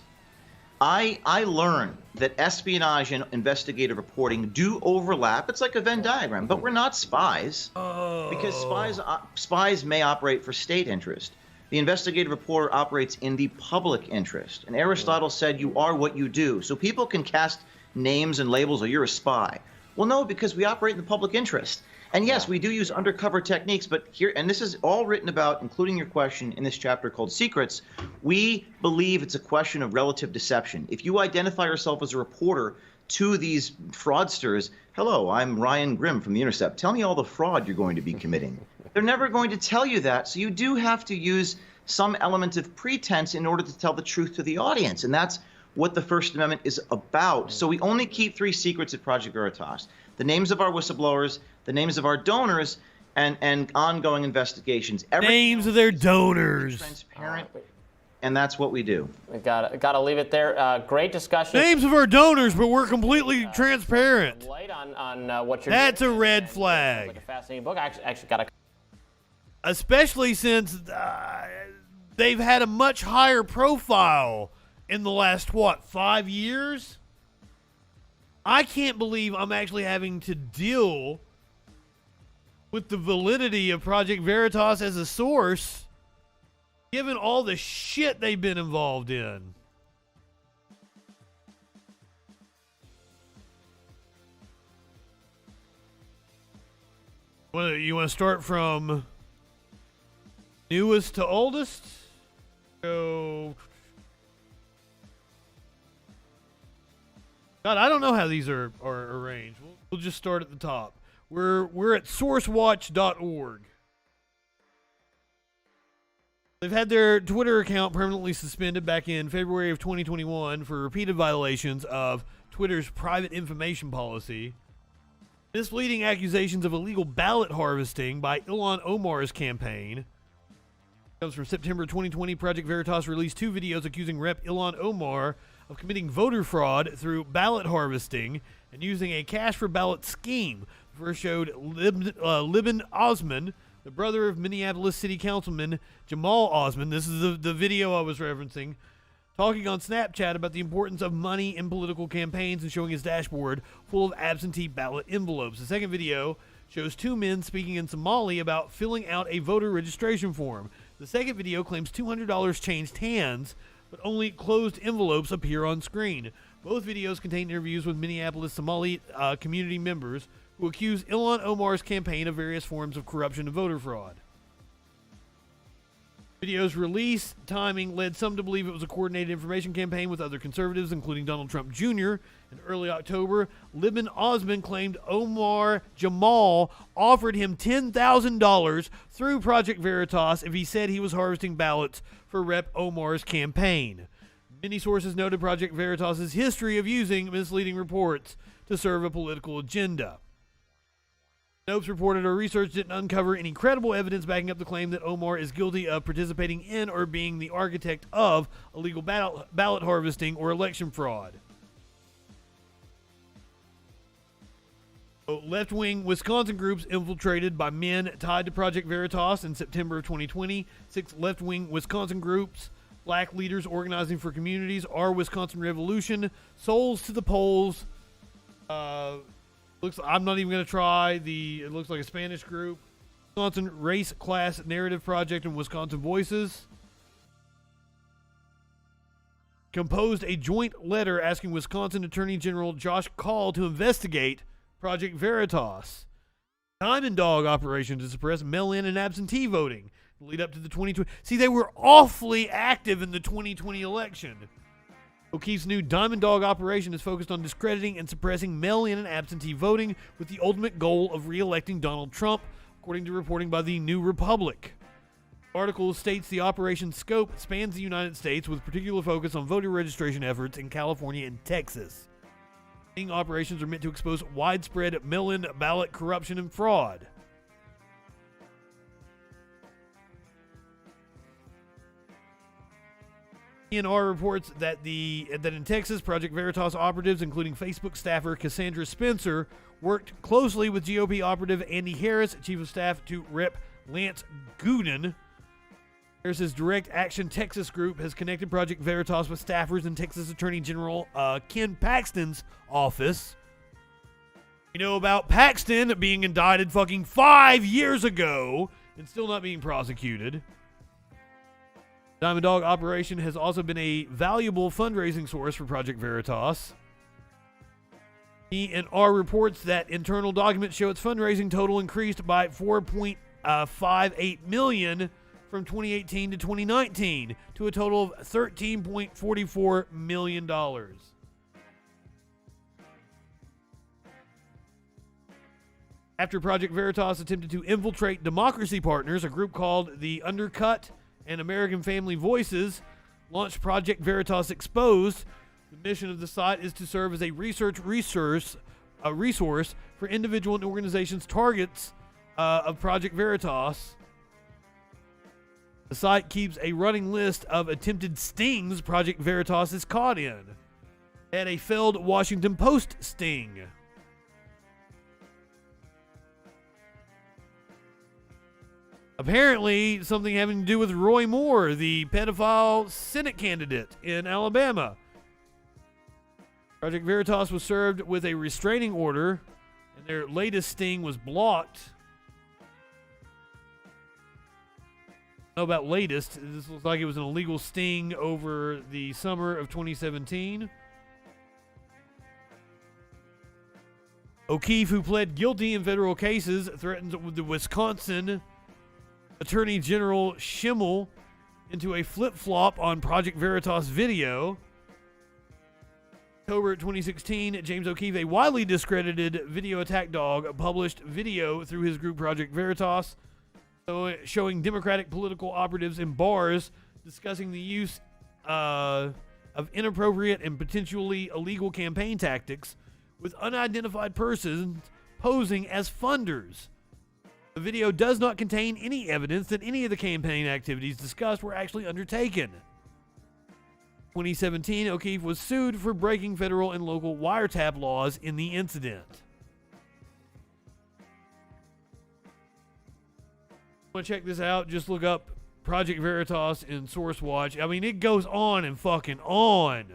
I learned that espionage and investigative reporting do overlap. It's like a Venn diagram, but we're not spies because spies may operate for state interest. The investigative reporter operates in the public interest. And Aristotle said you are what you do. So people can cast names and labels, or you're a spy. Well, no, because we operate in the public interest. And yes, we do use undercover techniques, but here, and this is all written about, including your question, in this chapter called Secrets, we believe it's a question of relative deception. If you identify yourself as a reporter to these fraudsters, hello, I'm Ryan Grimm from The Intercept. Tell me all the fraud you're going to be committing. They're never going to tell you that, so you do have to use some element of pretense in order to tell the truth to the audience, and that's what the First Amendment is about. So we only keep 3 secrets at Project Veritas: the names of our whistleblowers, the names of our donors, and ongoing investigations. Names of their donors. Transparent, and that's what we do. We gotta leave it there. Great discussion. Names of our donors, but we're completely transparent. Light on what you're That's doing. a red flag. Like a fascinating book. I actually got a. Especially since they've had a much higher profile in the last, 5 years? I can't believe I'm actually having to deal with the validity of Project Veritas as a source, given all the shit they've been involved in. You want to start from newest to oldest? So, God, I don't know how these are arranged. We'll just start at the top. We're at sourcewatch.org. They've had their Twitter account permanently suspended back in February of 2021 for repeated violations of Twitter's private information policy. Misleading accusations of illegal ballot harvesting by Ilhan Omar's campaign. Comes from September 2020. Project Veritas released 2 videos accusing Rep. Ilhan Omar of committing voter fraud through ballot harvesting and using a cash for ballot scheme. The first showed Libin Osman, the brother of Minneapolis City Councilman Jamal Osman. This is the video I was referencing, talking on Snapchat about the importance of money in political campaigns and showing his dashboard full of absentee ballot envelopes. The second video shows 2 men speaking in Somali about filling out a voter registration form. The second video claims $200 changed hands, but only closed envelopes appear on screen. Both videos contain interviews with Minneapolis Somali community members who accuse Ilhan Omar's campaign of various forms of corruption and voter fraud. Video's release timing led some to believe it was a coordinated information campaign with other conservatives, including Donald Trump Jr. In early October, Libin Osman claimed Omar Jamal offered him $10,000 through Project Veritas if he said he was harvesting ballots for Rep. Omar's campaign. Many sources noted Project Veritas' history of using misleading reports to serve a political agenda. Snopes reported our research didn't uncover any credible evidence backing up the claim that Omar is guilty of participating in or being the architect of illegal ballot harvesting or election fraud. Left-wing Wisconsin groups infiltrated by men tied to Project Veritas in September of 2020. 6 left-wing Wisconsin groups, Black Leaders Organizing for Communities, Our Wisconsin Revolution, Souls to the Polls. I'm not even going to try. It looks like a Spanish group. Wisconsin Race Class Narrative Project and Wisconsin Voices composed a joint letter asking Wisconsin Attorney General Josh Kaul to investigate Project Veritas. Diamond Dog operation to suppress mail-in and absentee voting lead up to the 2020. See, they were awfully active in the 2020 election. O'Keefe's new Diamond Dog operation is focused on discrediting and suppressing mail-in and absentee voting with the ultimate goal of re-electing Donald Trump, according to reporting by the New Republic. The article states the operation's scope spans the United States with particular focus on voter registration efforts in California and Texas. Operations are meant to expose widespread mail-in ballot corruption and fraud. ENR reports that in Texas, Project Veritas operatives, including Facebook staffer Cassandra Spencer, worked closely with GOP operative Andy Harris, chief of staff to Rep. Lance Gooden. Harris's Direct Action Texas group has connected Project Veritas with staffers in Texas Attorney General Ken Paxton's office. You know about Paxton being indicted fucking 5 years ago and still not being prosecuted. Diamond Dog operation has also been a valuable fundraising source for Project Veritas. ENR reports that internal documents show its fundraising total increased by $4.58 million from 2018 to 2019 to a total of $13.44 million. After Project Veritas attempted to infiltrate Democracy Partners, a group called the Undercut and American Family Voices launched Project Veritas Exposed. The mission of the site is to serve as a resource for individual and organizations targets of Project Veritas. The site keeps a running list of attempted stings Project Veritas is caught in. They had a failed Washington Post sting. Apparently, something having to do with Roy Moore, the pedophile Senate candidate in Alabama. Project Veritas was served with a restraining order, and their latest sting was blocked. Know about latest. This looks like it was an illegal sting over the summer of 2017. O'Keefe, who pled guilty in federal cases, threatens the Wisconsin Attorney General Schimmel into a flip-flop on Project Veritas video. October 2016, James O'Keefe, a widely discredited video attack dog, published video through his group Project Veritas showing Democratic political operatives in bars discussing the use of inappropriate and potentially illegal campaign tactics with unidentified persons posing as funders. The video does not contain any evidence that any of the campaign activities discussed were actually undertaken. In 2017, O'Keefe was sued for breaking federal and local wiretap laws in the incident. Want to check this out? Just look up Project Veritas in SourceWatch. I mean, it goes on and fucking on.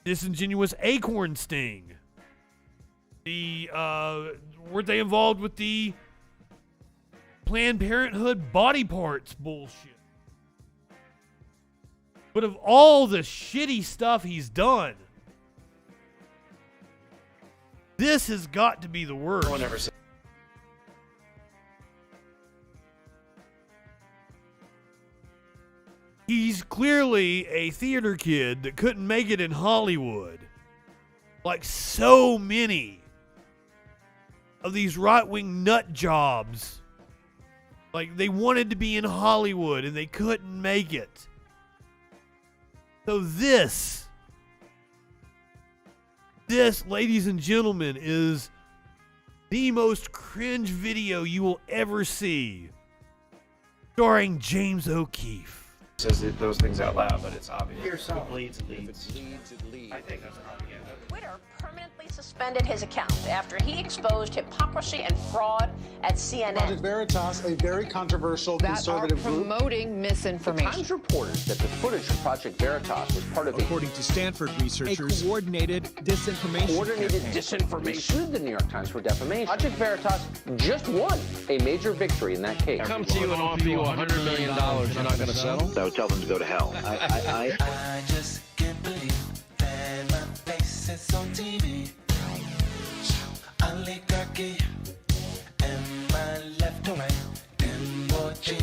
Disingenuous acorn sting. Weren't they involved with the Planned Parenthood body parts bullshit? But of all the shitty stuff he's done, this has got to be the worst. No one ever said. He's clearly a theater kid that couldn't make it in Hollywood. Like so many of these right-wing nut jobs. Like they wanted to be in Hollywood and they couldn't make it. So this, ladies and gentlemen, is the most cringe video you will ever see. Starring James O'Keefe. says those things out loud, but it's obvious. Here's some. It leads. If it leads, it leads. I think that's propaganda. Twitter permanently suspended his account after he exposed hypocrisy and fraud at CNN. Project Veritas, a very controversial conservative group. Promoting misinformation. The Times reported that the footage from Project Veritas was part of according to Stanford researchers, a coordinated disinformation disinformation. They sued the New York Times for defamation. Project Veritas just won a major victory in that case. Come to you and offer you $100 million. You're not going to settle? I would tell them to go to hell. I just can't believe that my face is on TV. Oligarchy, am I left or right? M-O-G-O-P.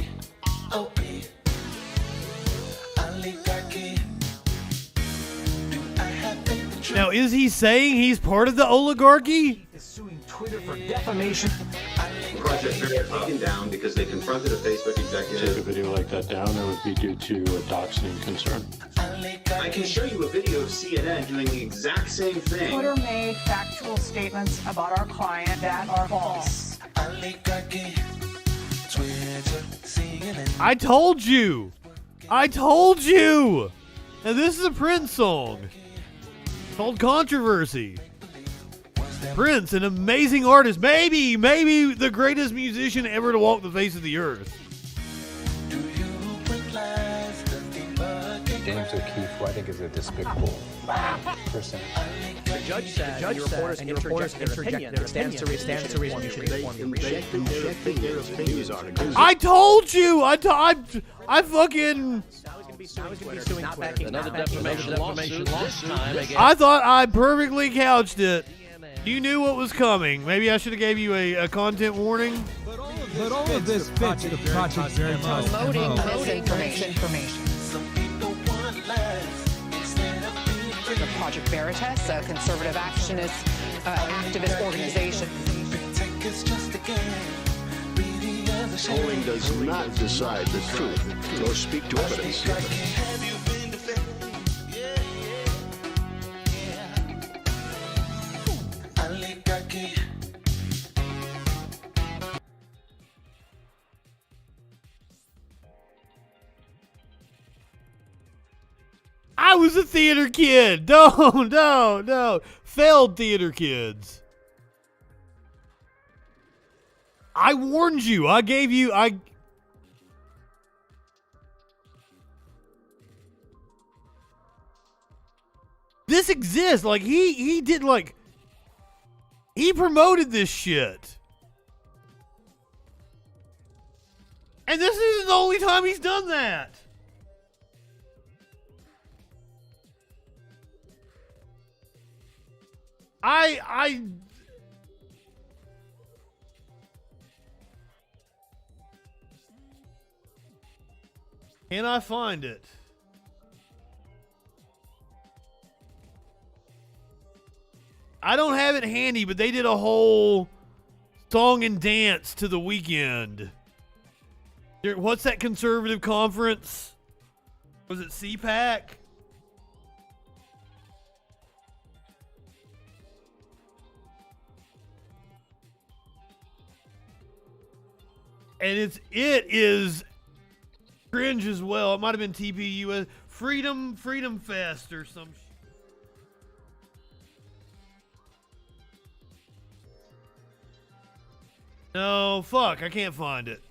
Oligarchy. Do I have faith in truth? Now, is he saying he's part of the oligarchy? Is suing Twitter for defamation. Project Veritas taken down because they confronted a Facebook executive. Take a video like that down, it would be due to a doxing concern. I can show you a video of CNN doing the exact same thing. Twitter made factual statements about our client that are false. I told you! I told you! And this is a Prince song called Controversy. Prince, an amazing artist, maybe the greatest musician ever to walk the face of the earth. James O'Keefe, who I think is a despicable person. The judge said, and your reporters interject their opinion. I told you! I fucking... Another defamation lawsuit this time again. I thought I perfectly couched it. You knew what was coming. Maybe I should have gave you a content warning. But all of this fits the Project Veritas. Promoting misinformation. The Project Veritas, a conservative activist organization. Polling does not decide the truth. Go speak to evidence. I was a theater kid. No. Failed theater kids. I warned you. I gave you... This exists. Like, he did, like... He promoted this shit. And this isn't the only time he's done that. Can I find it? I don't have it handy, but they did a whole song and dance to The Weeknd. What's that conservative conference? Was it CPAC? And it is cringe as well. It might have been TPUS Freedom Fest or some shit. No, fuck, I can't find it.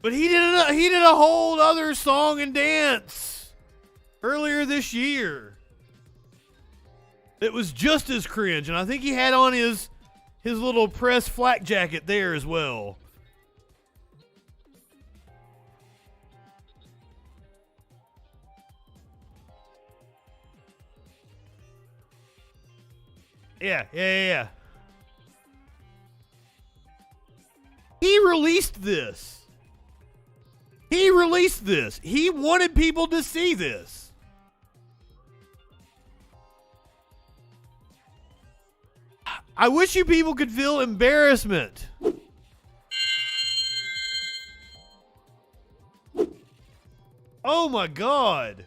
But he did a whole other song and dance earlier this year. It was just as cringe, and I think he had on his little press flak jacket there as well. Yeah. He released this. He wanted people to see this. I wish you people could feel embarrassment. Oh my God.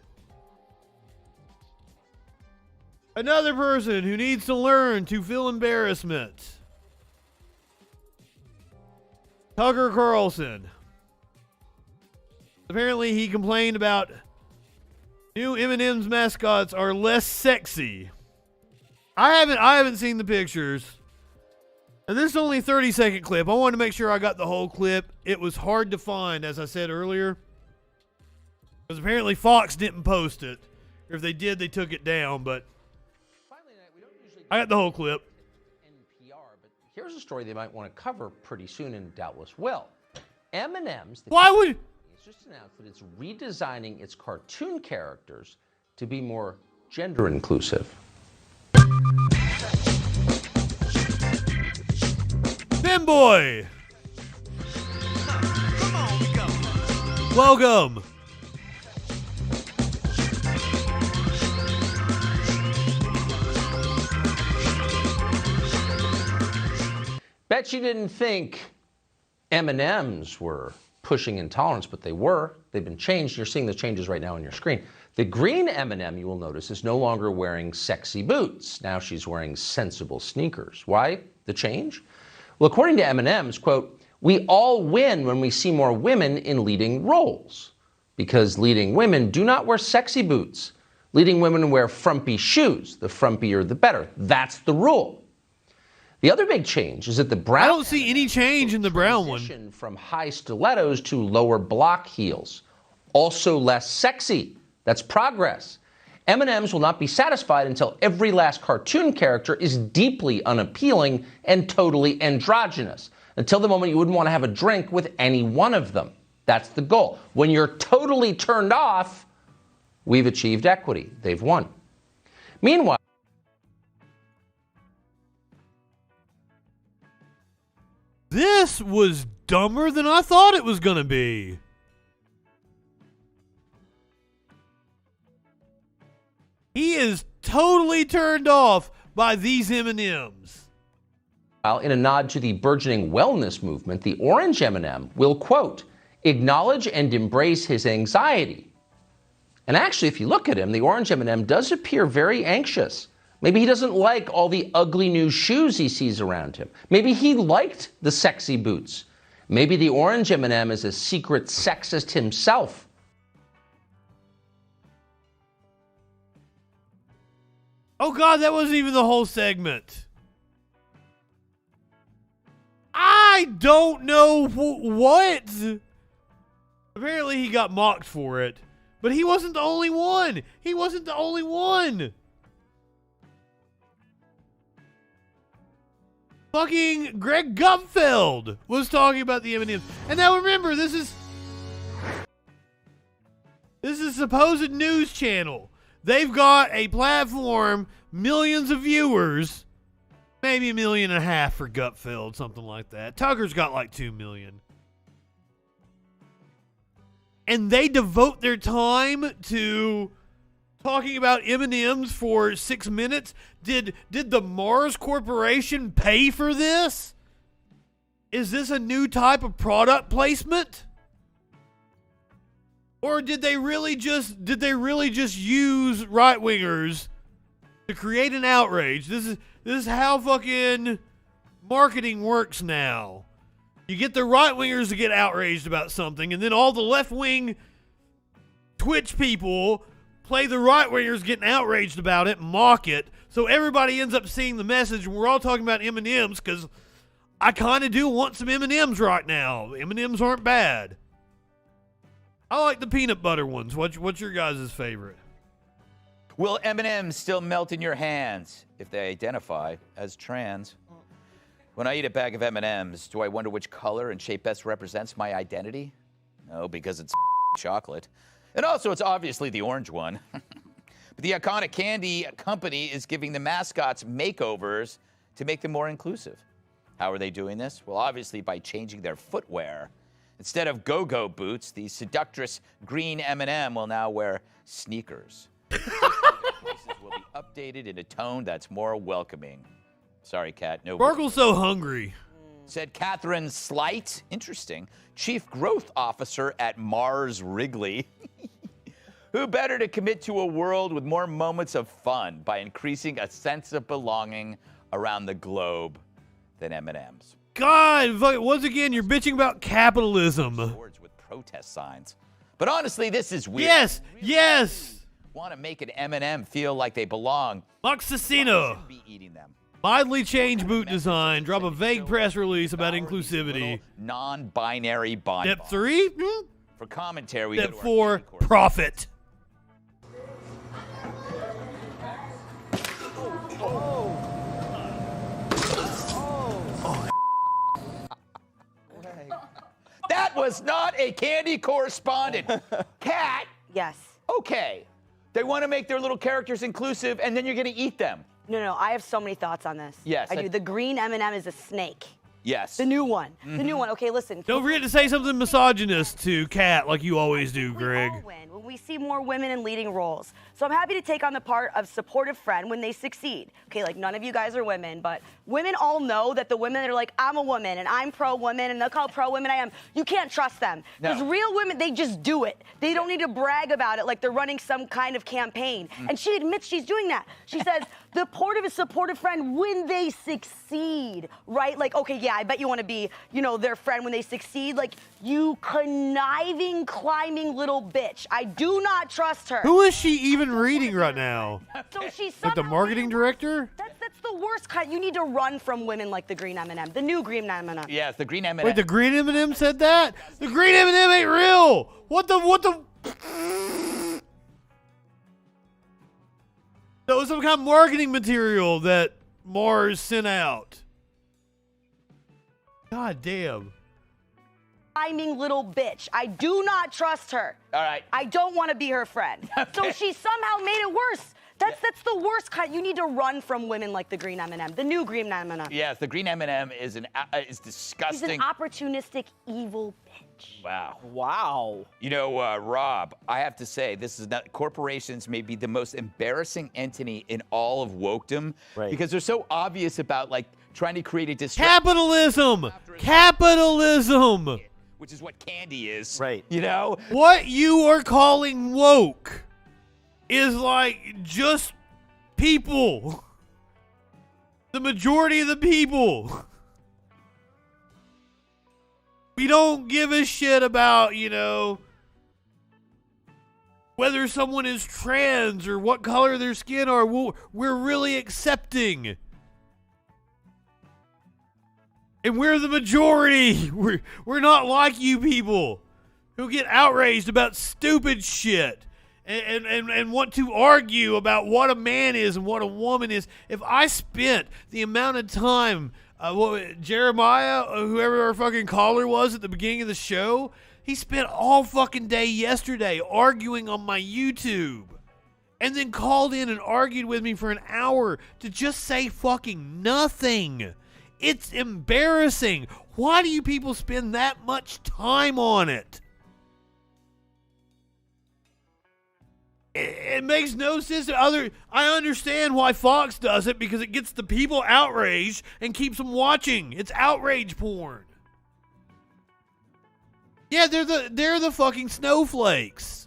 Another person who needs to learn to feel embarrassment. Tucker Carlson. Apparently, he complained about new M&M's mascots are less sexy. I haven't seen the pictures. And this is only a 30-second clip. I wanted to make sure I got the whole clip. It was hard to find, as I said earlier, because apparently Fox didn't post it. Or if they did, they took it down. But I got the whole clip. Here's a story they might want to cover pretty soon and doubtless will. M&M's. Why would? It's just announced that it's redesigning its cartoon characters to be more gender inclusive. Boy, welcome. Bet you didn't think M&Ms were pushing intolerance, but they were. They've been changed. You're seeing the changes right now on your screen. The green M&M, you will notice, is no longer wearing sexy boots. Now she's wearing sensible sneakers. Why the change? Well, according to M&M's, quote, we all win when we see more women in leading roles because leading women do not wear sexy boots. Leading women wear frumpy shoes. The frumpier, the better. That's the rule. The other big change is that the brown... I don't see any change in the brown one. From high stilettos to lower block heels. Also less sexy. That's progress. M&M's will not be satisfied until every last cartoon character is deeply unappealing and totally androgynous. Until the moment you wouldn't want to have a drink with any one of them. That's the goal. When you're totally turned off, we've achieved equity. They've won. Meanwhile, this was dumber than I thought it was going to be. He is totally turned off by these M&Ms. In a nod to the burgeoning wellness movement, the orange M&M will, quote, acknowledge and embrace his anxiety. And actually, if you look at him, the orange M&M does appear very anxious. Maybe he doesn't like all the ugly new shoes he sees around him. Maybe he liked the sexy boots. Maybe the orange M&M is a secret sexist himself. Oh, God, that wasn't even the whole segment. I don't know what. Apparently, he got mocked for it. But he wasn't the only one. He wasn't the only one. Fucking Greg Gutfeld was talking about the M&Ms. And now remember, this is a supposed news channel. They've got a platform, millions of viewers, maybe 1.5 million for Gutfeld, something like that. Tucker's got like 2 million. And they devote their time to talking about M&Ms for 6 minutes. Did the Mars Corporation pay for this? Is this a new type of product placement? Or did they really just use right-wingers to create an outrage? This is how fucking marketing works now. You get the right-wingers to get outraged about something, and then all the left-wing Twitch people play the right-wingers getting outraged about it, mock it, so everybody ends up seeing the message, and we're all talking about M&Ms, because I kind of do want some M&Ms right now. M&Ms aren't bad. I like the peanut butter ones. What's your guys' favorite? Will M&Ms still melt in your hands if they identify as trans? When I eat a bag of M&Ms, do I wonder which color and shape best represents my identity? No, because it's chocolate. And also, it's obviously the orange one. But the iconic candy company is giving the mascots makeovers to make them more inclusive. How are they doing this? Well, obviously by changing their footwear. Instead of go-go boots, the seductress green M&M will now wear sneakers. Places will be updated in a tone that's more welcoming. Sorry, Kat. No. Sparkle's so hungry. Said Catherine Slight, interesting, Chief Growth Officer at Mars Wrigley. Who better to commit to a world with more moments of fun by increasing a sense of belonging around the globe than M&Ms? God, once again, you're bitching about capitalism. Swords with protest signs. But honestly, this is weird. Yes, yes. Want to make an M&M feel like they belong. Moxicino. Be eating them. Mildly change boot design. Drop a vague press release about inclusivity. Non-binary bond. Step 3? For commentary, we Step go to 4, profit. That was not a candy correspondent. Cat. Yes. Okay. They want to make their little characters inclusive, and then you're going to eat them. No, I have so many thoughts on this. Yes. I do. The green M&M is a snake. Yes. The new one. The new one. Okay, listen. Don't forget to say something misogynist to Kat like you always do, Greg. We all win when we see more women in leading roles. So I'm happy to take on the part of supportive friend when they succeed. Okay, like none of you guys are women, but women all know that the women that are like, I'm a woman and I'm pro-woman and look how pro-women I am. You can't trust them. Because real women, they just do it. They don't need to brag about it like they're running some kind of campaign. And she admits she's doing that. She says, the part of a supportive friend when they succeed, right? Like, okay, yeah, I bet you want to be, their friend when they succeed. Like, you conniving, climbing little bitch. I do not trust her. Who is she even reading right now? So she's like the marketing director? That's the worst kind. You need to run from women like the green M&M, the new green M&M. Yes, the green M&M. Wait, the green M&M said that? The green M&M ain't real. What the? That was some kind of marketing material that Mars sent out. God damn. Climbing little bitch. I do not trust her. All right. I don't want to be her friend. So she somehow made it worse. That's the worst kind. You need to run from women like the green M&M, the new green M&M. Yes, the green M&M is disgusting. She's an opportunistic, evil bitch. Wow. Wow. Rob, I have to say, corporations may be the most embarrassing entity in all of wokedom because they're so obvious about trying to create a Capitalism. Capitalism. Which is what candy is. Right. What you are calling woke is just people. The majority of the people. We don't give a shit about, whether someone is trans or what color their skin are. We're really accepting. And we're the majority. We're not like you people who get outraged about stupid shit and want to argue about what a man is and what a woman is. If I spent the amount of time, Jeremiah, whoever our fucking caller was at the beginning of the show, he spent all fucking day yesterday arguing on my YouTube and then called in and argued with me for an hour to just say fucking nothing. It's embarrassing. Why do you people spend that much time on it? It makes no sense to I understand why Fox does it because it gets the people outraged and keeps them watching. It's outrage porn. Yeah, they're the fucking snowflakes.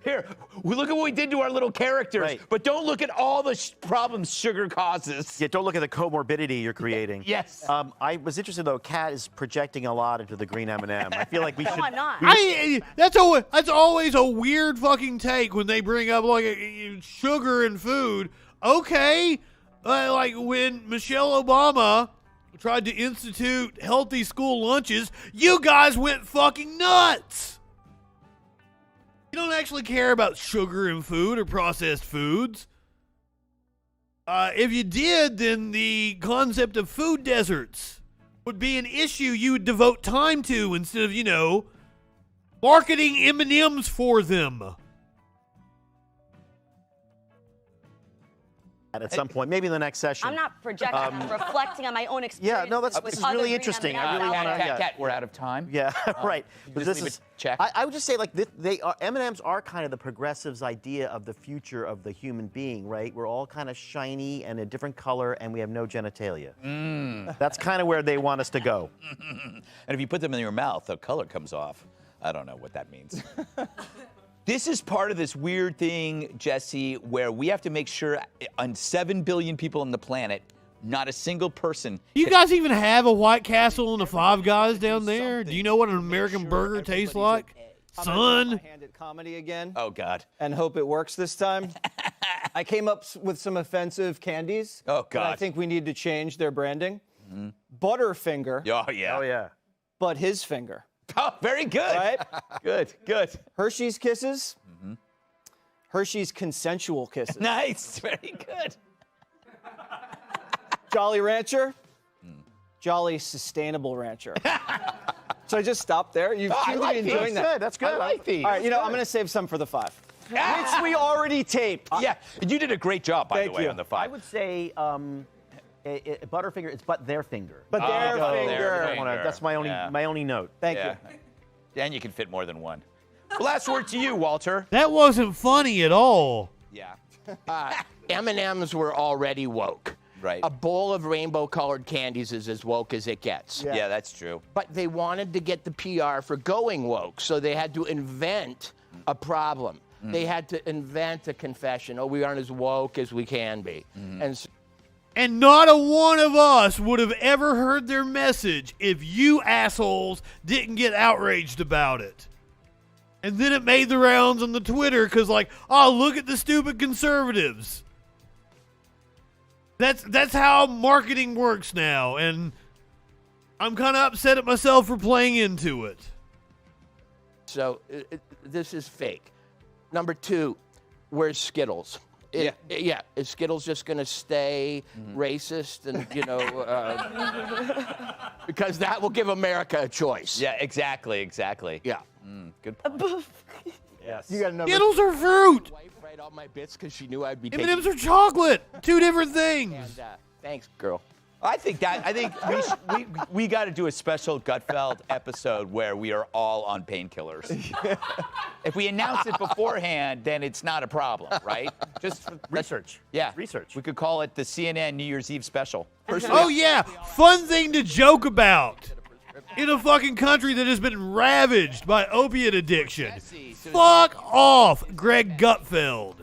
Here, look at what we did to our little characters, but don't look at all the problems sugar causes. Yeah, don't look at the comorbidity you're creating. Yes. I was interested, though, Kat is projecting a lot into the green M&M. I feel like we should... No, I'm not. That's always a weird fucking take when they bring up, sugar and food. Okay, like when Michelle Obama tried to institute healthy school lunches, you guys went fucking nuts. You don't actually care about sugar and food or processed foods. If you did, then the concept of food deserts would be an issue you would devote time to instead of, marketing M&Ms for them. At some point, maybe in the next session. I'm not projecting. I'm reflecting on my own experience. Yeah, no, this is really interesting. I really want to. Kat, we're out of time. Yeah, right. But this is. Check. I would just say, M&Ms are kind of the progressives' idea of the future of the human being, right? We're all kind of shiny and a different color, and we have no genitalia. That's kind of where they want us to go. And if you put them in your mouth, the color comes off. I don't know what that means. This is part of this weird thing, Jesse, where we have to make sure on 7 billion people on the planet, not a single person. You guys even have a White Castle and a Five Guys down there? Do you know what an American burger tastes like? son. My hand at comedy again. Oh, God. And hope it works this time. I came up with some offensive candies. Oh, God. That I think we need to change their branding. Butterfinger. Oh, yeah. Oh, yeah. But his finger. Oh, very good. Right? Good, good. Hershey's Kisses. Hershey's Consensual Kisses. Nice. Very good. Jolly Rancher. Jolly Sustainable Rancher. So I just stop there? You've really been doing that. That's good. I like these. All right, you know, I'm going to save some for the 5. Which we already taped. Yeah, you did a great job, by the way, on the 5. I would say Butterfinger, it's but their finger. But their finger. That's my only note. Thank you. And you can fit more than one. Last word to you, Walter. That wasn't funny at all. Yeah. M&Ms were already woke. Right. A bowl of rainbow-colored candies is as woke as it gets. Yeah, that's true. But they wanted to get the PR for going woke, so they had to invent a problem. They had to invent a confession. Oh, we aren't as woke as we can be. And not a one of us would have ever heard their message if you assholes didn't get outraged about it. And then it made the rounds on the Twitter because, like, oh, look at the stupid conservatives. That's how marketing works now, and I'm kind of upset at myself for playing into it. So this is fake. Number 2, where's Skittles? Yeah, is Skittles just going to stay racist and, because that will give America a choice. Yeah, exactly. Yeah. Good point. Yes. You got another. Skittles are fruit. My wife write all my bits because she knew I'd be M&Ms are chocolate. 2 different things. And, thanks, girl. I think we got to do a special Gutfeld episode where we are all on painkillers. If we announce it beforehand, then it's not a problem, right? Just research. Yeah, research. We could call it the CNN New Year's Eve special. Oh yeah, fun thing to joke about. In a fucking country that has been ravaged by opiate addiction. Fuck off, Greg Gutfeld.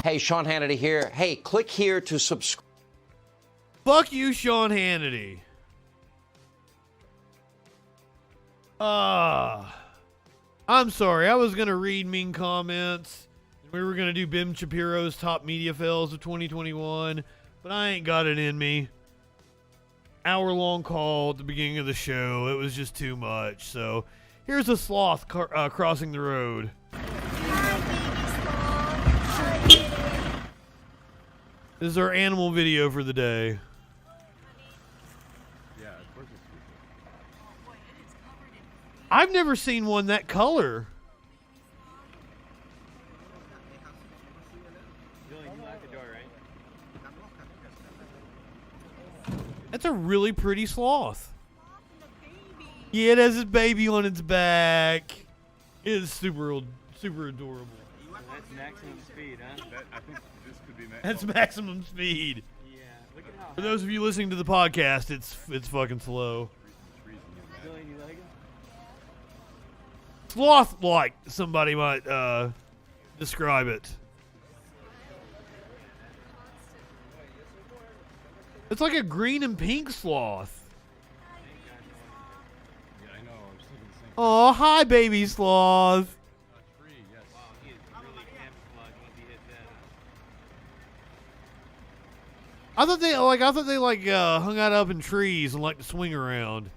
Hey, Sean Hannity here. Hey, click here to subscribe. Fuck you, Sean Hannity. I'm sorry. I was going to read mean comments. We were going to do Bim Shapiro's top media fails of 2021, but I ain't got it in me. Hour-long call at the beginning of the show. It was just too much. So here's a sloth crossing the road. This is our animal video for the day. I've never seen one that color. That's a really pretty sloth. Yeah, it has its baby on its back. It is super adorable. That's maximum speed, huh? I think this could be maximum. That's maximum speed. Yeah, look at how. For those of you listening to the podcast, it's fucking slow. Billy, you like it? Sloth-like, somebody might describe it. It's like a green and pink sloth. Yeah, I know. I was thinking the same. Oh, hi, baby sloth. Tree, yes. Wow, he is really camouflaged once he hit that. I thought they hung out up in trees and like to swing around.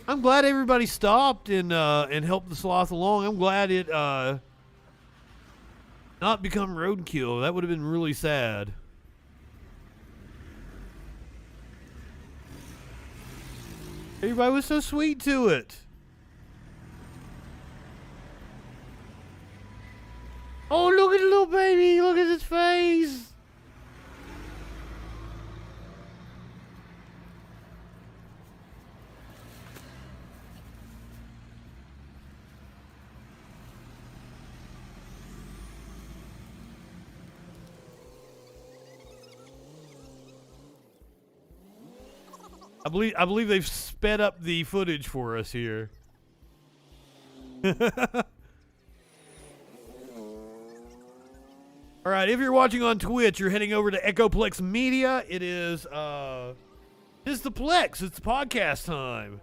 I'm glad everybody stopped and helped the sloth along. I'm glad it not become roadkill. That would have been really sad. Everybody was so sweet to it. Oh, look at the little baby. Look at his face. I believe they've sped up the footage for us here. All right, if you're watching on Twitch, you're heading over to Echoplex Media. It is it's the Plex. It's podcast time.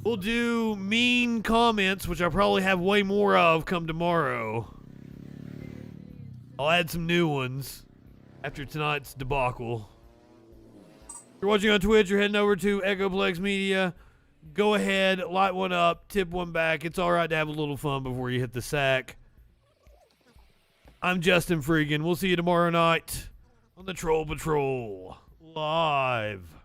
We'll do mean comments, which I probably have way more of come tomorrow. I'll add some new ones after tonight's debacle. If you're watching on Twitch, you're heading over to Echoplex Media. Go ahead, light one up, tip one back. It's all right to have a little fun before you hit the sack. I'm Justin FREAKIN. We'll see you tomorrow night on the Troll Patrol live.